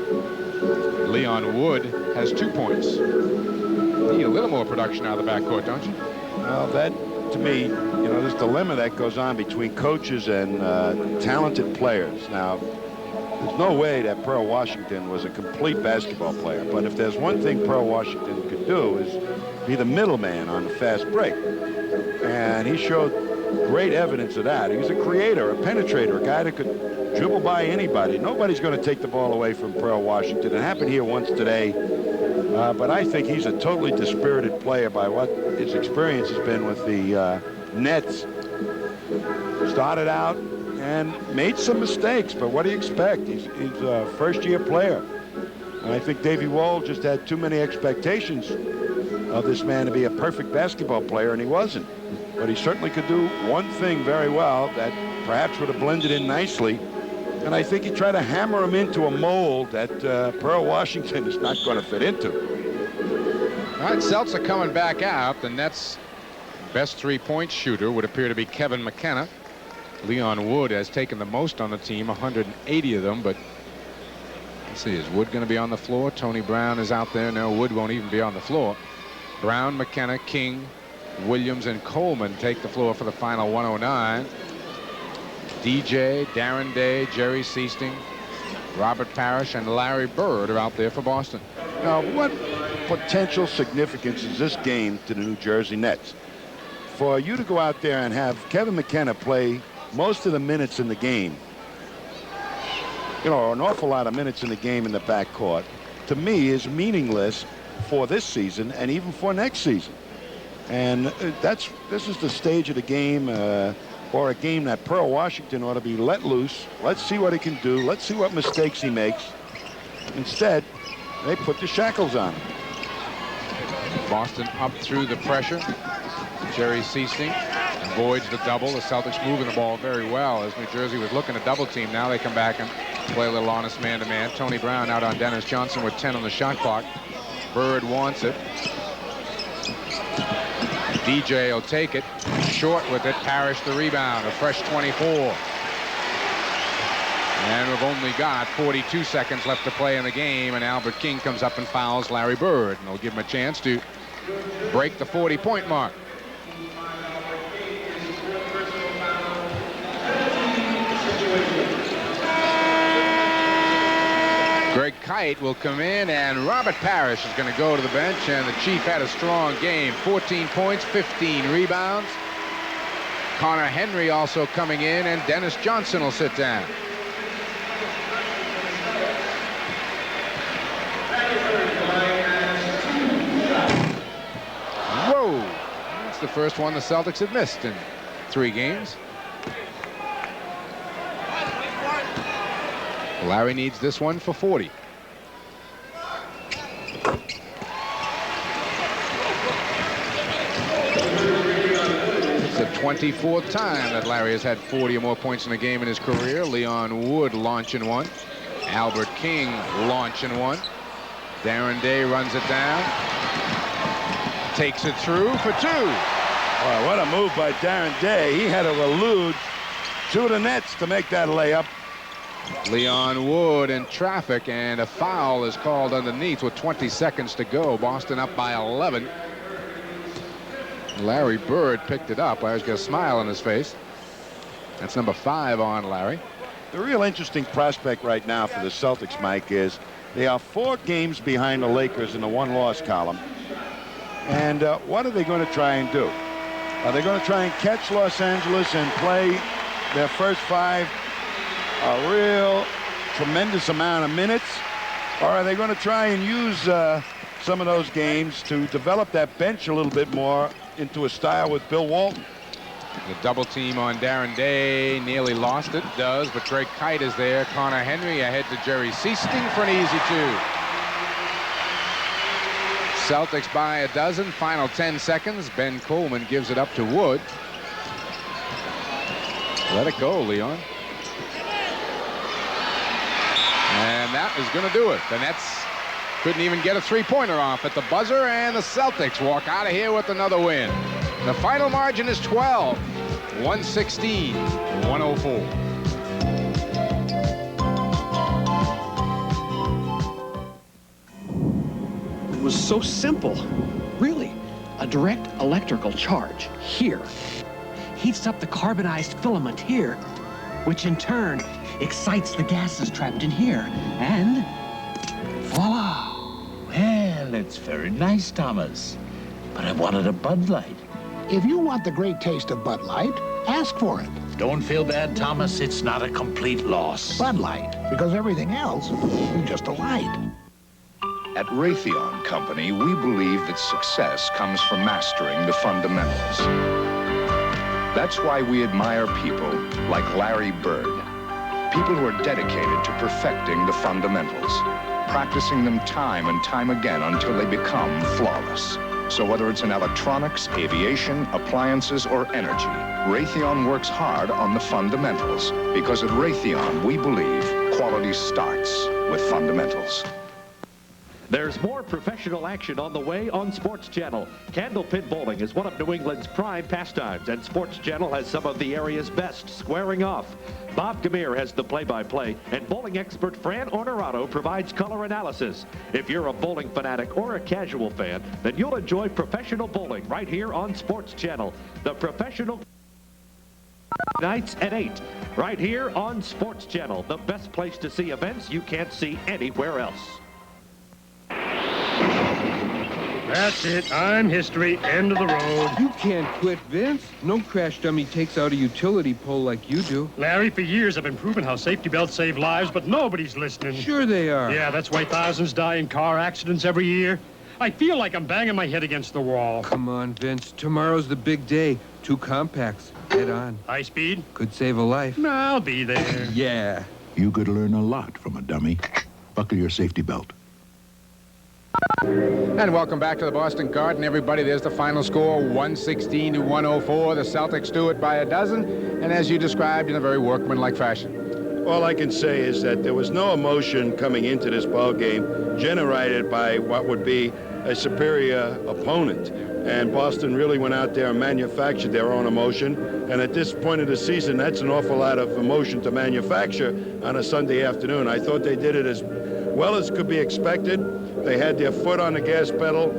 Leon Wood has 2 points. Need a little more production out of the backcourt, don't you? Well, that, to me, you know, this dilemma that goes on between coaches and talented players. Now, there's no way that Pearl Washington was a complete basketball player, but if there's one thing Pearl Washington could do is be the middleman on the fast break. And he showed great evidence of that. He was a creator, a penetrator, a guy that could dribble by anybody. Nobody's going to take the ball away from Pearl Washington. It happened here once today, but I think he's a totally dispirited player by what his experience has been with the Nets. Started out and made some mistakes, but what do you expect? He's a first-year player. And I think Davey Wohl just had too many expectations of this man to be a perfect basketball player, and he wasn't. But he certainly could do one thing very well that perhaps would have blended in nicely. And I think he tried to hammer him into a mold that Pearl Washington is not going to fit into. All right, Celtics are coming back out. The Nets' best three-point shooter would appear to be Kevin McKenna. Leon Wood has taken the most on the team, 180 of them, but let's see, is Wood going to be on the floor? Tony Brown is out there. No, Wood won't even be on the floor. Brown, McKenna, King, Williams, and Coleman take the floor for the final 109. DJ, Darren Day, Jerry Seasting, Robert Parrish, and Larry Bird are out there for Boston. Now, what potential significance is this game to the New Jersey Nets? For you to go out there and have Kevin McKenna play most of the minutes in the game, you know, an awful lot of minutes in the game in the backcourt, to me is meaningless for this season and even for next season. And this is the stage of the game, or a game that Pearl Washington ought to be let loose. Let's see what he can do. Let's see what mistakes he makes. Instead, they put the shackles on him. Boston up through the pressure. Jerry Seasting avoids the double. The Celtics moving the ball very well as New Jersey was looking to double team. Now they come back and play a little honest man-to-man. Tony Brown out on Dennis Johnson with 10 on the shot clock. Bird wants it. DJ will take it. Short with it. Parrish the rebound. A fresh 24. And we've only got 42 seconds left to play in the game, and Albert King comes up and fouls Larry Bird, and they'll give him a chance to break the 40-point mark. Kite will come in, and Robert Parrish is going to go to the bench, and the Chief had a strong game. 14 points, 15 rebounds. Connor Henry also coming in, and Dennis Johnson will sit down. Whoa! That's the first one the Celtics have missed in 3 games. Larry needs this one for 40. It's the 24th time that Larry has had 40 or more points in a game in his career. Leon Wood launching one. Albert King launching one. Darren Day runs it down. Takes it through for 2. Boy, what a move by Darren Day. He had to elude 2 of the nets to make that layup. Leon Wood in traffic, and a foul is called underneath with 20 seconds to go. Boston up by 11. Larry Bird picked it up. Larry's got a smile on his face. That's number 5 on Larry. The real interesting prospect right now for the Celtics, Mike, is they are 4 games behind the Lakers in the 1-loss column. And what are they going to try and do? Are they going to try and catch Los Angeles and play their first 5 a real tremendous amount of minutes, or are they going to try and use some of those games to develop that bench a little bit more into a style with Bill Walton? The double team on Darren Day nearly lost it. Does, but Greg Kite is there. Connor Henry ahead to Jerry Seasting for an easy 2. Celtics by a dozen. Final 10 seconds. Ben Coleman gives it up to Wood. Let it go, Leon. And that is going to do it. The Nets couldn't even get a 3-pointer off at the buzzer, and the Celtics walk out of here with another win. The final margin is 12, 116, 104. It was so simple. Really, a direct electrical charge here heats up the carbonized filament here, which in turn excites the gases trapped in here, and voila! Well, it's very nice, Thomas. But I wanted a Bud Light. If you want the great taste of Bud Light, ask for it. Don't feel bad, Thomas. It's not a complete loss. Bud Light, because everything else is just a light. At Raytheon Company, we believe that success comes from mastering the fundamentals. That's why we admire people like Larry Bird. People who are dedicated to perfecting the fundamentals, practicing them time and time again until they become flawless. So whether it's in electronics, aviation, appliances, or energy, Raytheon works hard on the fundamentals, because at Raytheon, we believe quality starts with fundamentals. There's more professional action on the way on SportsChannel. Candlepin bowling is one of New England's prime pastimes, and SportsChannel has some of the area's best squaring off. Bob Gamere has the play-by-play, and bowling expert Fran Ornerato provides color analysis. If you're a bowling fanatic or a casual fan, then you'll enjoy professional bowling right here on SportsChannel. The professional nights at 8, right here on SportsChannel, the best place to see events you can't see anywhere else. That's it. I'm history. End of the road. You can't quit, Vince. No crash dummy takes out a utility pole like you do. Larry, for years I've been proving how safety belts save lives, but nobody's listening. Sure they are. Yeah, that's why thousands die in car accidents every year. I feel like I'm banging my head against the wall. Come on, Vince. Tomorrow's the big day. 2 compacts. Head on. High speed? Could save a life. No, I'll be there. Yeah. You could learn a lot from a dummy. Buckle your safety belt. And welcome back to the Boston Garden, everybody. There's the final score, 116 to 104. The Celtics do it by a dozen, and as you described, in a very workmanlike fashion. All I can say is that there was no emotion coming into this ball game generated by what would be a superior opponent. And Boston really went out there and manufactured their own emotion. And at this point of the season, that's an awful lot of emotion to manufacture on a Sunday afternoon. I thought they did it as well as could be expected. They had their foot on the gas pedal,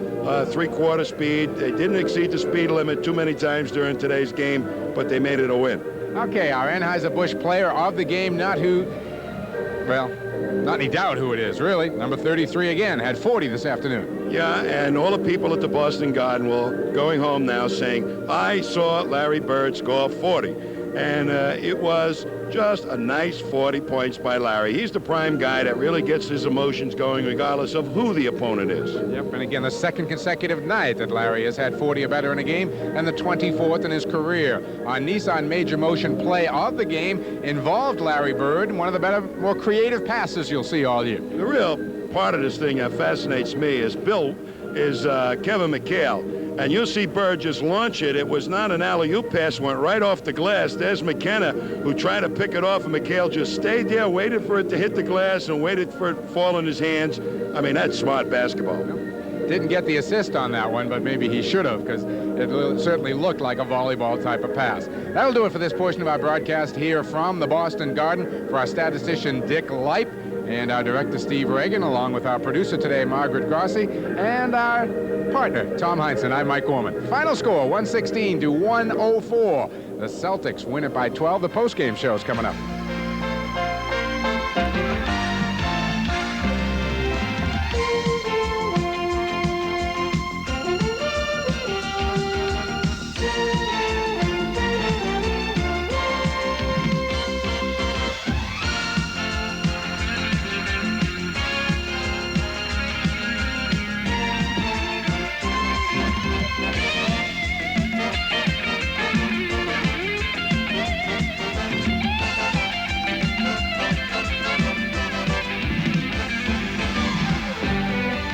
3/4 speed. They didn't exceed the speed limit too many times during today's game, but they made it a win. Okay, our Anheuser-Busch player of the game, not who, well, Not any doubt who it is, really. Number 33 again, had 40 this afternoon. Yeah, and all the people at the Boston Garden will going home now saying, I saw Larry Bird score 40. And it was just a nice 40 points by Larry. He's the prime guy that really gets his emotions going regardless of who the opponent is. Yep, and again, the second consecutive night that Larry has had 40 or better in a game, and the 24th in his career. Our Nissan Major Motion play of the game involved Larry Bird, one of the better, more creative passes you'll see all year. The real part of this thing that fascinates me is Kevin McHale. And you'll see Bird just launch it. It was not an alley-oop pass, went right off the glass. There's McKenna, who tried to pick it off, and McHale just stayed there, waited for it to hit the glass, and waited for it to fall in his hands. I mean, that's smart basketball. Didn't get the assist on that one, but maybe he should have, because it certainly looked like a volleyball type of pass. That'll do it for this portion of our broadcast here from the Boston Garden. For our statistician, Dick Leip, and our director, Steve Reagan, along with our producer today, Margaret Grossi, and our partner, Tom Heinsohn. I'm Mike Gorman. Final score, 116 to 104. The Celtics win it by 12. The postgame show is coming up.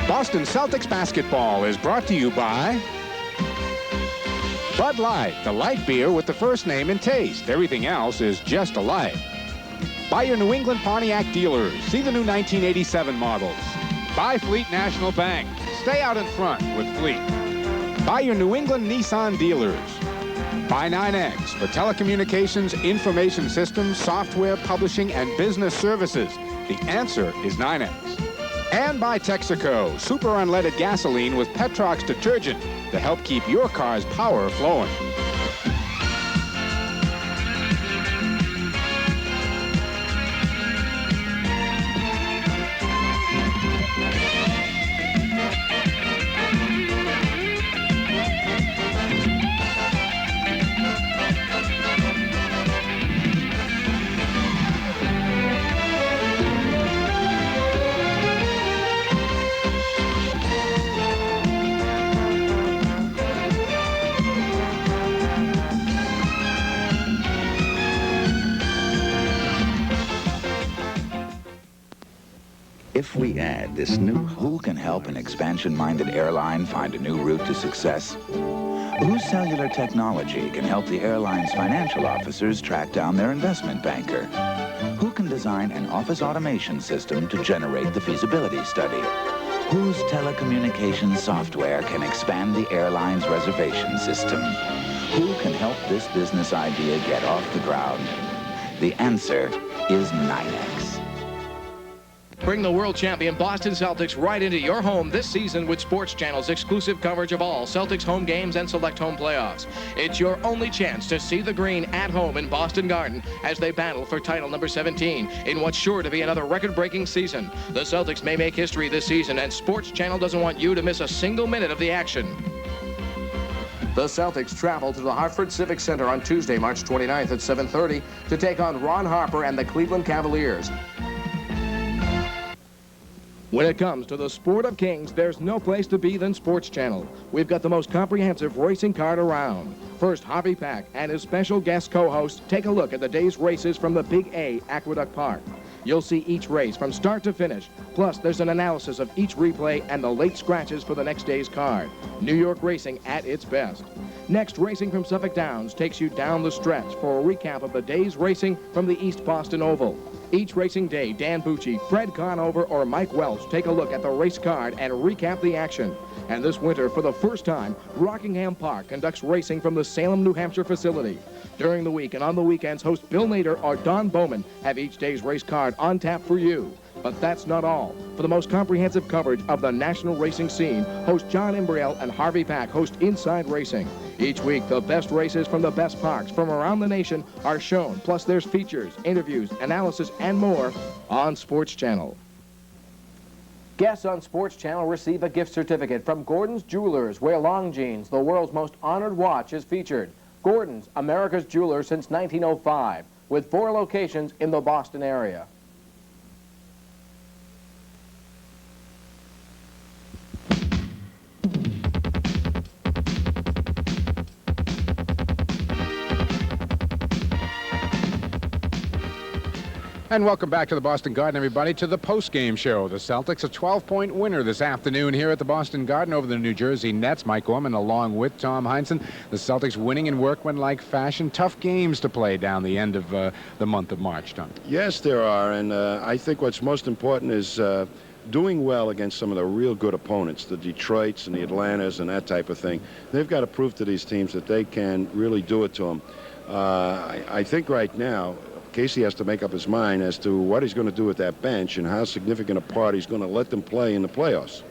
Boston Celtics basketball is brought to you by Bud Light, the light beer with the first name and taste. Everything else is just a light. By your New England Pontiac dealers. See the new 1987 models. By Fleet National Bank. Stay out in front with Fleet. By your New England Nissan dealers. By 9X for telecommunications, information systems, software, publishing, and business services. The answer is 9X. And by Texaco, super unleaded gasoline with Petrox detergent to help keep your car's power flowing. If we add this new, who can help an expansion-minded airline find a new route to success? Whose cellular technology can help the airline's financial officers track down their investment banker? Who can design an office automation system to generate the feasibility study? Whose telecommunications software can expand the airline's reservation system? Who can help this business idea get off the ground? The answer is 9X. Bring the world champion Boston Celtics right into your home this season with SportsChannel's exclusive coverage of all Celtics home games and select home playoffs. It's your only chance to see the green at home in Boston Garden as they battle for title number 17 in what's sure to be another record-breaking season. The Celtics may make history this season, and SportsChannel doesn't want you to miss a single minute of the action. The Celtics travel to the Hartford Civic Center on Tuesday, March 29th at 7:30 to take on Ron Harper and the Cleveland Cavaliers. When it comes to the sport of kings, there's no place to be than SportsChannel. We've got the most comprehensive racing card around. First, Harvey Pack and his special guest co-host take a look at the day's races from the Big A Aqueduct Park. You'll see each race from start to finish. Plus, there's an analysis of each replay and the late scratches for the next day's card. New York racing at its best. Next, Racing from Suffolk Downs takes you down the stretch for a recap of the day's racing from the East Boston Oval. Each racing day, Dan Bucci, Fred Conover, or Mike Welch take a look at the race card and recap the action. And this winter, for the first time, Rockingham Park conducts racing from the Salem, New Hampshire facility. During the week and on the weekends, host Bill Nader or Don Bowman have each day's race card on tap for you. But that's not all. For the most comprehensive coverage of the national racing scene, host John Imbriel and Harvey Pack host Inside Racing. Each week, the best races from the best parks from around the nation are shown. Plus, there's features, interviews, analysis, and more on SportsChannel. Guests on Sports Channel receive a gift certificate from Gordon's Jewelers, where Longines, the world's most honored watch, is featured. Gordon's, America's jeweler since 1905, with 4 locations in the Boston area. And welcome back to the Boston Garden, everybody, to the post-game show. The Celtics a 12-point winner this afternoon here at the Boston Garden over the New Jersey Nets. Mike Gorman along with Tom Heinsohn. The Celtics winning in workmanlike fashion. Tough games to play down the end of the month of March, Tom. Yes, there are, and I think what's most important is doing well against some of the real good opponents, the Detroits and the Atlantas and that type of thing. They've got to prove to these teams that they can really do it to them. I think right now, Casey has to make up his mind as to what he's going to do with that bench and how significant a part he's going to let them play in the playoffs.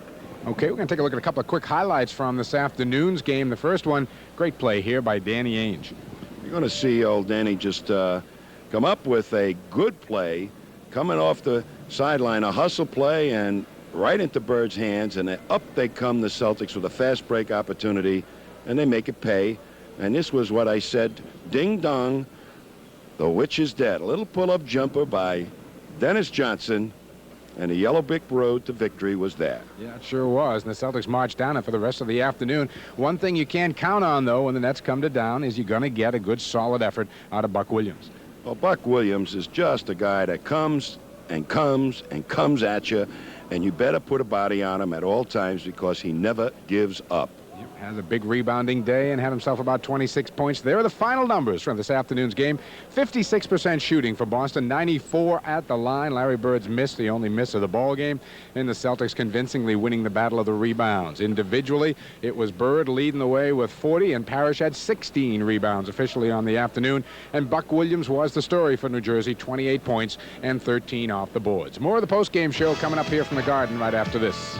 Okay, we're going to take a look at a couple of quick highlights from this afternoon's game. The first one, great play here by Danny Ainge. You're going to see old Danny just come up with a good play, coming off the sideline, a hustle play, and right into Bird's hands, and up they come, the Celtics, with a fast break opportunity, and they make it pay. And this was what I said, ding dong. The witch is dead. A little pull-up jumper by Dennis Johnson, and the yellow brick road to victory was there. Yeah, it sure was. And the Celtics marched down it for the rest of the afternoon. One thing you can't count on, though, when the Nets come to down is you're going to get a good, solid effort out of Buck Williams. Well, Buck Williams is just a guy that comes and comes and comes at you, and you better put a body on him at all times because he never gives up. Has a big rebounding day and had himself about 26 points. There are the final numbers from this afternoon's game. 56% shooting for Boston, 94 at the line. Larry Bird's miss, the only miss of the ball game, and the Celtics convincingly winning the battle of the rebounds. Individually, it was Bird leading the way with 40, and Parrish had 16 rebounds officially on the afternoon. And Buck Williams was the story for New Jersey, 28 points and 13 off the boards. More of the post-game show coming up here from the Garden right after this.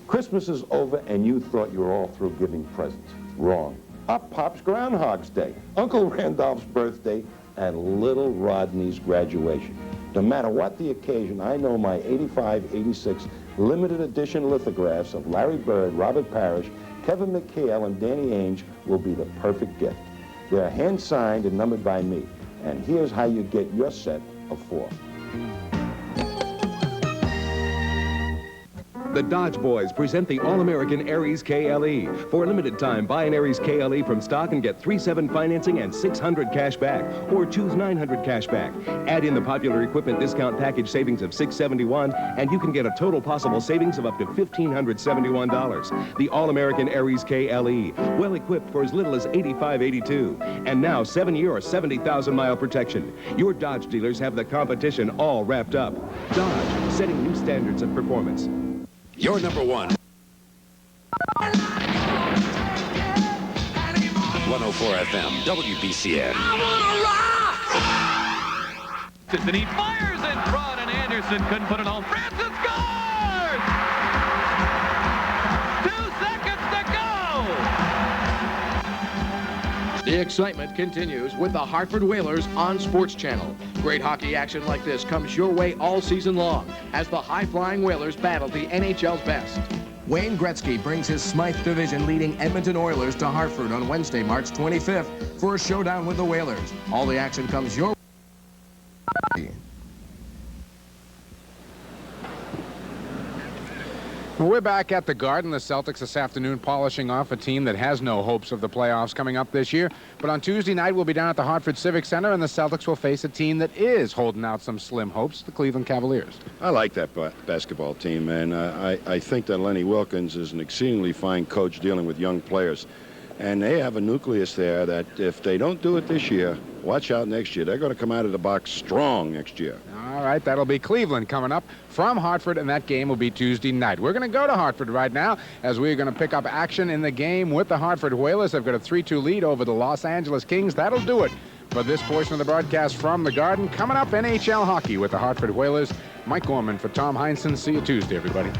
Christmas is over and you thought you were all through giving presents. Wrong. Up pops Groundhog's Day, Uncle Randolph's birthday, and little Rodney's graduation. No matter what the occasion, I know my 85-86 limited edition lithographs of Larry Bird, Robert Parrish, Kevin McHale, and Danny Ainge will be the perfect gift. They're hand-signed and numbered by me. And here's how you get your set of 4. The Dodge Boys present the All-American Aries KLE. For a limited time, buy an Aries KLE from stock and get 3.7 financing and 600 cash back, or choose 900 cash back. Add in the popular equipment discount package savings of $671, and you can get a total possible savings of up to $1,571. The All-American Aries KLE, well equipped for as little as $85.82, and now 7-year or 70,000-mile protection. Your Dodge dealers have the competition all wrapped up. Dodge, setting new standards of performance. Your number 1. 104 FM, WBCN. And he fires in front, and Anderson couldn't put it on. Francis scores! 2 seconds to go! The excitement continues with the Hartford Whalers on Sports Channel. Great hockey action like this comes your way all season long as the high-flying Whalers battle the NHL's best. Wayne Gretzky brings his Smythe division leading Edmonton Oilers to Hartford on Wednesday, March 25th for a showdown with the Whalers. All the action comes your way. We're back at the Garden. The Celtics this afternoon polishing off a team that has no hopes of the playoffs coming up this year. But on Tuesday night, we'll be down at the Hartford Civic Center, and the Celtics will face a team that is holding out some slim hopes, the Cleveland Cavaliers. I like that basketball team, and I think that Lenny Wilkins is an exceedingly fine coach dealing with young players. And they have a nucleus there that if they don't do it this year, watch out next year. They're going to come out of the box strong next year. All right, that'll be Cleveland coming up from Hartford, and that game will be Tuesday night. We're going to go to Hartford right now as we're going to pick up action in the game with the Hartford Whalers. They've got a 3-2 lead over the Los Angeles Kings. That'll do it for this portion of the broadcast from the Garden. Coming up, NHL hockey with the Hartford Whalers. Mike Gorman for Tom Heinsohn. See you Tuesday, everybody.